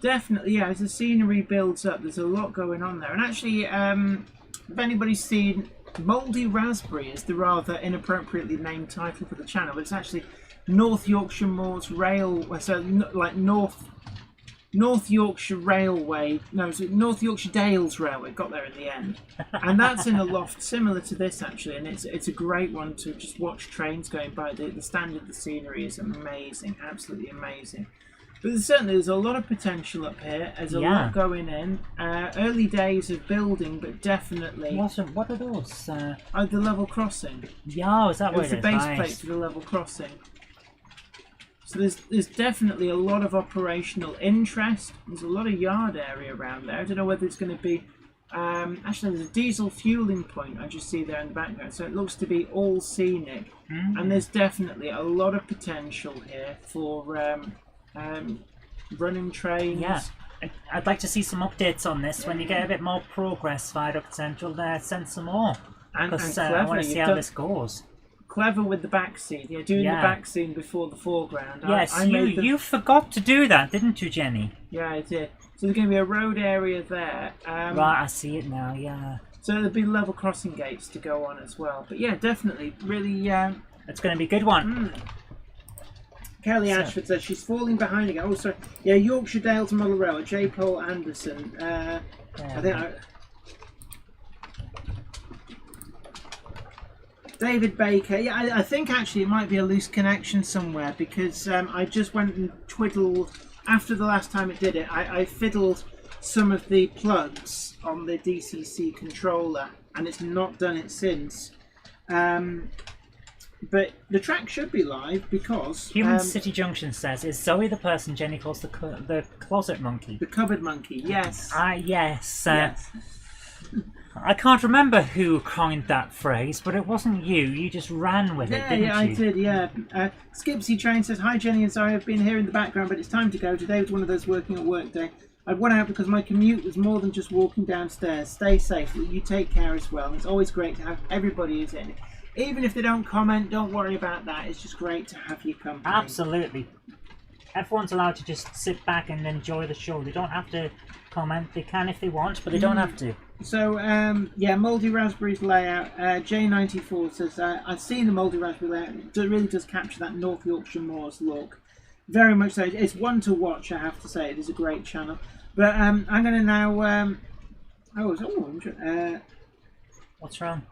Definitely, yeah. As the scenery builds up, there's a lot going on there. And actually, if anybody's seen Mouldy Raspberry is the rather inappropriately named title for the channel, but it's actually North Yorkshire Moors Rail, so like North Yorkshire Railway, no, so North Yorkshire Dales Railway, got there in the end. And that's in a loft similar to this actually, and it's a great one to just watch trains going by. The standard, the scenery is amazing, absolutely amazing. But there's a lot of potential up here. There's a lot going in. Early days of building, but definitely. What are those? The level crossing. Yeah, is that what it is? It's the base plate for the level crossing. So there's definitely a lot of operational interest. There's a lot of yard area around there. I don't know whether it's going to be. Actually, there's a diesel fueling point I just see there in the background. So it looks to be all scenic, and there's definitely a lot of potential here for. Running trains. Yeah, I'd like to see some updates on this when you get a bit more progress. Viaduct Central there, send some more. Because I want to see how this goes. Clever with the back scene. Yeah, doing the back scene before the foreground. Yes, you forgot to do that, didn't you, Jenny? Yeah, I did. So there's going to be a road area there. Right, I see it now, yeah. So there'll be level crossing gates to go on as well. But yeah, definitely, really... it's going to be a good one. Kelly Ashford says she's falling behind again. Oh, sorry. Yeah, Yorkshire Dale to Model Railway. J. Paul Anderson. I think David Baker. Yeah, I think actually it might be a loose connection somewhere because I just went and twiddled after the last time it did it. I fiddled some of the plugs on the DCC controller, and it's not done it since. But the track should be live because... Human City Junction says, is Zoe the person Jenny calls the closet monkey? The cupboard monkey, yes. Yes. Yes. I can't remember who coined that phrase, but it wasn't you. You just ran with it, didn't you? Yeah, I did, yeah. Skipsy Train says, hi Jenny and Zoe, I've been here in the background, but it's time to go. Today was one of those working at work day. I went out because my commute was more than just walking downstairs. Stay safe. You take care as well. It's always great to have everybody who's in it. Even if they don't comment, don't worry about that. It's just great to have your company. Absolutely. Everyone's allowed to just sit back and enjoy the show. They don't have to comment. They can if they want, but they don't have to. So, yeah, Mouldy Raspberry's layout. J94 says, I've seen the Mouldy Raspberry layout. It really does capture that North Yorkshire Moors look. Very much so. It's one to watch, I have to say. It is a great channel. But I'm going to now... What's wrong?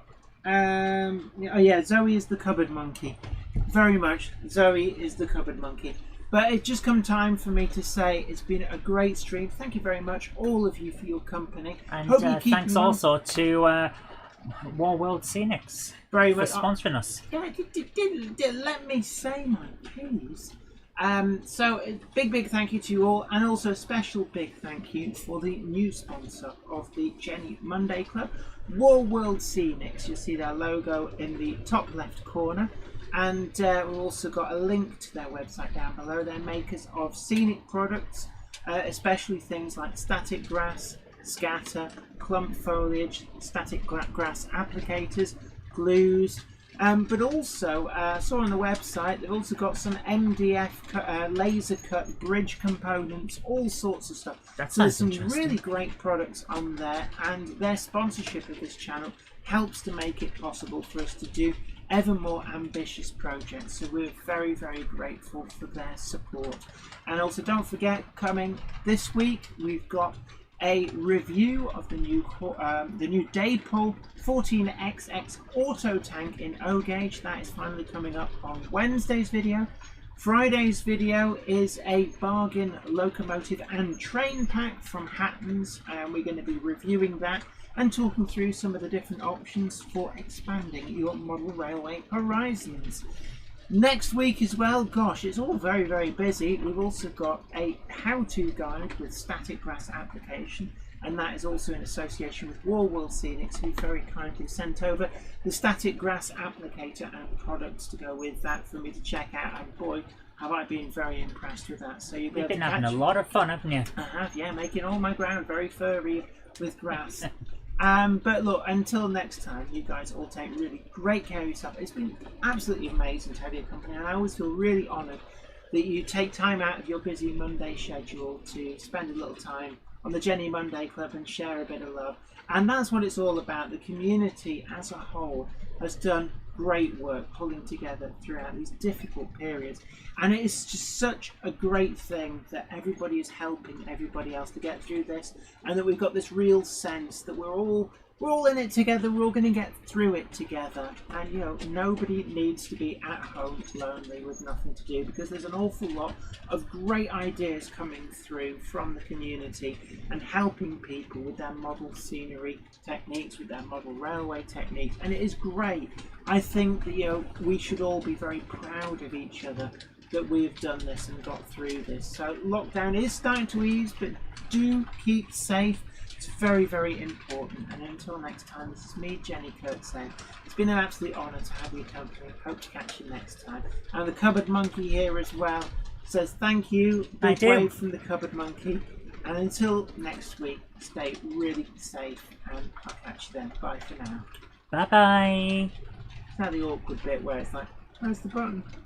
Oh yeah, Zoe is the cupboard monkey. Very much, Zoe is the cupboard monkey. But it's just come time for me to say it's been a great stream. Thank you very much, all of you, for your company. And thanks also to War World Scenics for sponsoring us. Yeah, did let me say my piece. So big thank you to you all, and also a special big thank you for the new sponsor of the Jenny Monday Club, War World Scenics. You'll see their logo in the top left corner, and we've also got a link to their website down below. They're makers of scenic products, especially things like static grass, scatter, clump foliage, static grass applicators, glues. But also, saw on the website, they've also got some MDF laser cut bridge components, all sorts of stuff. So there's some really great products on there, and their sponsorship of this channel helps to make it possible for us to do ever more ambitious projects. So we're very grateful for their support. And also, don't forget, coming this week, we've got a review of the new Daypol 14XX auto tank in O gauge. That is finally coming up on Wednesday's video. Friday's video is a bargain locomotive and train pack from Hatton's, and we're going to be reviewing that and talking through some of the different options for expanding your model railway horizons. Next week as well, gosh, it's all very busy. We've also got a how-to guide with static grass application, and that is also in association with War World Scenics, who very kindly sent over the static grass applicator and products to go with that for me to check out, and boy, have I been very impressed with that. So you've been having a lot of fun, haven't you? I have, yeah, making all my ground very furry with grass. But look, until next time, you guys all take really great care of yourself. It's been absolutely amazing to have your company, and I always feel really honoured that you take time out of your busy Monday schedule to spend a little time on the Jenny Monday Club and share a bit of love. And that's what it's all about. The community as a whole has done great work pulling together throughout these difficult periods, and it is just such a great thing that everybody is helping everybody else to get through this, and that we've got this real sense that we're all we're all in it together. We're all going to get through it together. And, you know, nobody needs to be at home lonely with nothing to do, because there's an awful lot of great ideas coming through from the community and helping people with their model scenery techniques, with their model railway techniques. And it is great. I think that, you know, we should all be very proud of each other that we've done this and got through this. So lockdown is starting to ease, but do keep safe. It's very, very important. And until next time, this is me, Jenny Kurt, saying it's been an absolute honour to have your company. Hope to catch you next time. And the Cupboard Monkey here as well says thank you. Big wave from the Cupboard Monkey. And until next week, stay really safe, and I'll catch you then. Bye for now. Bye bye. It's now the awkward bit where it's like, where's the button?